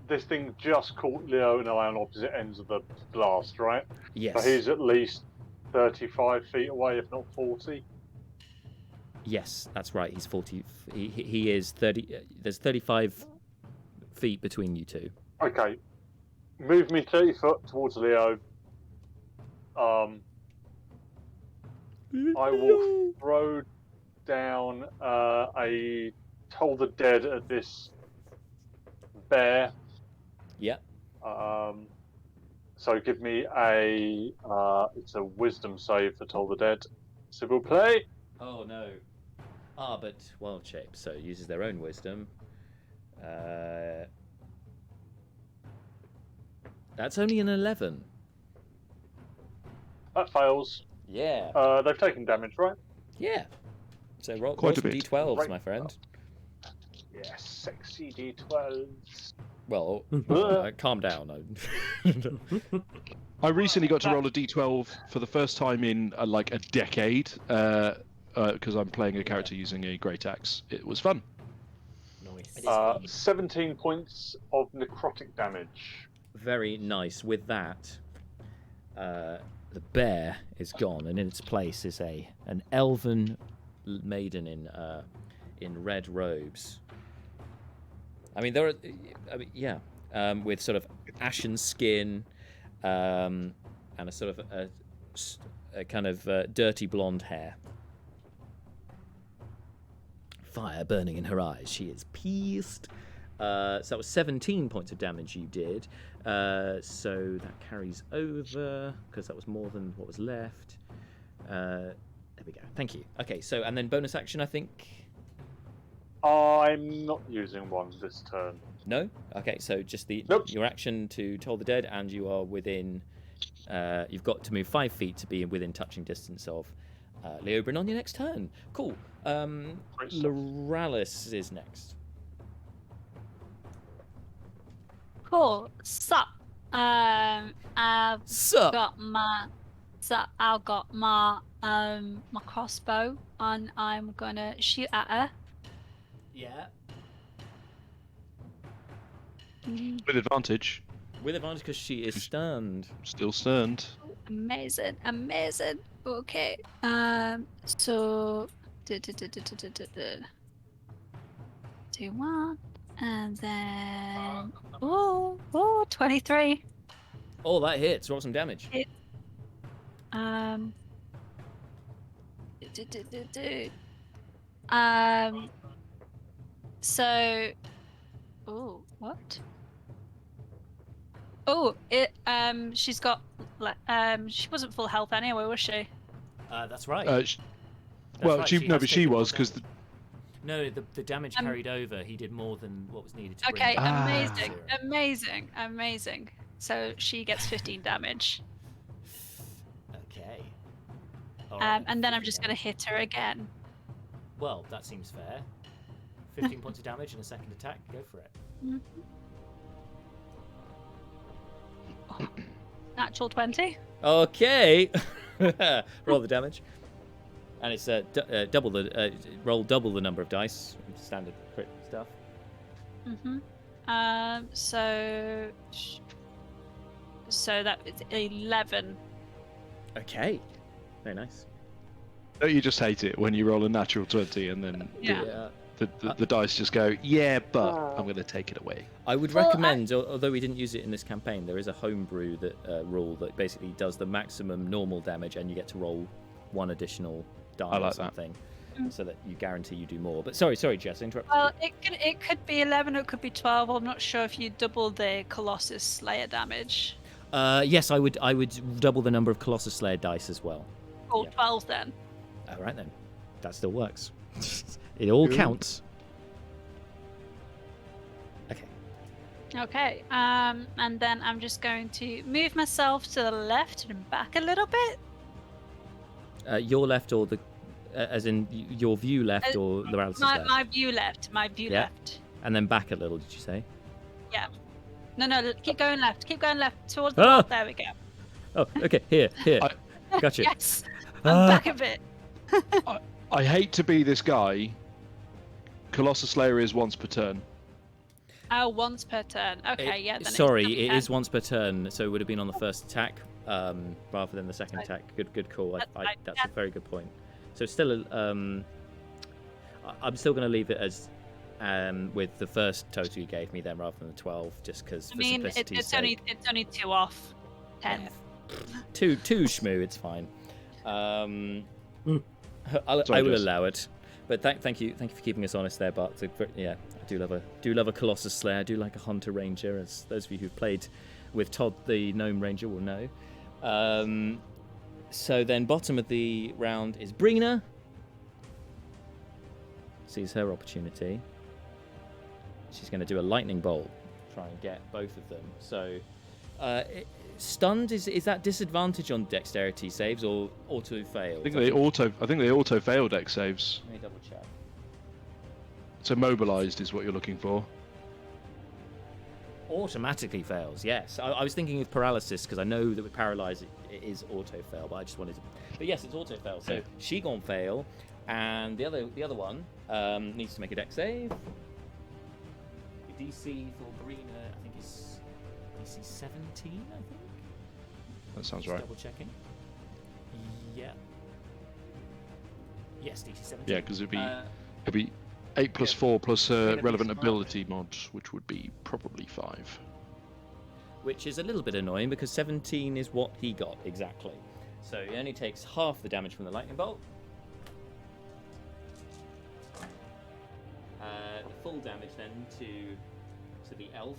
this thing just caught Leo and I on opposite ends of the blast, right? Yes. So he's at least 35 feet away, if not 40. Yes, that's right. He's 40. He is 30. There's 35 feet between you two. Okay. Move me 30 foot towards Leo. I will throw down a Toll the Dead at this bear. Yeah. So give me it's a wisdom save for Toll the Dead. S'il vous plaît. Oh no. but wild shape, so uses their own wisdom. That's only an 11. That fails. Yeah. They've taken damage, right? Yeah. So roll Quite a some bit. d12s, Right. my friend. Yeah, sexy D12s. Well, calm down. I recently got to roll a d12 for the first time in like a decade, because I'm playing a character using a great axe. It was fun. Nice. 17 points of necrotic damage. Very nice. With that, the bear is gone, and in its place is an elven maiden in red robes. I mean, with sort of ashen skin, and a sort of a kind of dirty blonde hair. Fire burning in her eyes. She is pissed. So that was 17 points of damage you did. So that carries over, because that was more than what was left. There we go. Thank you. Okay, so, and then bonus action, I think? I'm not using one this turn. No? Okay, so just your action to Toll the Dead, and you are within... you've got to move 5 feet to be within touching distance of Leobrin on your next turn. Cool. Loralis is next. Cool. So, I've got my my crossbow, and I'm gonna shoot at her. Yeah. With advantage. With advantage because she is stunned. Still stunned. Amazing. Okay. So, 2-1, and then 23. Oh, that hits. Roll some damage. So, what? She's got, she wasn't full health anyway, was she? That's right. She was, because No, the damage carried over. He did more than what was needed to bring Okay, it down to zero. amazing. So she gets 15 damage. Okay. All right, And then I'm 15 just going to damage. hit her again. Well, that seems fair. 15 points of damage and a second attack. Go for it. Natural 20. Okay. Roll the damage. And it's roll double the number of dice. Standard crit stuff. So that is 11. Okay. Very nice. Don't you just hate it when you roll a natural 20 and then Yeah. the dice just go, yeah, but I'm going to take it away. I would recommend, although we didn't use it in this campaign, there is a homebrew rule that basically does the maximum normal damage, and you get to roll one additional die or something, so that you guarantee you do more. But sorry, Jess, interrupt. Well, it could be 11, or it could be 12. I'm not sure if you double the Colossus Slayer damage. Yes, I would double the number of Colossus Slayer dice as well. Or 12 then. All right then, that still works. It all counts. Okay, and then I'm just going to move myself to the left and back a little bit. Your left, or as in your view left, or Loralis's left? My view left. Left. And then back a little, did you say? Yeah. No, keep going left. Keep going left towards the north. There we go. Oh, okay, here. Gotcha. Yes, I'm back a bit. I hate to be this guy. Colossus Slayer is once per turn. Oh, once per turn. Okay, yeah. Then Sorry, it is once per turn, so it would have been on the first attack rather than the second attack. Good call. That's a very good point. So still, I'm still going to leave it as with the first total you gave me then, rather than the 12, just because for simplicity's sake. It's only 2 off 10. Yeah. Two schmoo. It's fine. I will allow it. But thank you for keeping us honest there, Bart. Yeah, I do love a Colossus Slayer. I do like a Hunter Ranger, as those of you who've played with Todd the Gnome Ranger will know. So then, bottom of the round is Brina. sees her opportunity. She's going to do a lightning bolt, try and get both of them. So, stunned is that disadvantage on dexterity saves or auto fail? I think they auto fail dex saves. Let me double check. So mobilized is what you're looking for. Automatically fails, yes. I was thinking of paralysis because I know that with paralyze it is auto fail, but I just wanted to. But yes, it's auto fail. So she gonna fail, and the other one needs to make a dex save. The DC for Brina, I think is DC 17. I think. That sounds Just right. Double checking. Yeah. Yes, DC 17. Yeah, because it'd be 8 plus 4 plus relevant ability mod, which would be probably 5. Which is a little bit annoying because 17 is what he got exactly. So he only takes half the damage from the lightning bolt. The full damage then to the elf.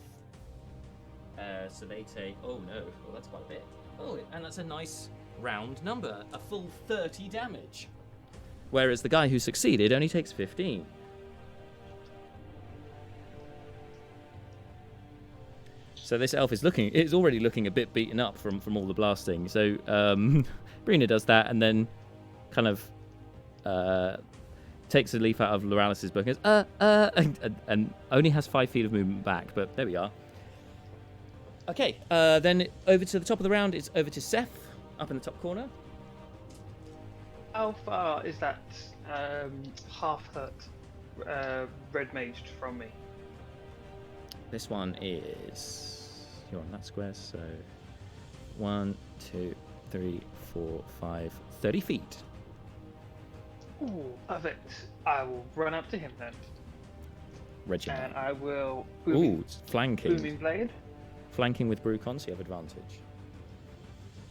So they take. Oh no! Oh, that's quite a bit. Oh, and that's a nice round number. A full 30 damage. Whereas the guy who succeeded only takes 15. So this elf is already looking a bit beaten up from all the blasting. So Brina does that and then kind of takes a leaf out of Loralis' book and goes, and only has 5 feet of movement back, but there we are. Okay, then over to the top of the round, it's over to Seth, up in the top corner. How far is that half hurt red maged from me? This one is... You're on that square, so... 1, 2, 3, 4, 5, 30 feet. Ooh, perfect. I will run up to him then. Reggie. And I will... Ooh, it's flanking. Booming blade. Flanking with Brucon, so you have advantage.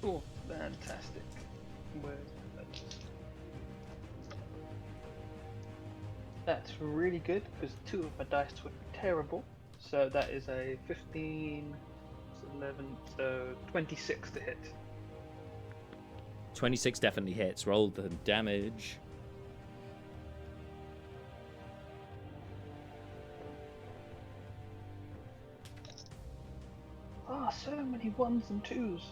Oh, fantastic. Where's that? That's really good, because 2 of my dice were terrible. So that is a 15, 11, so 26 to hit. 26 definitely hits. Roll the damage. Ah, so many 1s and 2s.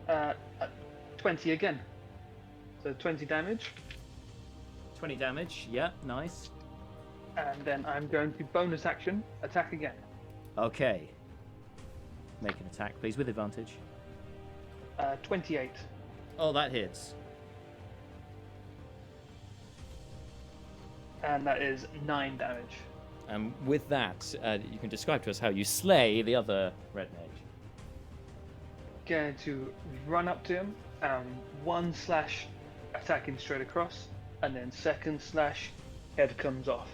Uh, 20 again. So 20 damage. 20 damage, yeah, nice. And then I'm going to bonus action, attack again. Okay. Make an attack, please, with advantage. 28. Oh, that hits. And that is 9 damage. With that, you can describe to us how you slay the other red mage. Going to run up to him, 1 slash attacking straight across, and then 2nd slash head comes off.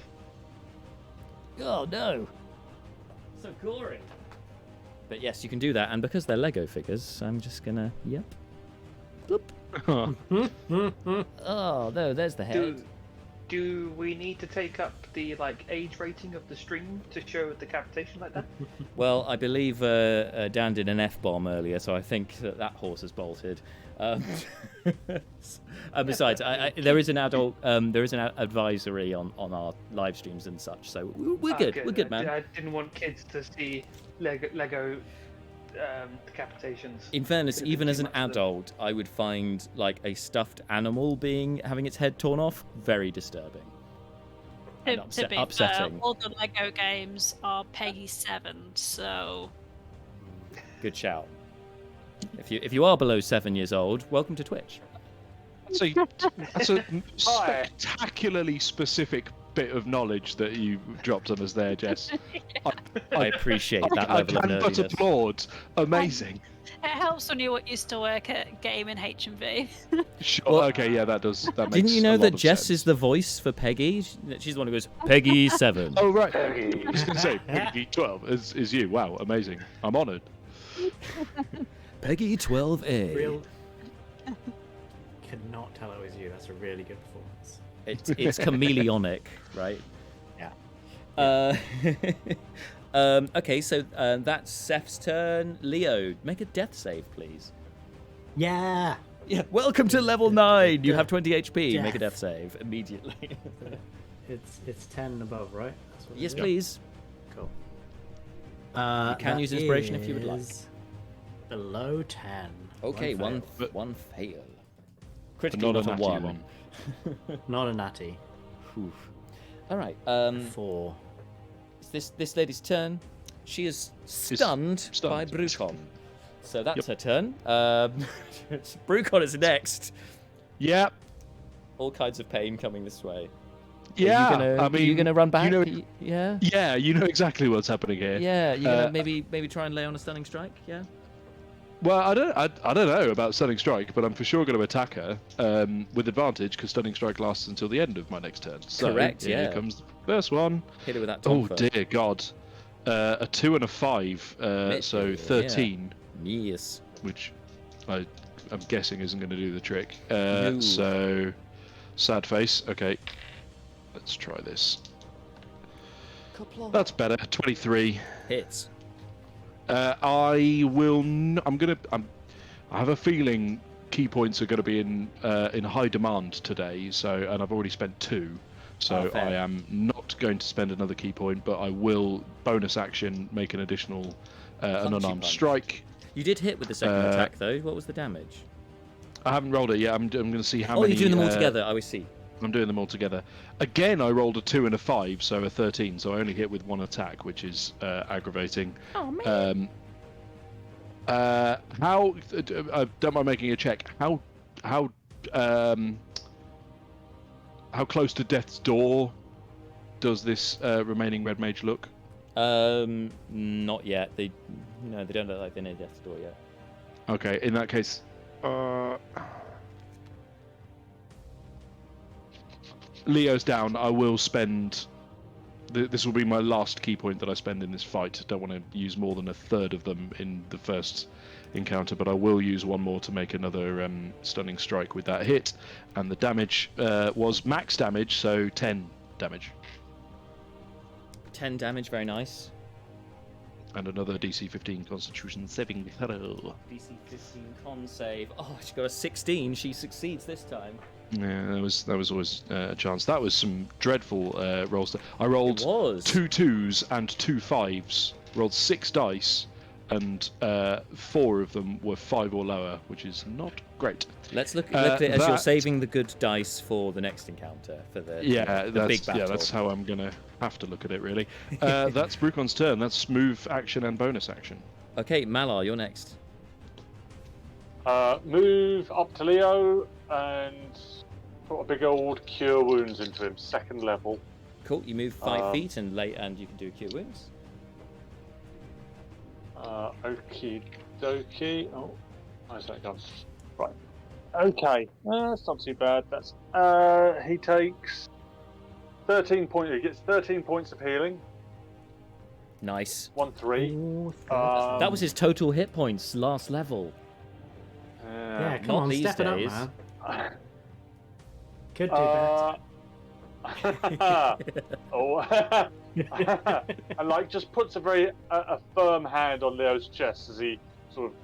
Oh no! So gory. But yes, you can do that, and because they're Lego figures, I'm just gonna. Yep. Bloop. Oh, there's the head. Do we need to take up the age rating of the stream to show decapitation like that? Well, I believe Dan did an F-bomb earlier, so I think that horse has bolted. Besides, there is an advisory on our live streams and such, so we're good. Okay. We're good, man. I didn't want kids to see Lego decapitations. In fairness, even as an adult, I would find a stuffed animal having its head torn off very disturbing. To be upsetting. Fair, all the Lego games are Peggy 7, so Good shout. If you are below 7 years old, welcome to Twitch. That's a spectacularly specific bit of knowledge that you dropped on us there, Jess. I appreciate that level of nerdiness. I can but applaud. Amazing. it helps when you used to work at Game in HMV. Sure. Well, Okay. Yeah, that makes. Didn't you know a lot that of Jess sense. is the voice for Peggy? She's the one who goes Peggy 7. Oh right. Peggy. I was going to say Peggy 12 is you. Wow, amazing. I'm honoured. Peggy 12A. Real. Cannot tell it was you. That's a really good performance. It's chameleonic, right? Yeah. Okay, so that's Seth's turn. Leo, make a death save, please. Yeah. Yeah. Welcome to level 9. You have 20 HP. Death. Make a death save immediately. It's 10 and above, right? That's what Yes, it is. please. Cool. You can use inspiration if you would like. Below 10. Okay, one fail. Critical, not a not a natty 1. Not a natty. Oof. All right. 4. It's this lady's turn. She is stunned by Brucon. So that's her turn. Brucon is next. Yep. All kinds of pain coming this way. Yeah. Are you gonna run back? Yeah. Yeah, you know exactly what's happening here. Yeah. You gonna maybe try and lay on a stunning strike? Yeah. Well, I don't know about Stunning Strike, but I'm for sure going to attack her with advantage because Stunning Strike lasts until the end of my next turn. So correct. Yeah. Here comes the first one. Hit it with that. Oh dear God! A 2 and a 5, so 13. Yeah. Yes. Which I'm guessing isn't going to do the trick. No. So sad face. Okay, let's try this. That's better. 23 hits. I have a feeling key points are going to be in high demand today. And I've already spent 2, so I am not going to spend another key point. But I will bonus action make an additional an unarmed strike. You did hit with the second attack though. What was the damage? I haven't rolled it yet. I'm going to see how many. Oh, you're doing them all together. I see. I'm doing them all together. Again, I rolled a 2 and a 5, so a 13. So I only hit with 1 attack, which is aggravating. Oh man. How? Don't mind making a check. How close to death's door does this remaining red mage look? Not yet. They don't look like they're near death's door yet. Okay, in that case, Leo's down. I will spend. This will be my last key point that I spend in this fight. Don't want to use more than a third of them in the first encounter, but I will use 1 more to make another stunning strike with that hit. And the damage was max damage, so 10 damage. 10 damage, very nice. And another DC 15 Constitution saving throw. DC 15 con save. Oh, she got a 16. She succeeds this time. Yeah, that was always a chance. That was some dreadful rolls. I rolled 2 2s and 2 5s. Rolled 6 dice, and 4 of them were 5 or lower, which is not great. Let's look at it as you're saving the good dice for the next encounter, for the big battle. Yeah, that's how I'm gonna have to look at it, really. That's Brucon's turn. That's move, action, and bonus action. Okay, Malar, you're next. Move up to Leo and put a big old cure wounds into him, 2nd level. Cool. You move 5 feet and you can do cure wounds. Okie dokie. Oh, where's that gone? Right. Okay. That's not too bad. That's he takes 13 points. He gets 13 points of healing. Nice. 1 3. That was his total hit points last level. Yeah, come on, step it up, man. Could do better. And just puts a very firm hand on Leo's chest as he sort of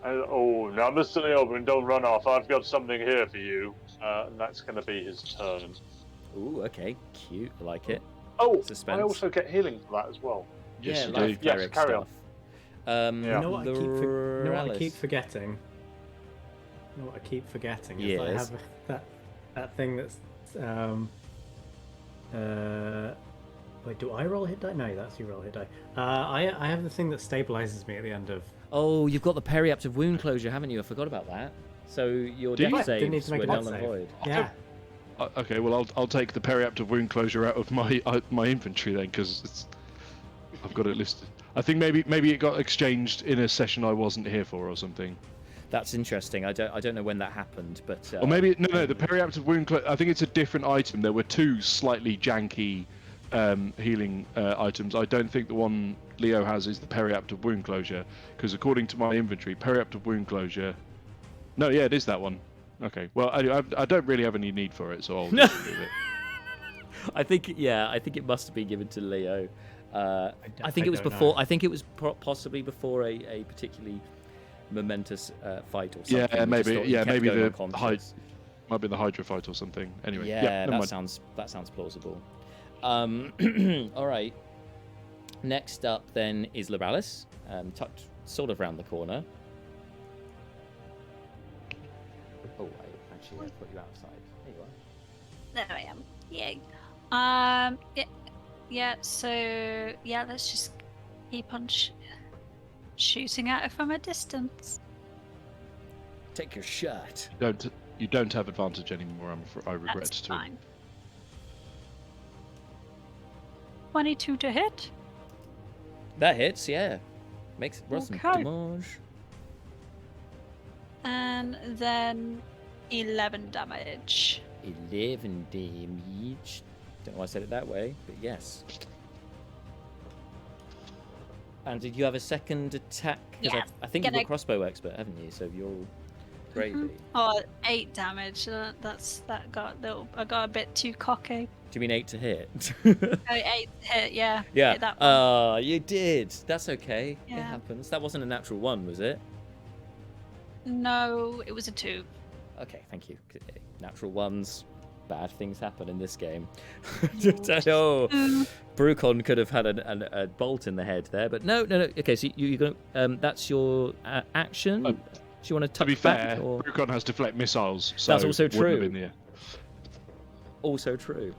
now Mr. Leo, and don't run off. I've got something here for you. And that's going to be his turn. Ooh, okay, cute. I like it. Oh, suspense. I also get healing for that as well. Yes, yeah, you do. Yes, carry on. You know what I keep forgetting? You know what I keep forgetting? Is I have that thing that's wait, do I roll a hit die? No, that's you roll a hit die. I have the thing that stabilizes me at the end of. Oh, you've got the periaptive wound closure, haven't you? I forgot about that. So your death saves were null and void. Yeah. Okay, well I'll take the periaptive wound closure out of my inventory then, because I've got it listed. I think maybe it got exchanged in a session I wasn't here for or something. That's interesting. I don't know when that happened, but or maybe no. The periaptive wound. I think it's a different item. There were 2 slightly janky healing items. I don't think the one Leo has is the periaptive wound closure, because according to my inventory, periaptive wound closure. No, yeah, it is that one. Okay. Well, I don't really have any need for it, so I'll just leave it. I think it must have been given to Leo. I think it was before. Know. I think it was possibly before a particularly momentous fight or something. Yeah, maybe. Yeah, maybe might be the Hydra fight or something. Anyway, yeah, that sounds plausible. All right. Next up then is Loralis, tucked sort of round the corner. Oh, I put you outside. There you are. There I am. Yay. Yeah. So yeah, let's just keep on shooting at it from a distance. Take your shot. You don't have advantage anymore. I regret That's to. Fine. 22 to hit. That hits, yeah. Makes some Okay. damage. And then 11 damage. 11 damage. Don't know why I said it that way, but yes. And did you have a second attack? Yeah. I think you're a crossbow expert, haven't you? So you're gravy. Oh, 8 damage. I got a bit too cocky. Do you mean 8 to hit? 8 hit, yeah. Yeah. Hit that one. You did. That's okay. It Yeah. happens. That wasn't a natural 1, was it? No, it was a 2. Okay, thank you. Natural 1s. Bad things happen in this game. Brucon could have had a bolt in the head there, but no. Okay, so you're going. That's your action. Do you want to tuck be back? fair, Or... Brucon has deflect missiles, so that's also wouldn't have true. been there. Also true.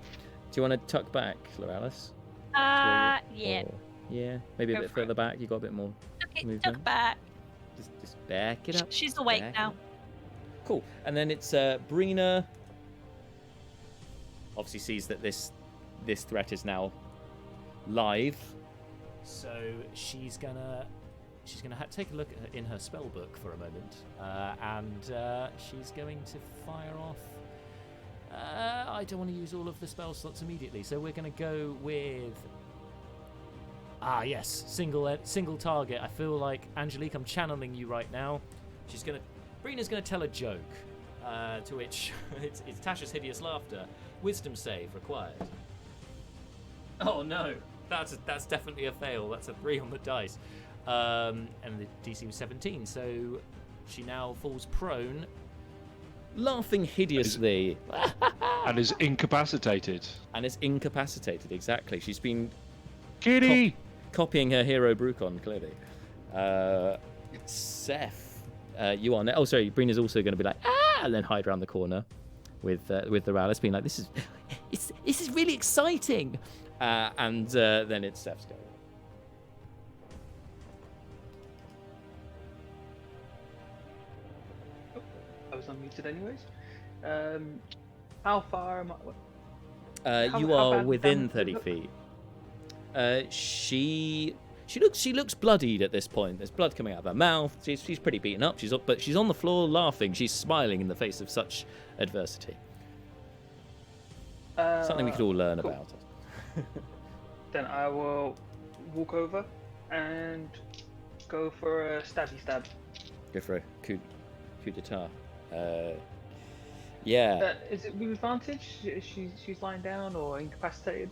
Do you want to tuck back, Loralis? Yeah. Or, yeah, maybe a bit further back. You got a bit more Okay, movement. tuck back. Just back it up. She's awake back now. it up. Cool. And then it's Brina. Obviously sees that this threat is now live, so she's gonna take a look in her spell book for a moment, and she's going to fire off. I don't want to use all of the spell slots immediately, so we're going to go with yes, single target. I feel like Angelique, I'm channeling you right now. Brina's gonna tell a joke, to which it's Tasha's hideous laughter. Wisdom save required. Oh no, that's definitely a fail. That's a 3 on the dice, and the DC was 17. So she now falls prone, laughing hideously, and is incapacitated. Exactly. She's been copying her hero Brucon clearly. Seth, you are. Oh, sorry. Brina's also going to be like and then hide around the corner with the Loralis, being like, "This is really exciting," and then it's Seth's go. I was unmuted anyways. How far am I? You are within 30 feet. She looks bloodied at this point. There's blood coming out of her mouth. She's pretty beaten up. But she's on the floor laughing. She's smiling in the face of such adversity. Something we could all learn about. Then I will walk over and go for a stabby stab. Go for a coup d'etat. Yeah. Is it with advantage? She's lying down or incapacitated?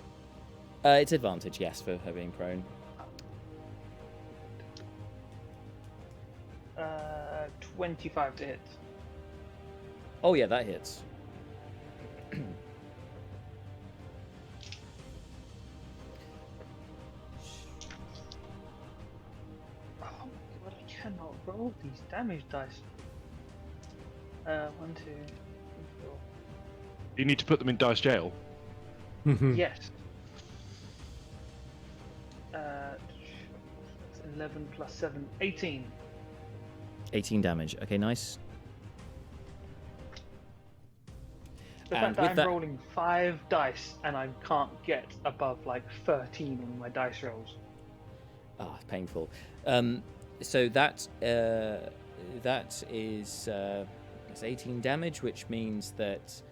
It's advantage, yes, for her being prone. 25 to hit. Oh yeah, that hits. Oh my god, I cannot roll these damage dice. 1, 2, 3, 4. You need to put them in dice jail. Yes. 11 plus 7, 18. 18 damage. Okay, nice. The fact that I'm rolling 5 dice and I can't get above like 13 on my dice rolls. Ah, painful. So that is it's 18 damage, which means that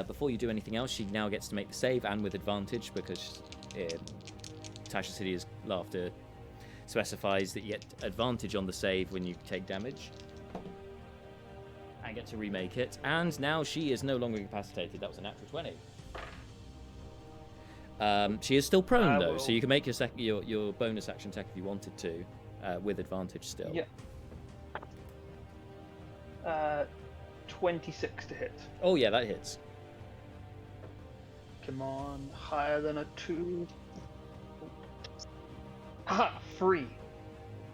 before you do anything else, she now gets to make the save, and with advantage, because Tasha's hideous laughter specifies that you get advantage on the save when you take damage, and get to remake it. And now she is no longer incapacitated. That was a natural 20. She is still prone though, so you can make your bonus action attack if you wanted to, with advantage still. Yeah. 26 to hit. Oh yeah, that hits. Come on, higher than a 2. Haha, 3.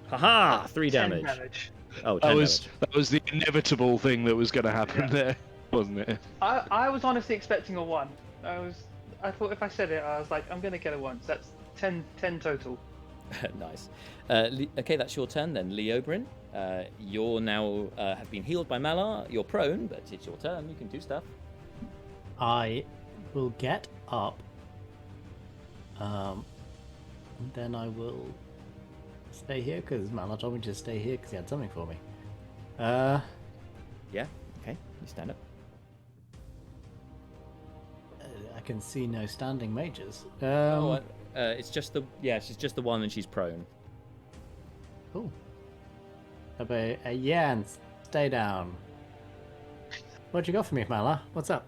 Haha, 3 10 damage. Oh, 10 That damage. was the inevitable thing that was going to happen there, wasn't it? I was honestly expecting a 1. I thought if I said it, I was like, I'm gonna get a 1. So that's 10 total. Nice. Okay, that's your turn then, Leobrin. You're now have been healed by Malar. You're prone, but it's your turn. You can do stuff. I will get up. And then I will stay here because Malar told me to stay here because he had something for me. Yeah. Okay. You stand up. I can see no standing mages. It's just she's just the one, and she's prone. Cool. Yeah, and stay down. What you got for me, Malar? What's up?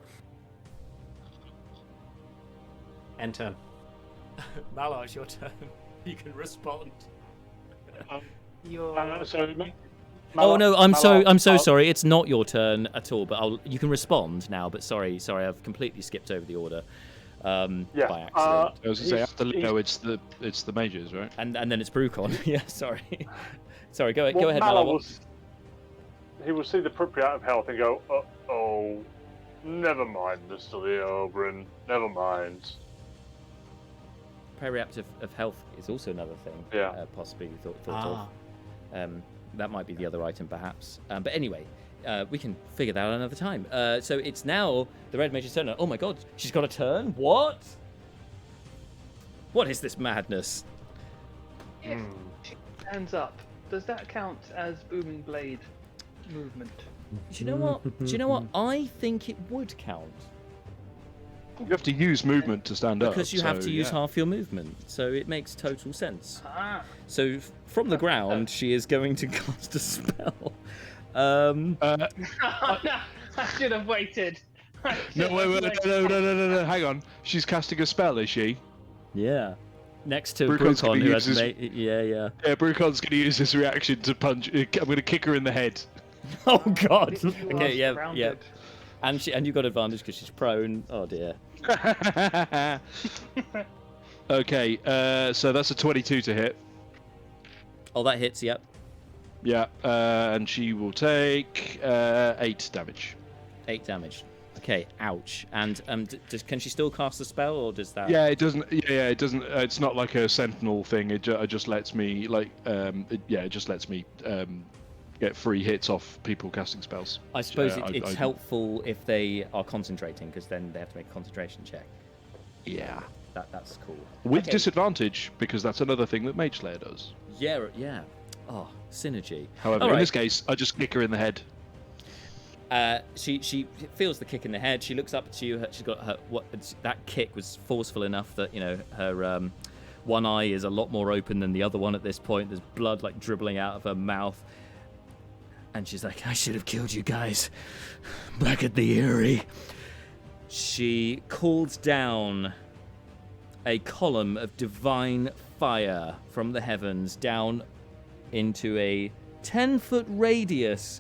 Enter. Malar, it's your turn. You can respond. Oh no, I'm so sorry. It's not your turn at all. But you can respond now. But sorry, I've completely skipped over the order. By accident. I was gonna say after Leo, it's the mages, right? And then it's Brucon. Yeah, sorry. Sorry, go ahead, Malar. He will see the Pripyat out of health and go, oh, never mind, Mr. Leobrin, never mind. Prairie of health is also another thing. Yeah. Possibly thought of. That might be the other item, perhaps. But anyway, we can figure that out another time. So it's now the Red Mage's turn. Oh my God, she's got a turn? What? What is this madness? If she stands up, does that count as booming blade movement? Do you know what? I think it would count. You have to use movement to stand up. Because you have to use half your movement, so it makes total sense. So from the ground, she is going to cast a spell. No, I should have waited. No, no, hang on. She's casting a spell, is she? Yeah. Next to Brucon's Brucon, who has Yeah, Brucon's going to use his reaction to punch. I'm going to kick her in the head. Oh God. Okay, yeah. And you got advantage because she's prone. Oh dear. Okay, so that's a 22 to hit. Oh, that hits. Yep. Yeah, and she will take 8 damage. 8 damage. Okay, ouch. And can she still cast the spell, or does that? Yeah, it doesn't. Yeah, it doesn't. It's not like a sentinel thing. It just lets me it just lets me get free hits off people casting spells. I suppose it's helpful if they are concentrating, because then they have to make a concentration check. Yeah. That's cool. With disadvantage, because that's another thing that Mage Slayer does. Yeah. Oh, synergy. However, in this case, I just kick her in the head. She feels the kick in the head. She looks up to you. She's got that kick was forceful enough that her one eye is a lot more open than the other one at this point. There's blood like dribbling out of her mouth, and she's like, "I should have killed you guys back at the Eyrie." She calls down a column of divine fire from the heavens down into a 10-foot radius.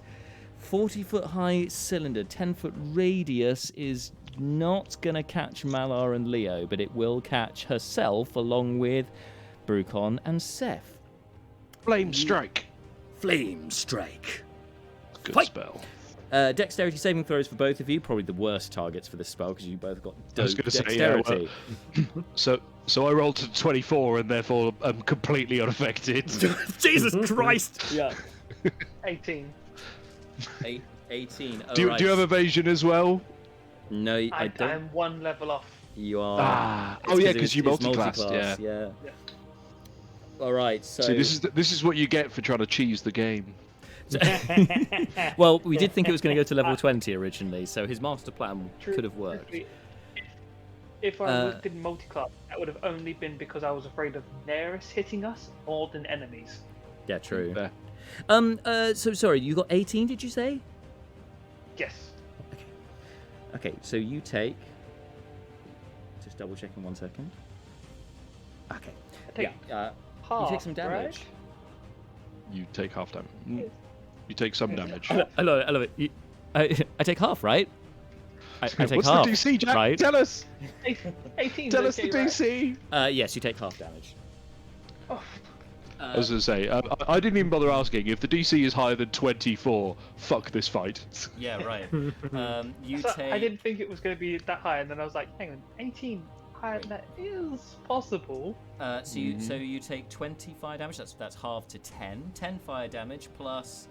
40-foot high cylinder, 10-foot radius is not going to catch Malar and Leo, but it will catch herself along with Brucon and Seth. Flame Strike. Flame Strike. Good Fight. spell. Dexterity saving throws for both of you. Probably the worst targets for this spell because you both got I was dope gonna say, dexterity. So I rolled to 24 and therefore I'm completely unaffected. Jesus Christ! Yeah. 18. 18. Do you have evasion as well? No, I don't. I'm 1 level off. You are. Because you multi-classed. Yeah. All right. So this is what you get for trying to cheese the game. Well, we did think it was going to go to level 20 originally, so his master plan could have worked. If I did multi-class, that would have only been because I was afraid of Neris hitting us more than enemies. Yeah, true. Fair. So sorry, you got 18, did you say? Yes. Okay, so you take... Just double checking 1 second. Okay. Yeah. Half, you take some damage. right? You take half damage. You take some damage. I love it. I take half, right? I take What's half. the DC, Jack? Right? Tell us. 18. Tell us the DC. Yes, you take half damage. Oh, I was going to say, I didn't even bother asking. If the DC is higher than 24, fuck this fight. Yeah, right. You so take. I didn't think it was going to be that high, and then I was like, hang on, 18 higher than that is possible. So you take 20 fire damage. That's half to 10. 10 fire damage plus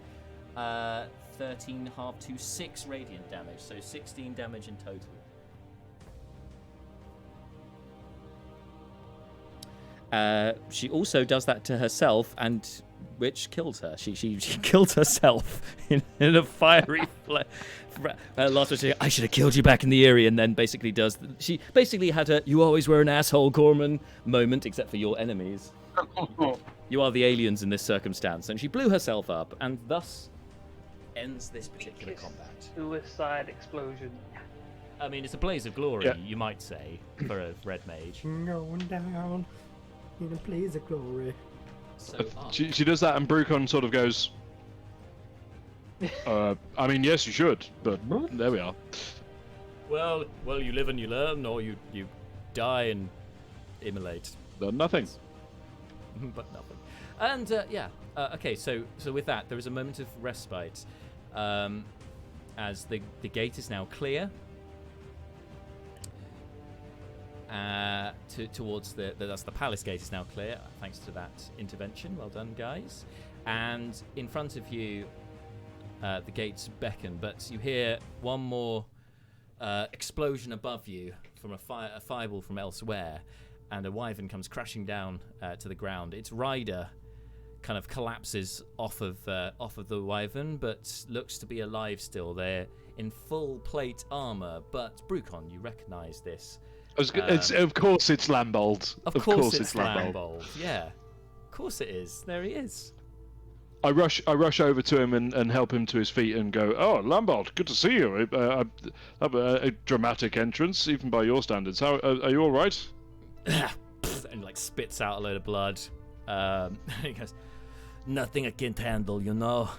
13 half to 6 radiant damage. So 16 damage in total. She also does that to herself, and which kills her. She killed herself in a fiery. Last one, I should have killed you back in the Eyrie, and then basically does. She basically had a "you always were an asshole, Gorman" moment, except for your enemies. You are the aliens in this circumstance, and she blew herself up, and thus ends this particular combat. Suicide explosion. I mean, it's a blaze of glory, Yeah. you might say, for a red mage. Going down in a blaze of glory. So She does that, and Brucon sort of goes, I mean, yes, you should, but there we are. Well, you live and you learn, or you die and immolate. Nothing. But nothing. And okay. So with that, there is a moment of respite, as the gate is now clear. Towards that's the palace gate is now clear thanks to that intervention. Well done, guys. And in front of you, the gates beckon, but you hear one more explosion above you from a fireball from elsewhere, and a wyvern comes crashing down to the ground. Its rider kind of collapses off of the wyvern, but looks to be alive still. They're in full plate armor, but Brucon, you recognise this. Of course it's Lambold. Of course it's Lambold. Yeah, of course it is. There he is. I rush over to him and help him to his feet and go, "Oh, Lambold, good to see you. A dramatic entrance, even by your standards. How are you all right?" And like spits out a load of blood. He goes, "Nothing I can't handle, you know."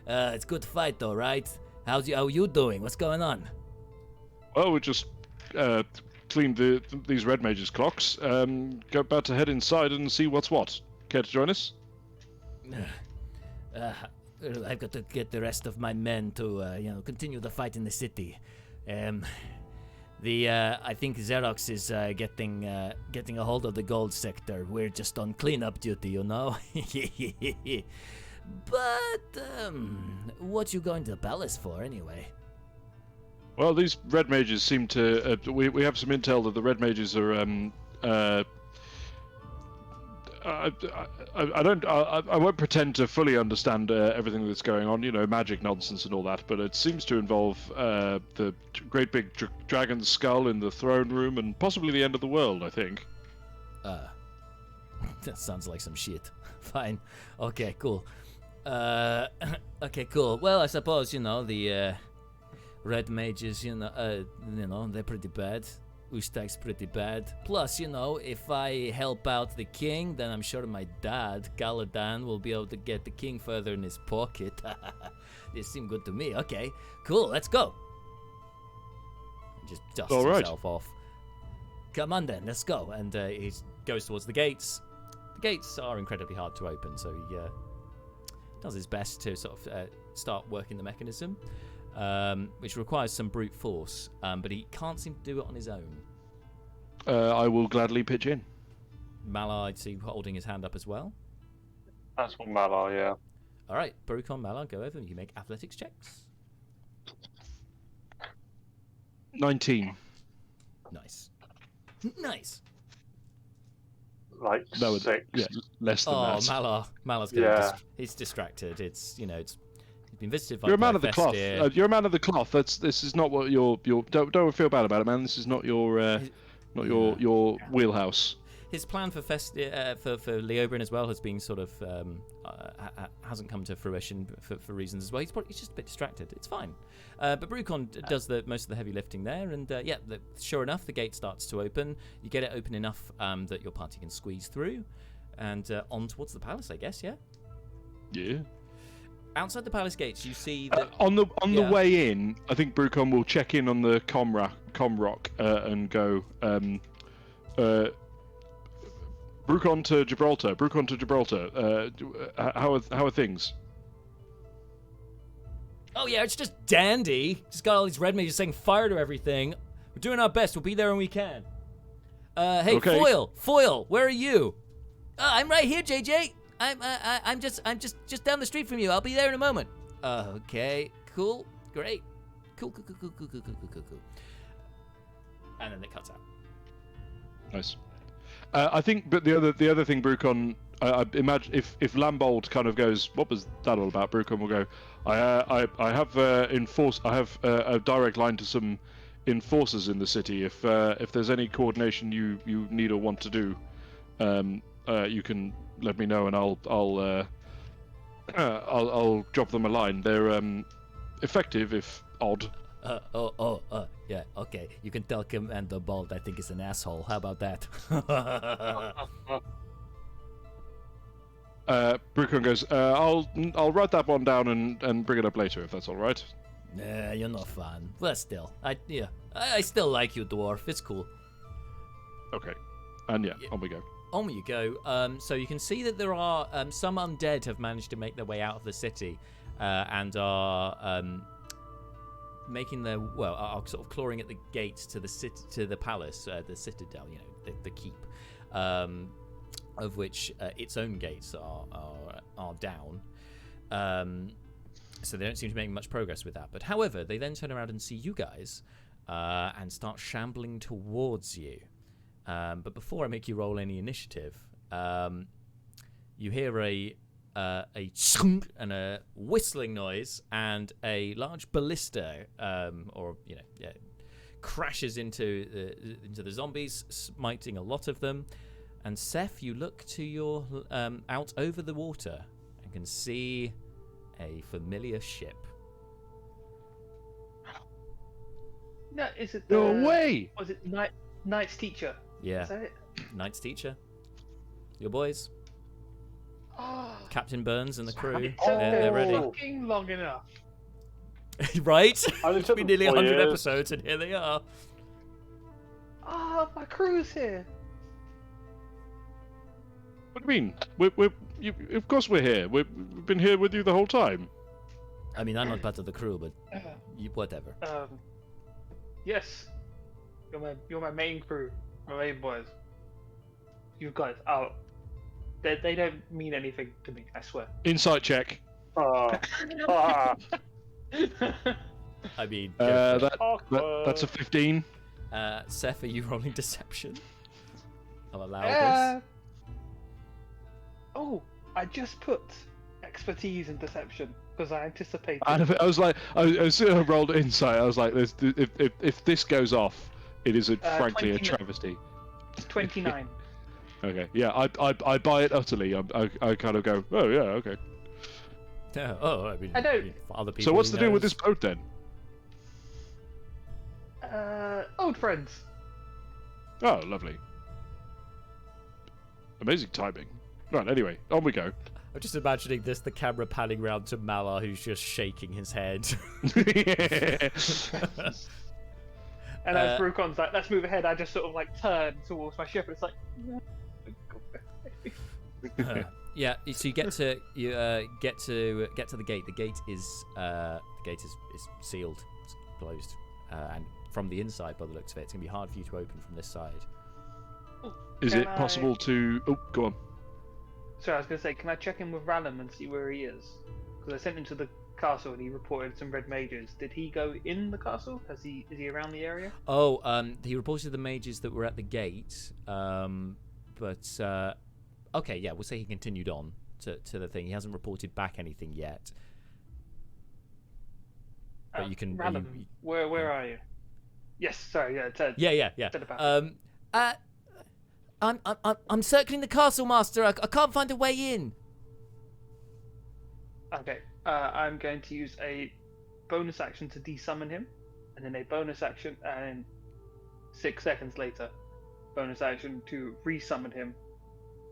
It's good fight though, right? How you doing? What's going on? Well, we just cleaned these red mages' clocks. About to head inside and see what's what. Care to join us? I've got to get the rest of my men to continue the fight in the city. I think Xerox is getting a hold of the gold sector. We're just on cleanup duty, you know. But what you going to the palace for anyway? Well, these red mages seem to. We have some intel that the red mages are. I won't pretend to fully understand everything that's going on. You know, magic nonsense and all that. But it seems to involve the great big dragon skull in the throne room and possibly the end of the world. I think. That sounds like some shit. Fine. Okay. Cool. Okay. Cool. Well, I suppose the. Red mages, they're pretty bad. Ustak's pretty bad. Plus, if I help out the king, then I'm sure my dad, Galadan, will be able to get the king further in his pocket. This seemed good to me. Okay, cool, let's go. He just dusts himself off. Come on then, let's go. And he goes towards the gates. The gates are incredibly hard to open, so he does his best to sort of start working the mechanism. Which requires some brute force, but he can't seem to do it on his own. I will gladly pitch in. Malar, I see holding his hand up as well. That's what Malar, yeah. All right, Brucon, Malar, go over and you make athletics checks. 19. Nice. Nice. Like No, 6. Yeah, less than that. Malar's going he's distracted. It's, he's been visited by You're a man of the cloth. Festir. You're a man of the cloth. This is not what your don't feel bad about it, man. This is not your wheelhouse. his plan for for Leobrin as well has been sort of hasn't come to fruition for reasons as well. He's just a bit distracted. It's fine. But Brucon does most of the heavy lifting there, and sure enough, the gate starts to open. You get it open enough that your party can squeeze through, and on towards the palace, I guess. Yeah. Yeah. Outside the palace gates, you see that on the way in, I think Brucon will check in on the comrock and go, Brucon to Gibraltar. How are things? Oh yeah, it's just dandy. Just got all these red mages saying fire to everything. We're doing our best. We'll be there when we can. Hey, okay. Foil, where are you? I'm right here, JJ. I'm just down the street from you. I'll be there in a moment. Okay, cool, great, cool. And then it cuts out. Nice. I think, but the other thing, Brucon, I imagine if Lambold kind of goes, what was that all about? Brucon will go, I have a direct line to some enforcers in the city. If there's any coordination you need or want to do, you can let me know, and I'll drop them a line. They're effective if odd. Yeah, okay. You can tell him and the bald I think is an asshole. How about that? Brucon goes, I'll write that one down and bring it up later if that's all right. Nah, you're not fun. But still, I still like you, dwarf. It's cool. Okay, and on we go. On you go. So you can see that there are some undead have managed to make their way out of the city and are making their are sort of clawing at the gates to the palace, the citadel, the keep, of which its own gates are down. So they don't seem to be making much progress with that. But however, they then turn around and see you guys and start shambling towards you. But before I make you roll any initiative, you hear a skunk and a whistling noise, and a large ballista, crashes into the zombies, smiting a lot of them. And Seth, you look to your out over the water and can see a familiar ship. No, is it? No way! Was it Knight's Teacher? Yeah. Is that it? Knight's Teacher. Your boys. Oh, Captain Burns and the crew. they're They're ready. fucking long enough. Right? It's took been nearly 4 100 years. episodes, and here they are. Oh, my crew's here. What do you mean? Of course we're here. We've been here with you the whole time. I mean, I'm not part of the crew, but whatever. Yes. You're my main crew, my main boys. You guys, they don't mean anything to me, I swear. Insight check. I mean, that's a 15. Seth, are you rolling deception? I'll allow this. Oh, I just put expertise in deception because I anticipated. I was like, as soon as I rolled insight, I was like, if this goes off, it is frankly a travesty. 29. Okay, yeah, I buy it utterly. I kind of go, oh yeah, okay. I mean, I don't. For other people, So what's the deal with this boat then? Old friends. Oh, lovely. Amazing timing. Right, anyway, on we go. I'm just imagining the camera panning round to Malar, who's just shaking his head. And as Brucon's like, let's move ahead, I just sort of like turn towards my ship, and it's like, no. Yeah, so you get to the gate. The gate is sealed, it's closed, and from the inside, by the looks of it, it's gonna be hard for you to open from this side. Is it possible to? Oh, go on. Sorry, I was gonna say, can I check in with Rallum and see where he is? Because I sent him to the castle and he reported some red mages. Did he go in the castle? Is he around the area? Oh, he reported the mages that were at the gate. But okay, yeah, we'll say he continued on to the thing. He hasn't reported back anything yet. But you can. Rallum, where are you? Yes, sorry, yeah. Yeah. I'm circling the castle, Master. I can't find a way in. Okay. I'm going to use a bonus action to desummon him, and then a bonus action, and 6 seconds later, bonus action to resummon him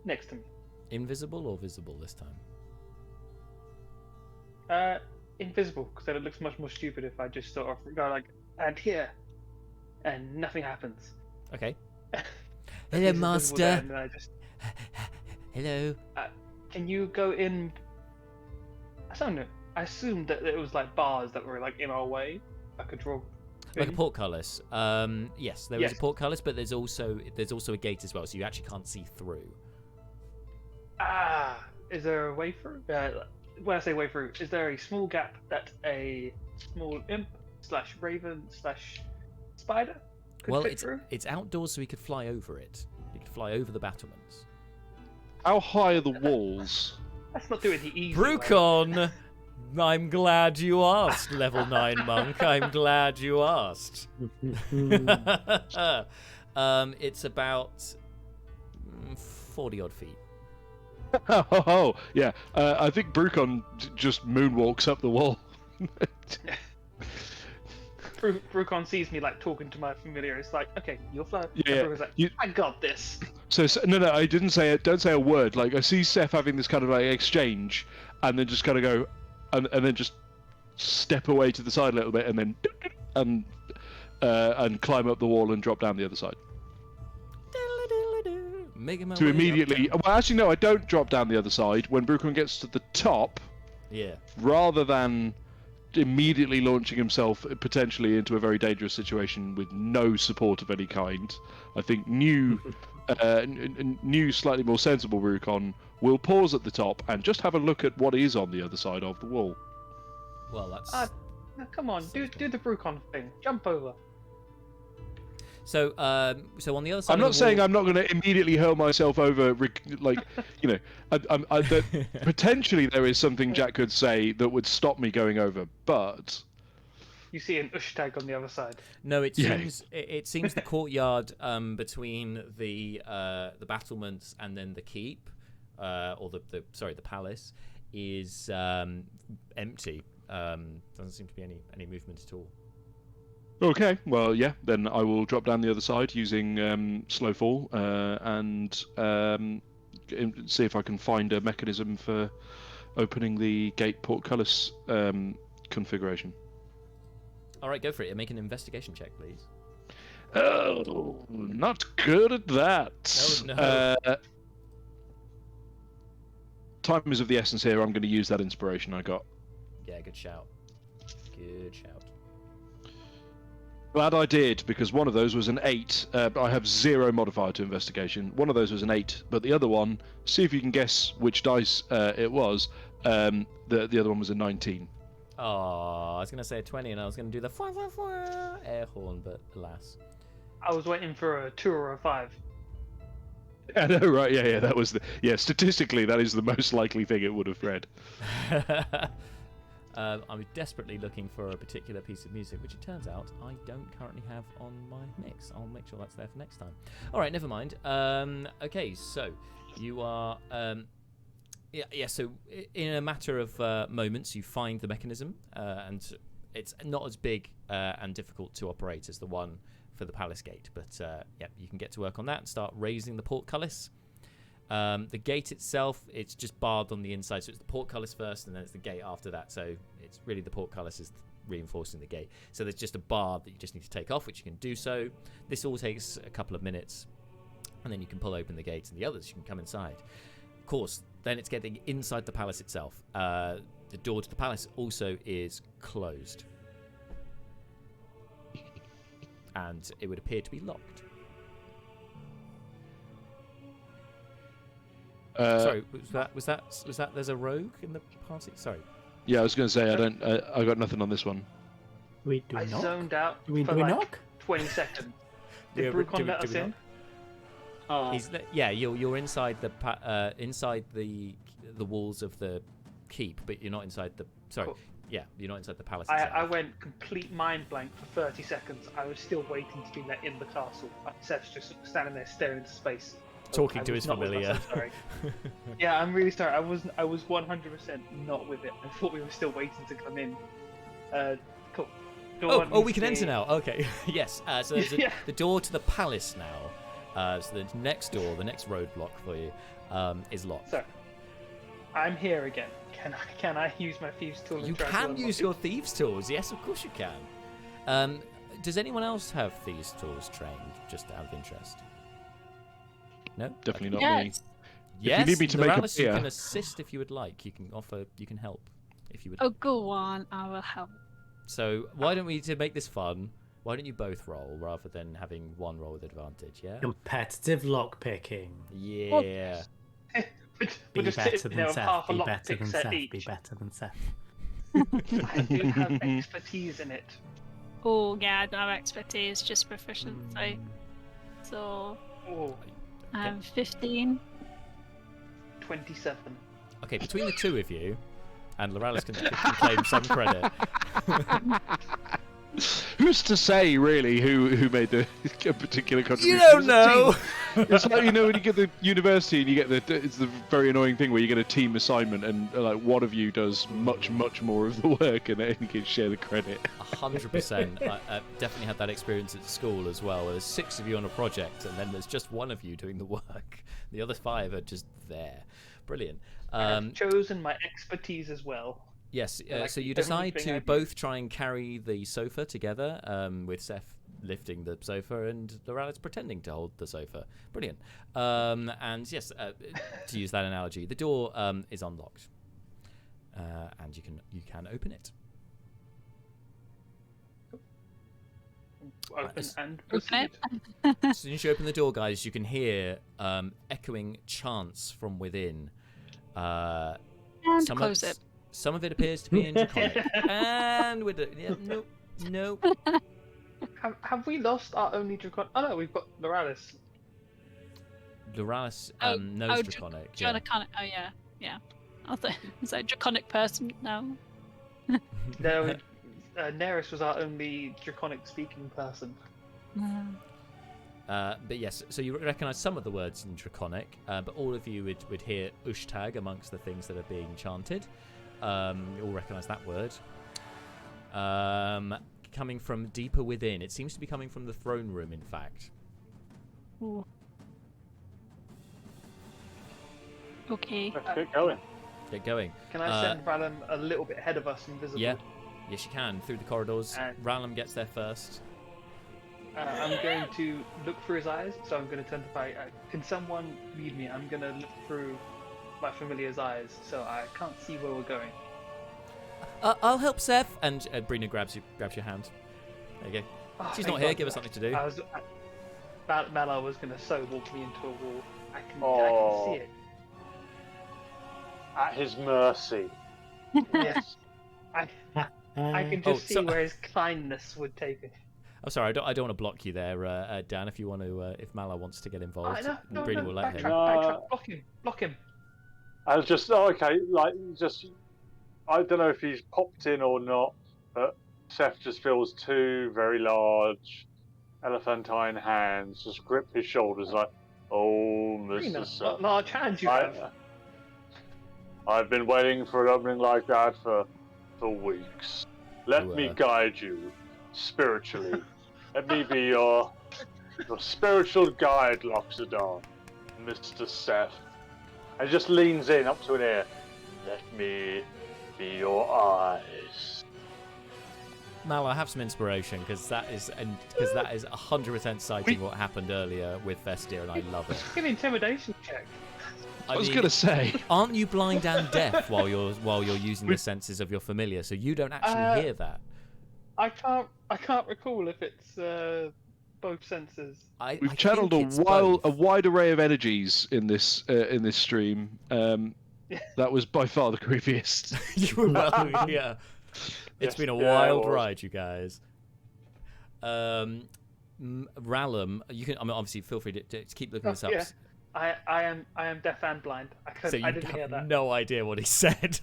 next to me. Invisible or visible this time? Invisible, because then it looks much more stupid if I just sort of go like, and here, and nothing happens. Okay. Hello, Master. And I just... Hello. Can you go in? I assumed that it was like bars that were like in our way. I could draw. Like a portcullis. Yes, there is a portcullis, but there's also a gate as well, so you actually can't see through. Is there a way through? When I say way through, is there a small gap that a small imp / raven / spider could fit through? It's outdoors, so we could fly over it. We could fly over the battlements. How high are the walls? Let's not do it the easy Brucon, way. I'm glad you asked, level 9 monk. I'm glad you asked. It's about 40 odd feet. Oh, yeah. I think Brucon just moonwalks up the wall. Brucon sees me like talking to my familiar. It's like, okay, you'll fly. Yeah, Brucon's like, I got this. So no, I didn't say it. Don't say a word. Like I see Seth having this kind of like exchange, and then just kind of go, and then just step away to the side a little bit, and then and climb up the wall and drop down the other side. To immediately. Well, actually, no, I don't drop down the other side. When Brucon gets to the top, rather than immediately launching himself potentially into a very dangerous situation with no support of any kind, I think new, slightly more sensible Brucon will pause at the top and just have a look at what is on the other side of the wall. Well, that's. Come on, do the Brucon thing. Jump over. So on the other side. I'm not saying I'm not going to immediately hurl myself over, like, you know, potentially there is something Jack could say that would stop me going over, but you see an Ushtag on the other side. No, it seems the courtyard between the battlements and then the keep, or the palace, is empty. Doesn't seem to be any movement at all. Okay, well, yeah, then I will drop down the other side using slow fall and see if I can find a mechanism for opening the gate portcullis configuration. All right, go for it. Make an investigation check, please. Oh, not good at that. Oh, no. Time is of the essence here. I'm going to use that inspiration I got. Yeah, good shout. Good shout. Glad I did, because one of those was an 8. I have 0 modifier to investigation. One of those was an 8, but the other one, see if you can guess which dice it was. The other one was a 19. Oh, I was going to say a 20, and I was going to do the air horn, but alas. I was waiting for a 2 or a 5. I know, right? Yeah. That was statistically, that is the most likely thing it would have read. I'm desperately looking for a particular piece of music, which it turns out I don't currently have on my mix. I'll make sure that's there for next time. All right, never mind. Okay, so you are... so in a matter of moments, you find the mechanism, and it's not as big and difficult to operate as the one for the palace gate, but you can get to work on that and start raising the portcullis. The gate itself, it's just barred on the inside, so it's the portcullis first and then it's the gate after that, so it's really the portcullis is reinforcing the gate. So there's just a bar that you just need to take off, which you can do so. This all takes a couple of minutes, and then you can pull open the gate, and the others you can come inside. Of course, then it's getting inside the palace itself. The door to the palace also is closed, and it would appear to be locked. Sorry, was that? There's a rogue in the party. Sorry. Yeah, I was going to say I got nothing on this one. I zoned out Do we for like knock? 20 seconds. Did Brucon let us in? You're inside the walls of the keep, but you're not inside the. Sorry. Cool. Yeah, you're not inside the palace. I went complete mind blank for 30 seconds. I was still waiting to be let in the castle. Seth's just standing there staring into space. talking to his not with us, familiar. I'm sorry. Yeah, I'm really sorry. I was 100% not with it. I thought we were still waiting to come in. Cool. Oh, we can enter now. Okay, yes. So there's Yeah. the door to the palace now. So the next door, the next roadblock for you, is locked. So, I'm here again. Can I use my thieves' tool? And You try to can unlock use it? your thieves' tools. Yes, of course you can. Does anyone else have thieves' tools trained, just out of interest? No? Definitely not me. Yes, If you need me to make a Loralis, you beer. can assist if you would like. You can help if you would. Oh, go on. I will help. So why don't we, to make this fun, why don't you both roll rather than having one roll with advantage, yeah? Competitive lockpicking. Yeah. Be We're just better sitting there than with Seth. half a Be lock better pick than set Seth. each. Be better than Seth. I do have expertise in it. Oh, yeah, I don't have expertise, just proficiency. So, Oh, 15. 27. Okay, between the two of you, and Loralis can claim some credit. Who's to say, really, who made the particular contribution? You don't It's a know! team. It's like, when you get the university and you get it's the very annoying thing where you get a team assignment and like one of you does much more of the work and then you can share the credit. 100%. I definitely had that experience at school as well. There's 6 of you on a project, and then there's just one of you doing the work. The other 5 are just there. Brilliant. I've chosen my expertise as well. Yes, Like so you decide everything to I do. both try and carry the sofa together, with Seth lifting the sofa and Loralis pretending to hold the sofa. Brilliant. And yes, to use that analogy, the door is unlocked, and you can open it. Open Yes. and Open proceed. it. As soon as you open the door, guys, you can hear echoing chants from within. And Some close of, it. Some of it appears to be in Draconic. And with nope. Have we lost our only Dracon? Oh no, we've got Loralis. Loralis Oh, knows Draconic. Yeah. Draconic. Oh, yeah. I thought, is that a Draconic person? No. No, Neris was our only Draconic speaking person. But yes, so you recognise some of the words in Draconic, but all of you would hear Ushtag amongst the things that are being chanted. You all recognise that word. Coming from deeper within. It seems to be coming from the throne room, in fact. Ooh. Okay. Let's get going. Get going. Can I send Rallum a little bit ahead of us, invisible? Yeah. Yes, you can. Through the corridors. Rallum gets there first. I'm going to look through his eyes, so I'm going to turn to fight. Can someone lead me? I'm going to look through my familiar's eyes, so I can't see where we're going. I'll help Seth. And Brina grabs your hand. There you go. Oh, She's thank not here. God Give for us that. something to do. Mala was going to so walk me into a wall. I can Oh. see it. At his mercy. Yes. I can just see where his kindness would take it. I'm sorry, I don't want to block you there, Dan. If you want to, if Mala wants to get involved, Brina will let him. Backtrack, block him. I was just I don't know if he's popped in or not, but Seth just feels 2 very large elephantine hands just grip his shoulders like, oh, Mr. Seth. Large hands you have. I've been waiting for an opening like that for weeks. Let me guide you spiritually. Let me be your spiritual guide, Loxodon, Mr. Seth. And just leans in up to an ear. Let me be your eyes. Mala, have some inspiration because that is 100% citing what happened earlier with Vestir, and I love it. Give an intimidation check. I was gonna say, aren't you blind and deaf while you're using the senses of your familiar, so you don't actually hear that? I can't recall if it's both senses. We've channeled a wide array of energies in this stream. That was by far the creepiest. Yeah. It's been a wild ride, you guys. Rallum, you can. I mean, obviously, feel free to keep looking this up. Yeah. I am deaf and blind. I didn't hear that. No idea what he said.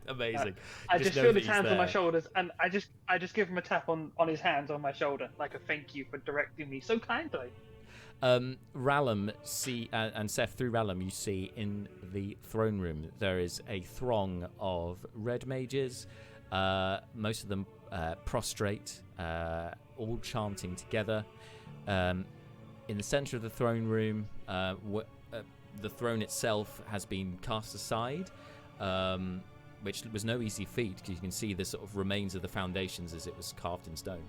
Amazing. I just feel his hands on my shoulders, and I just give him a tap on his hands on my shoulder, like a thank you for directing me so kindly. Rallum and Seth, through Rallum, you see in the throne room there is a throng of red mages, most of them prostrate, all chanting together. In the center of the throne room, the throne itself has been cast aside, which was no easy feat, because you can see the sort of remains of the foundations as it was carved in stone.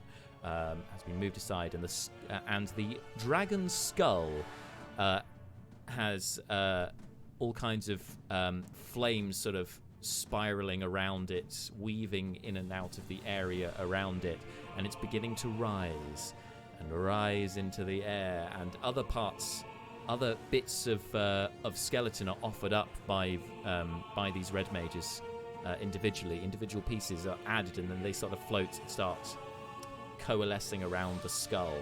Has been moved aside, and the dragon's skull has all kinds of flames sort of spiraling around it, weaving in and out of the area around it, and it's beginning to rise into the air, and other bits of skeleton are offered up by these red mages individually. Individual pieces are added, and then they sort of float and start coalescing around the skull,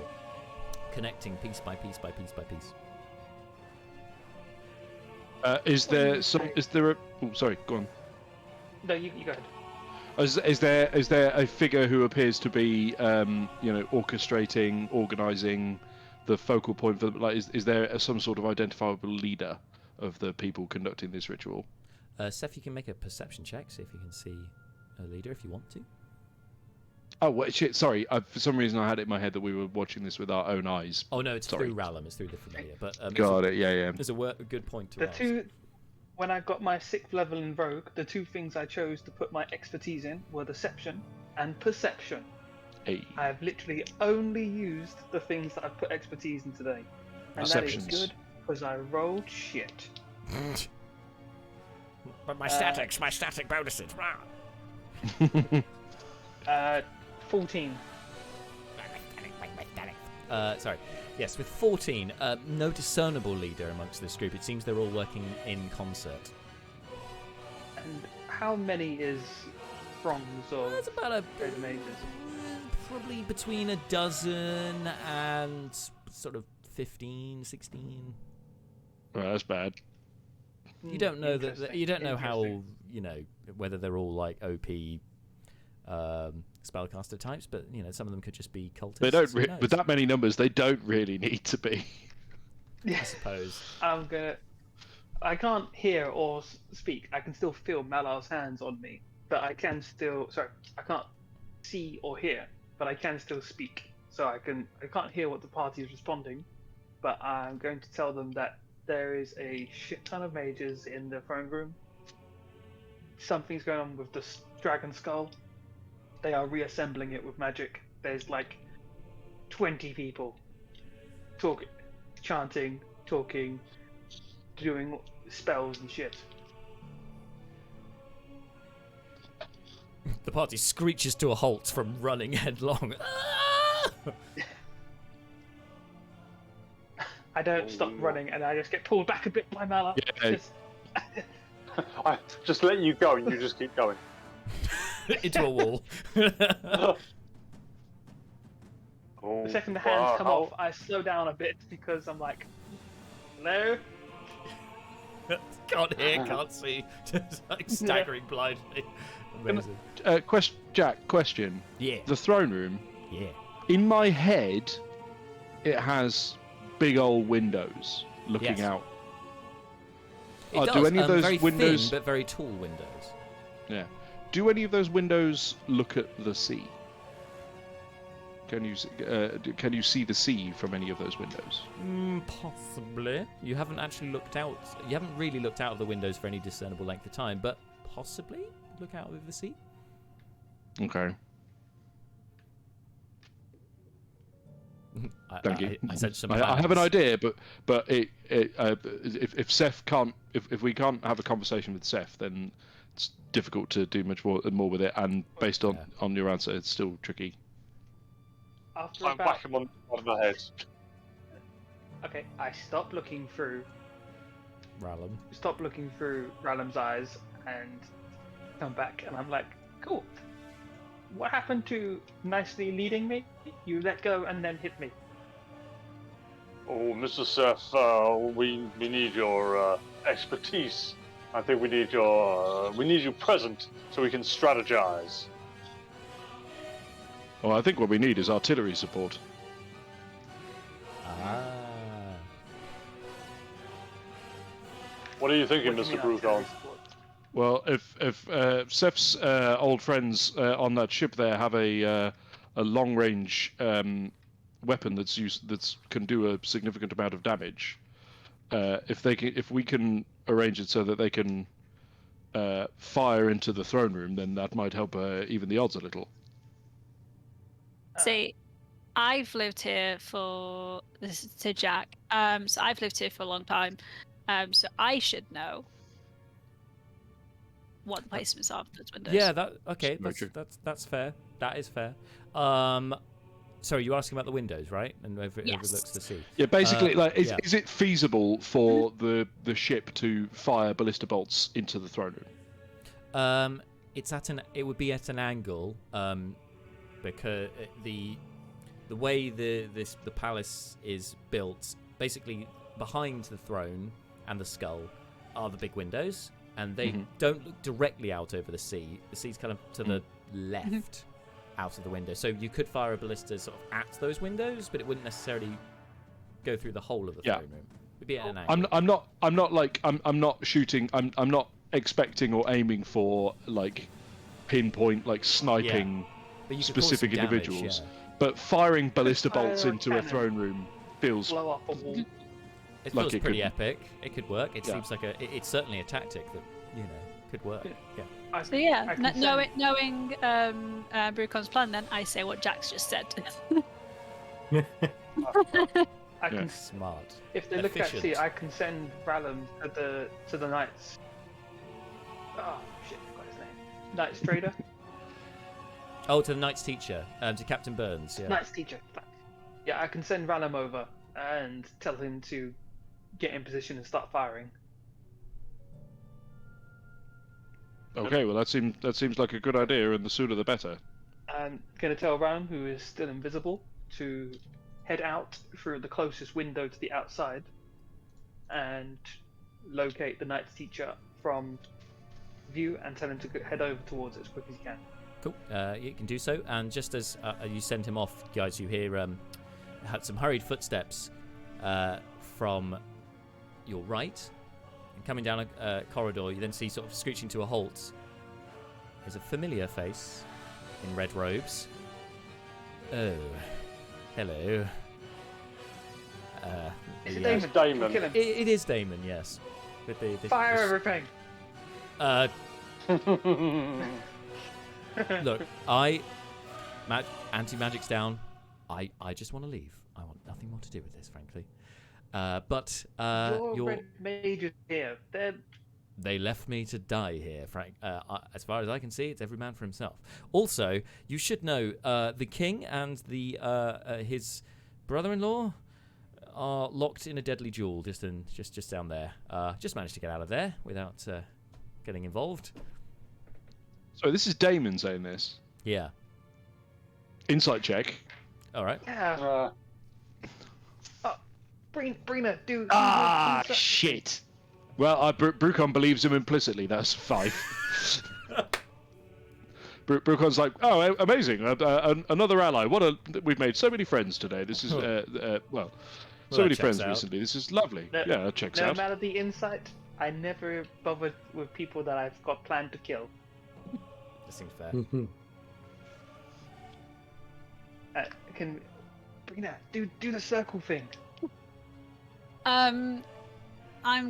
connecting piece by piece by piece by piece. Is there a? Oh, sorry. Go on. No, you go ahead. Is there a figure who appears to be, orchestrating, organising the focal point for? Is there some sort of identifiable leader of the people conducting this ritual? Seth, you can make a perception check, see if you can see a leader if you want to. Oh, wait, shit, sorry. For some reason, I had it in my head that we were watching this with our own eyes. Oh, no, it's through Rallum. It's through the familiar. But, Got it, yeah. There's a good point to ask. When I got my 6th level in Rogue, the 2 things I chose to put my expertise in were Deception and Perception. Hey. I've literally only used the things that I've put expertise in today. And that is good, because I rolled shit. But my static bonuses. 14. Sorry. Yes, with 14, no discernible leader amongst this group. It seems they're all working in concert. And how many is throngs of That's about red mages? Probably between a dozen and sort of 15, 16. Oh, that's bad. You don't know that. You don't know how. Whether they're all like OP spellcaster types, but some of them could just be cultists. They don't. With that many numbers, they don't really need to be. I suppose. I can't hear or speak. I can still feel Malar's hands on me, but I can still. Sorry, I can't see or hear, but I can still speak. So I can't hear what the party is responding, but I'm going to tell them that there is a shit ton of mages in the throne room. Something's going on with the dragon skull. They are reassembling it with magic. There's like 20 people talking, chanting, talking, doing spells and shit. The party screeches to a halt from running headlong. I don't stop running, and I just get pulled back a bit by Malar. Yeah. I just let you go, and you just keep going. Into a wall. The second the hands come off, I slow down a bit because I'm like, hello? Can't hear, can't see. Just like staggering blindly. Amazing. Jack, question. Yeah. The throne room. Yeah. In my head, it has big old windows looking out. It does. Do any of those very windows? Thin, but very tall windows. Yeah. Do any of those windows look at the sea? Can you see the sea from any of those windows? Possibly. You haven't actually looked out. You haven't really looked out of the windows for any discernible length of time, but possibly look out over the sea. Okay. Thank you. I said some. I have an idea, but if Seth can't, if we can't have a conversation with Seth, then it's difficult to do much more with it. And based on your answer, it's still tricky. I'm whack him on the head. Okay, I stop looking through Rallum. Stop looking through Rallum's eyes and come back, and I'm like, cool. What happened to nicely leading me? You let go and then hit me. Oh, Mr. Seth, we need your expertise. I think we need you present so we can strategize. Well, I think what we need is artillery support. What are you thinking, What do you Mr. mean Bruton? artillery support? Well, if Seth's old friends on that ship there have a long range weapon that can do a significant amount of damage, if we can arrange it so that they can fire into the throne room, then that might help even the odds a little. See, I've lived here for this is to Jack. So I've lived here for a long time. So I should know what the placements are for those windows. Yeah, that's fair. That is fair. Sorry, you're asking about the windows, right? And overlooks the sea. Yeah, basically, is it feasible for the ship to fire ballista bolts into the throne room? It would be at an angle, because the way the palace is built, basically behind the throne and the skull are the big windows, and they don't look directly out over the sea. The sea's kind of to the left out of the window, so you could fire a ballista sort of at those windows, but it wouldn't necessarily go through the whole of the throne room. It'd be at an angle. I'm not shooting. I'm not expecting or aiming for like pinpoint sniping specific individuals. But firing ballista bolts into a throne room feels blow up a wall. It feels pretty epic. It could work. It seems like it's certainly a tactic that could work. Yeah. So knowing Brucon's plan, then I say what Jack's just said. I can smart. If they look at sea, I can send Rallum to the knights. Oh shit! I forgot his name. Knights trader. Oh, to the Knight's teacher, to Captain Burns. Yeah. Knight's teacher. Yeah, I can send Rallum over and tell him to get in position and start firing. Okay, well that seems like a good idea, and the sooner the better. I'm gonna tell Rallum, who is still invisible, to head out through the closest window to the outside and locate the Knight's teacher from view, and tell him to head over towards it as quick as he can. Cool. You can do so, and just as you send him off, guys, you hear had some hurried footsteps from your right, and coming down a corridor. You then see, sort of screeching to a halt, is a familiar face in red robes. Oh, hello. Is it Damon? Damon. Kill him. It is Damon, yes. With the Fire everything. Look, anti-magic's down. I just want to leave. I want nothing more to do with this, frankly. But your red mages here. They left me to die here, Frank. As far as I can see, it's every man for himself. Also, you should know the king and his brother-in-law are locked in a deadly duel just down there. Just managed to get out of there without getting involved. So this is Damon saying this. Yeah. Insight check. All right. Yeah. Brina, do. Shit. Well, Brucon believes him implicitly. That's 5. Brucon's like, oh, amazing! Another ally. We've made so many friends today. This is so many friends recently. This is lovely. That checks out. No matter the insight, I never bothered with people that I've got planned to kill. That seems fair. Can Brina do the circle thing? I'm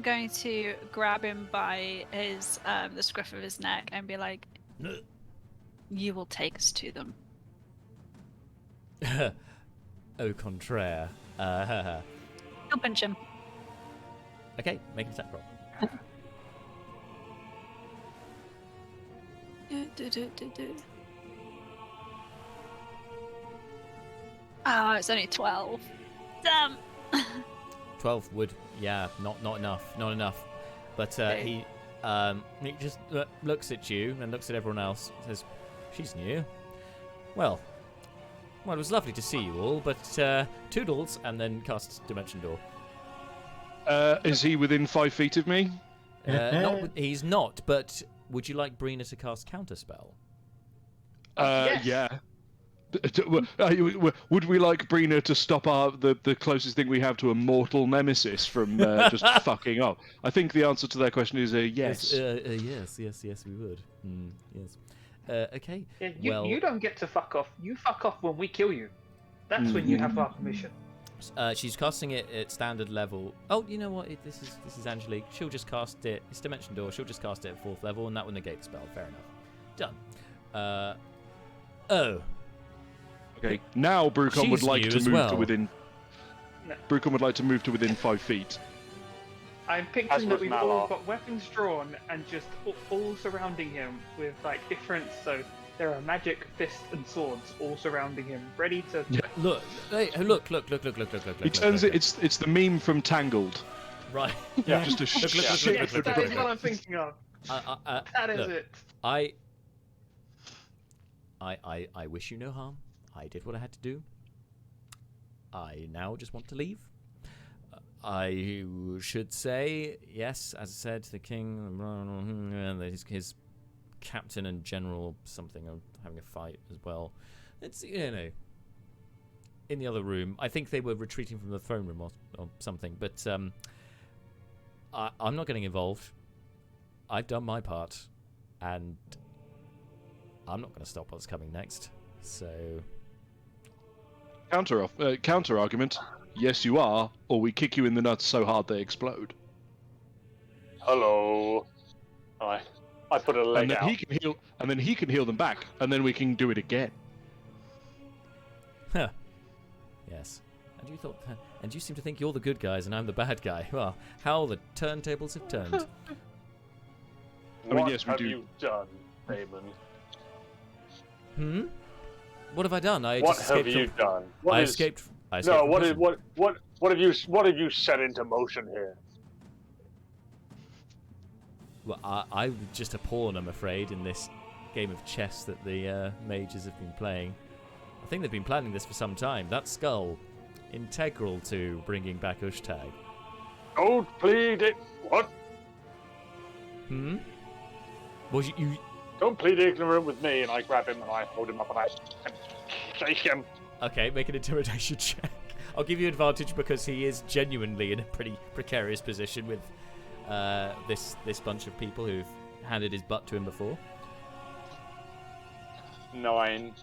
going to grab him by his the scruff of his neck and be like, "You will take us to them." Au contraire. I'll punch him. Okay, make an attack roll. Oh, it's only 12. Damn. 12 would, not enough. But he just looks at you and looks at everyone else and says, "She's new. Well, it was lovely to see you all, but toodles," and then casts Dimension Door. Is he within 5 feet of me? He's not, but would you like Brina to cast Counterspell? Yes. Yeah. Would we like Brina to stop the closest thing we have to a mortal nemesis from just fucking up? I think the answer to that question is yes. Yes, we would. Yes. Okay. Yeah, you don't get to fuck off. You fuck off when we kill you. That's when you have our permission. She's casting it at standard level. Oh, you know what? This is Angelique. She'll just cast it. It's Dimension Door. She'll just cast it at 4th level, and that will negate the spell. Fair enough. Done. Oh. Okay. Now Brucon would like to move to within. No. Brucon would like to move to within 5 feet. I'm picturing that we've all got weapons drawn and just all surrounding him with like different. So there are magic fists and swords all surrounding him, ready to. Yeah. Look! It turns it. It's the meme from Tangled. Right. Yeah. Just a shit. That is what I'm thinking of. That is it. I wish you no harm. I did what I had to do. I now just want to leave. I should say, yes, as I said, the king and his captain and general something are having a fight as well. It's, in the other room. I think they were retreating from the throne room or something, but I'm not getting involved. I've done my part, and I'm not going to stop what's coming next. So... Counter argument. Yes, you are, or we kick you in the nuts so hard they explode. Hello. I put a leg out. And then he can heal them back, and then we can do it again. Huh. Yes. And you seem to think you're the good guys and I'm the bad guy. Well, how the turntables have turned. What have you done, Damon? What have I done? What have you done? I escaped. No, what have you set into motion here? Well, I'm just a pawn, I'm afraid, in this game of chess that the mages have been playing. I think they've been planning this for some time. That skull, integral to bringing back Ushtag. Don't plead it. What? Well, you don't plead ignorant with me, and I grab him and I hold him up and I shake him. Okay, make an intimidation check. I'll give you advantage because he is genuinely in a pretty precarious position with this bunch of people who've handed his butt to him before. 9.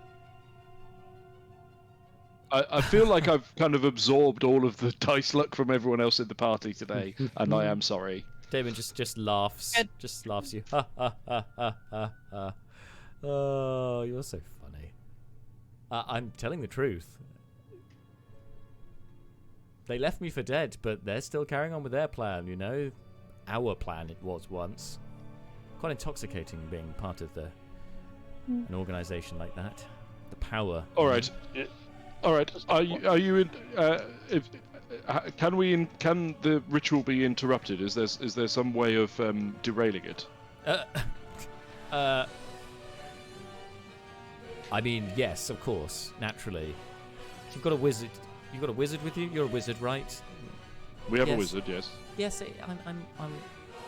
I feel like I've kind of absorbed all of the dice luck from everyone else in the party today, and I am sorry. Damon just laughs. Good. Just laughs you. Ha ha ha ha ha ha. Oh, you're so funny. I'm telling the truth. They left me for dead, but they're still carrying on with their plan, Our plan it was once. Quite intoxicating being part of an organization like that. The power. All right. All right. Are you in? Can the ritual be interrupted? Is there some way of derailing it? I mean, yes, of course, naturally. You've got a wizard. You've got a wizard with you. You're a wizard, right? We have a wizard, yes. Yes,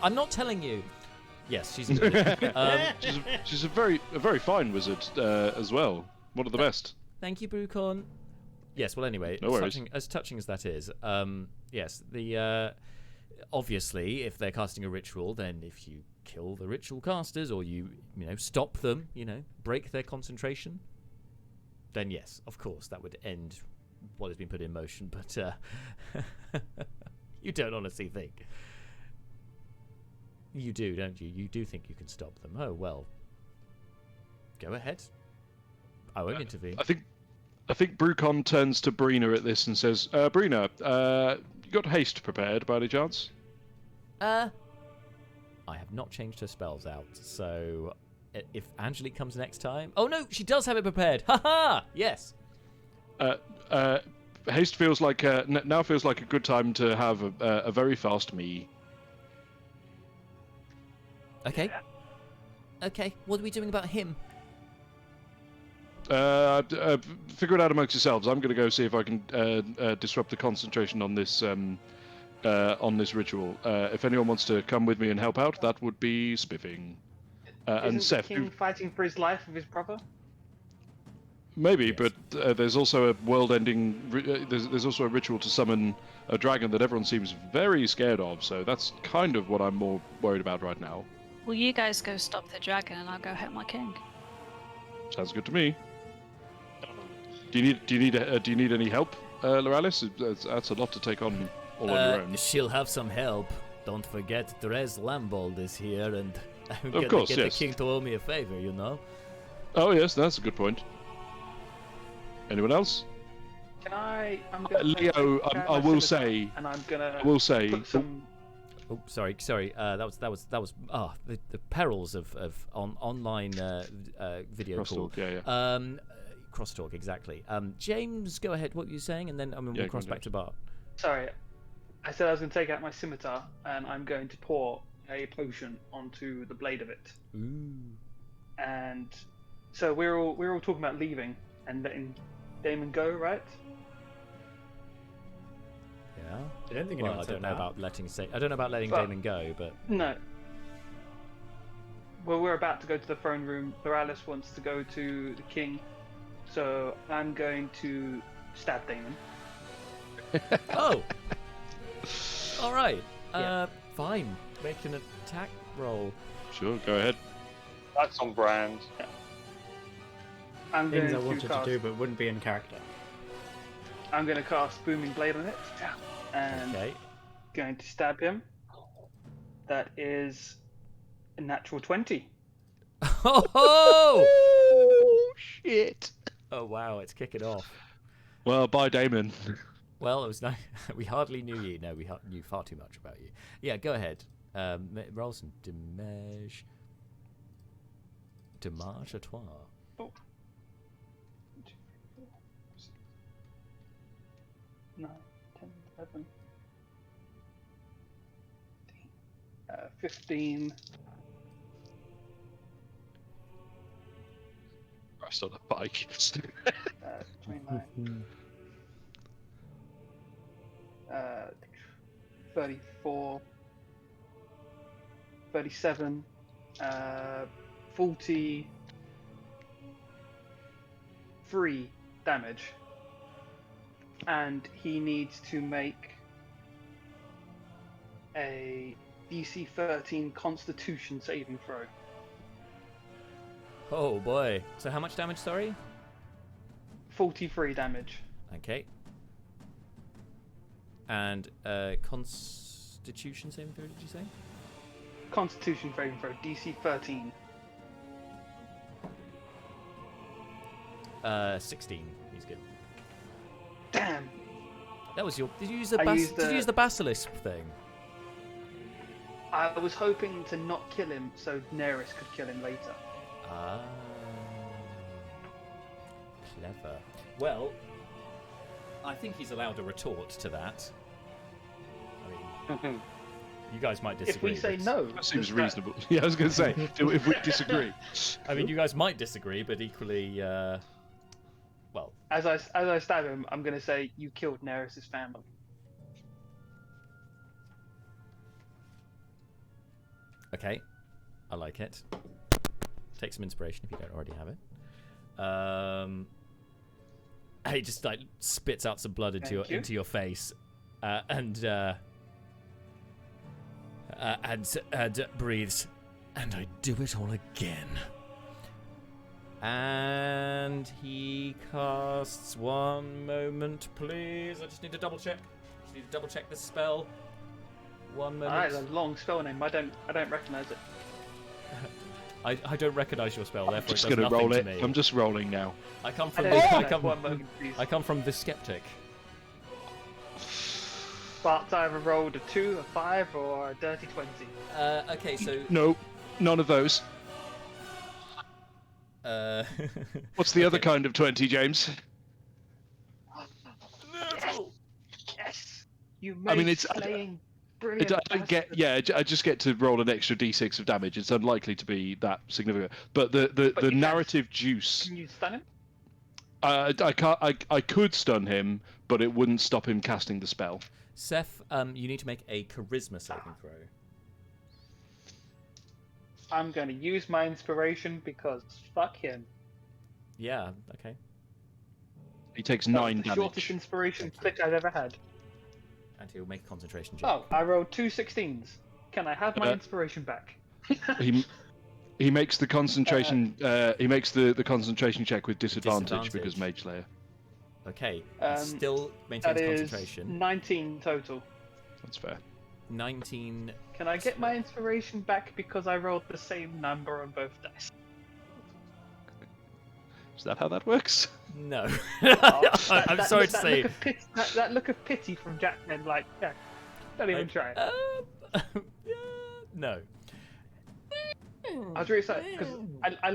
I'm not telling you. Yes, she's a wizard. She's a very fine wizard as well. One of the best. Thank you, Brucon. Yes. Well, anyway, no worries. As touching as that is, yes. The obviously, if they're casting a ritual, then if you kill the ritual casters or you stop them, break their concentration, then yes, of course, that would end what has been put in motion. But you don't honestly think. You do, don't you? You do think you can stop them. Oh well. Go ahead. I won't intervene. I think Brucon turns to Brina at this and says, Brina, you got haste prepared by any chance? I have not changed her spells out, so if Angelique comes next time... Oh no, she does have it prepared! Ha-ha! Yes! Haste feels like now feels like a good time to have a very fast me. Okay. Okay, what are we doing about him? Figure it out amongst yourselves. I'm going to go see if I can disrupt the concentration on this ritual. If anyone wants to come with me and help out, that would be spiffing. Isn't Seth, the king fighting for his life with his brother? Maybe, Yes. but there's also a world-ending. There's also a ritual to summon a dragon that everyone seems very scared of. So that's kind of what I'm more worried about right now. Well, you guys go stop the dragon, and I'll go help my king. Sounds good to me. Do you need any help, Loralis? That's a lot to take on all on your own. She'll have some help. Don't forget, Dres Lambold is here, and I'm Of gonna course, get yes. the king to owe me a favor, you know? Oh yes, that's a good point. Anyone else? Can I? I'm gonna Leo, I will say. and I'm gonna. I will say. Put some. Oh, sorry. That was the perils of online video call. Crosstalk, yeah. Crosstalk, exactly. James, go ahead. What were you saying, and then we'll cross back to Bart. Sorry, I said I was going to take out my scimitar, and I'm going to pour a potion onto the blade of it. Ooh. And so we're all talking about leaving and letting Damon go, right? Yeah. I don't think Well, anyone I said don't know that. about letting But- Damon go, but No. Well, we're about to go to the throne room. Loralis wants to go to the king, so I'm going to stab Damon. oh. All right. Yeah. Fine. Make an attack roll. Sure, go ahead. That's on brand. I'm Things I going wanted to to cast. do but wouldn't be in character. I'm going to cast Booming Blade on it, and Okay. going to stab him. That is a natural 20. Oh! Oh shit! Oh wow! It's kicking off. Well, bye, Damon. Well, it was nice. We hardly knew you. No, we knew far too much about you. Yeah, go ahead. Roll some damage. Damage à toi. Oh. 9, 10, 11, 15. Rest on a bike. 29, 34, 37, 43 damage. And he needs to make a DC 13 Constitution saving throw. Oh boy. So how much damage? Sorry. 43 damage. Okay. And Constitution saving throw? Did you say? Constitution saving throw, DC 13. 16. He's good. Damn! That was your. Did you use the used Did you use the basilisk thing? I was hoping to not kill him so Daenerys could kill him later. Ah. Clever. Well, I think he's allowed a retort to that. I mean, you guys might disagree. If we say but- no, That seems does that- reasonable. Yeah, I was going to say, if we disagree. I mean, you guys might disagree, but equally, well, As I stab him, I'm gonna say you killed Daenerys' family. okay. I like it. Take some inspiration if you don't already have it. He just like spits out some blood into your face, and breathes, and I do it all again. And he casts, one moment, please. I just need to double check. This spell. One moment. Alright, a long spell name. I don't recognise it. I don't recognise your spell, I'm therefore just it does going to nothing roll to it. me. I'm just rolling now. I come I from don't the, I recognise come, one moment, please. I come from the skeptic. Bart's either rolled a 2, a 5, or a dirty 20. Okay, so No, none of those. What's the other kind of 20, James? Yes! You made I mean, it's- slaying I brilliant. don't get. bastard. Yeah, I just get to roll an extra d6 of damage. It's unlikely to be that significant. But the you can. narrative juice. Can you stun him? I can't. I could stun him, but it wouldn't stop him casting the spell. Seth, you need to make a charisma saving throw. I'm going to use my inspiration because fuck him. Yeah, okay. He takes 9 the damage. shortest inspiration click I've ever had. And he'll make a concentration check. Oh, I rolled 2 16s. Can I have my inspiration back? He makes the concentration. He makes the concentration check with disadvantage because Mage Slayer. Okay. Still maintains that is concentration. 19 total. That's fair. 19. Can I get my inspiration back because I rolled the same number on both dice? Is that how that works? No. Oh, I'm sorry to say. That look of pity from Jackman, like, yeah, don't even try. No. I was really excited because I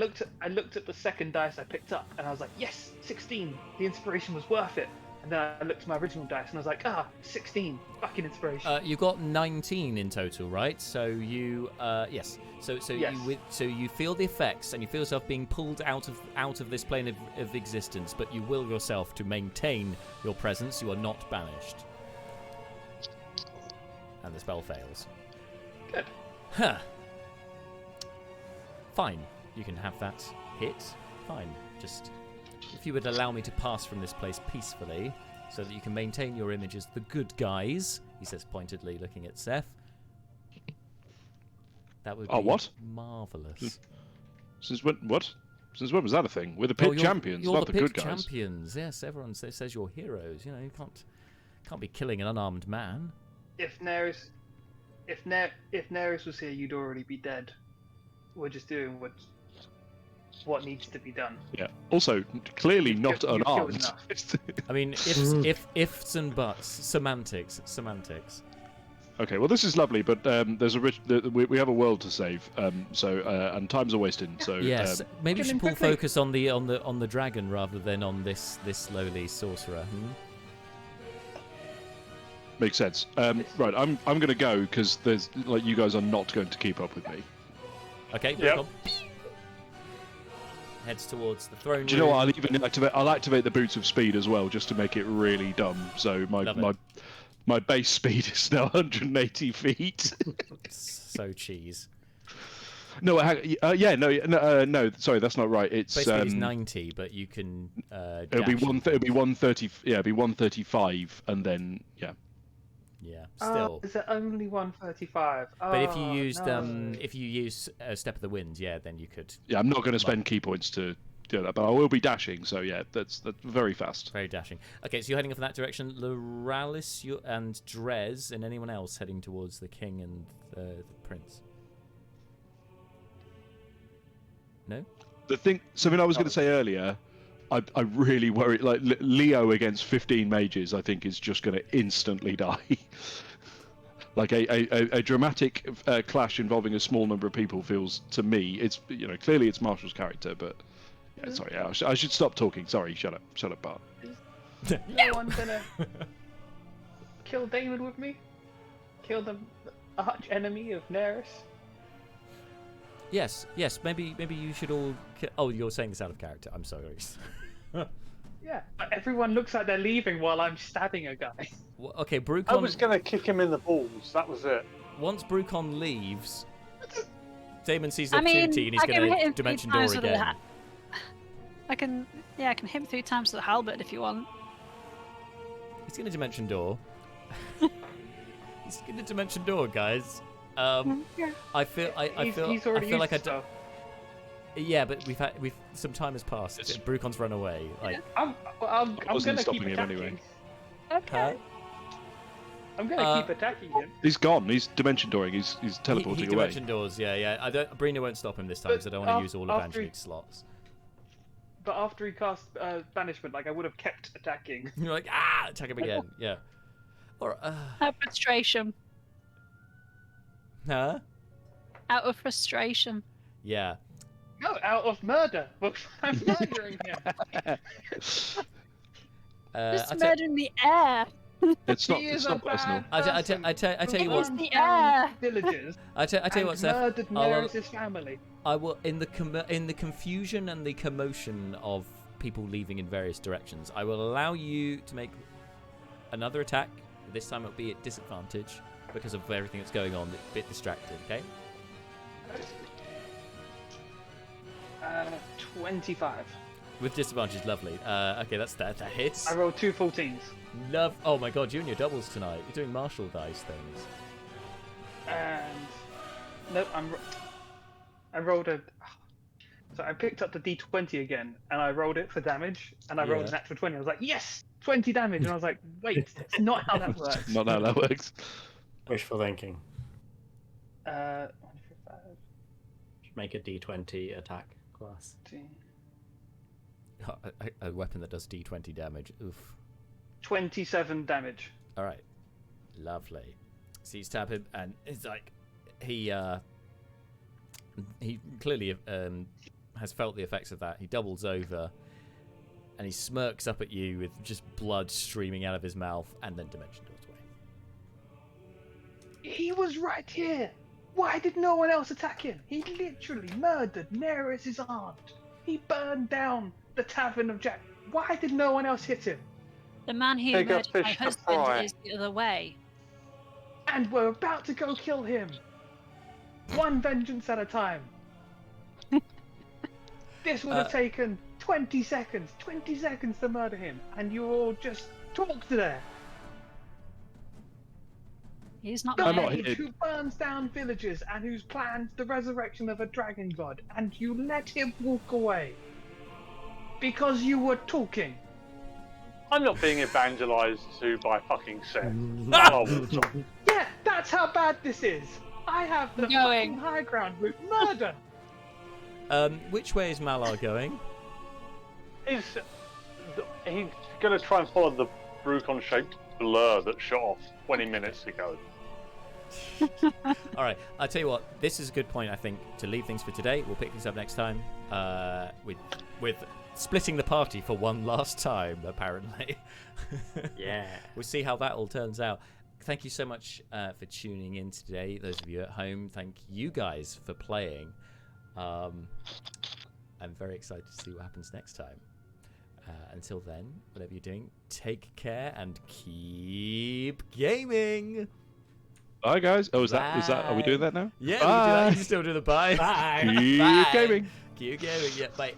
looked at the second dice I picked up and I was like, yes, 16. The inspiration was worth it. And then I looked at my original dice and I was like, 16. Fucking inspiration. You got 19 in total, right? So you, yes. So yes. you feel the effects and you feel yourself being pulled out of this plane of existence, but you will yourself to maintain your presence. You are not banished. And the spell fails. Good. Huh. Fine. You can have that hit. Fine. Just if you would allow me to pass from this place peacefully, so that you can maintain your image as the good guys, he says pointedly, looking at Seth. That would be marvelous. Since when? What? Since when was that a thing? We're the pit champions, you're not the good pit guys. Champions. Yes, everyone says you're heroes. You know, you can't be killing an unarmed man. If Neris was here, you'd already be dead. We're just doing what needs to be done. Yeah. Also, clearly not unarmed. I mean, ifs and buts, semantics. Okay, well this is lovely, but there's we have a world to save, and time's a wasting. So yes, maybe you should pull focus on the dragon rather than on this lowly sorcerer. Makes sense. Right, I'm going to go because there's you guys are not going to keep up with me. Okay, yep. Heads towards the throne room. Do you know what? I'll activate the boots of speed as well, just to make it really dumb. So my base speed is now 180 feet. So cheese. No, no. Sorry, that's not right. It's base speed is 90, but you can. It'll be 130. Yeah, it'll be 135, and then yeah. Yeah, still. Is it only 135? But if you use Step of the Wind, yeah, then you could. Yeah, I'm not going to spend key points to do that, but I will be dashing. So yeah, that's very fast. Very dashing. Okay, so you're heading off in that direction. Loralis and Drez, and anyone else heading towards the king and the prince. No. The thing, something I was going to say earlier. I really worry. Like Leo against 15 mages, I think is just going to instantly die. Like a dramatic clash involving a small number of people feels to me. It's clearly it's Marshall's character, but yeah, sorry, I should stop talking. Sorry, shut up, Bart. Is no one gonna kill Damon with me? Kill the arch enemy of Neris? Yes. Maybe you should all. Oh, you're saying this out of character. I'm sorry. Yeah, but everyone looks like they're leaving while I'm stabbing a guy. Well, okay, Brucon. I was gonna kick him in the balls. That was it. Once Brucon leaves, Damon sees the opportunity and he's gonna dimension door again. I can hit him 3 times with the halberd if you want. He's gonna dimension door. He's gonna dimension door, guys. I feel like I don't. Yeah, but we've some time has passed. Brucon's run away. Like I'm gonna keep attacking. Anyway. Okay. I'm gonna keep attacking him. He's gone. He's dimension dooring. He's teleporting he away. Dimension doors. Yeah. Brina won't stop him this time because I don't want to use all of Angelique's slots. But after he cast banishment, I would have kept attacking. You're like attack him again. Yeah. Or out of frustration. Huh? Out of frustration. Yeah. No, out of murder. I'm murdering him. Just murder in the air. It's not personal. I tell you what. The air. Villagers. I tell you what, Seth. Murdered Neris' family. I will in the confusion and the commotion of people leaving in various directions. I will allow you to make another attack. This time it'll be at disadvantage because of everything that's going on. A bit distracted. Okay. 25. With disadvantage, lovely. Okay, that's that hits. I rolled 2 14s. Love. Oh my god, you and your doubles tonight. You're doing martial dice things. And nope, I rolled a. So I picked up the D20 again, and I rolled it for damage, and I rolled a natural 20. I was like, yes, 20 damage, and I was like, wait, that's not how that works. Not how that works. Wishful thinking. 1, 5, Should make a D20 attack class. 15, A weapon that does D20 damage. Oof. 27 damage. All right. Lovely. So you stab him, and it's like he clearly has felt the effects of that. He doubles over, and he smirks up at you with just blood streaming out of his mouth, and then dimension doors away. He was right here. Why did no one else attack him? He literally murdered Nereus' aunt. He burned down the Tavern of Jack. Why did no one else hit him? The man who murdered my husband is the other way. And we're about to go kill him. One vengeance at a time. This would have taken 20 seconds. 20 seconds to murder him. And you all just talked there. He's not The my mage who burns down villages and whose plans the resurrection of a dragon god. And you let him walk away. Because you were talking. I'm not being evangelized to by fucking Seth. Yeah, that's how bad this is. I have the fucking high ground with murder. Which way is Malar going? He's gonna try and follow the Brucon-shaped blur that shot off 20 minutes ago. All right, I'll tell you what. This is a good point, I think, to leave things for today. We'll pick this up next time with splitting the party for one last time, apparently. Yeah. We'll see how that all turns out. Thank you so much for tuning in today. Those of you at home, thank you guys for playing. I'm very excited to see what happens next time. Until then, whatever you're doing, take care and keep gaming. Bye, guys. Oh, is that? Are we doing that now? Yeah, we can do that. You can still do the bye. Bye. Keep Bye. gaming. Keep gaming. Yeah, bye.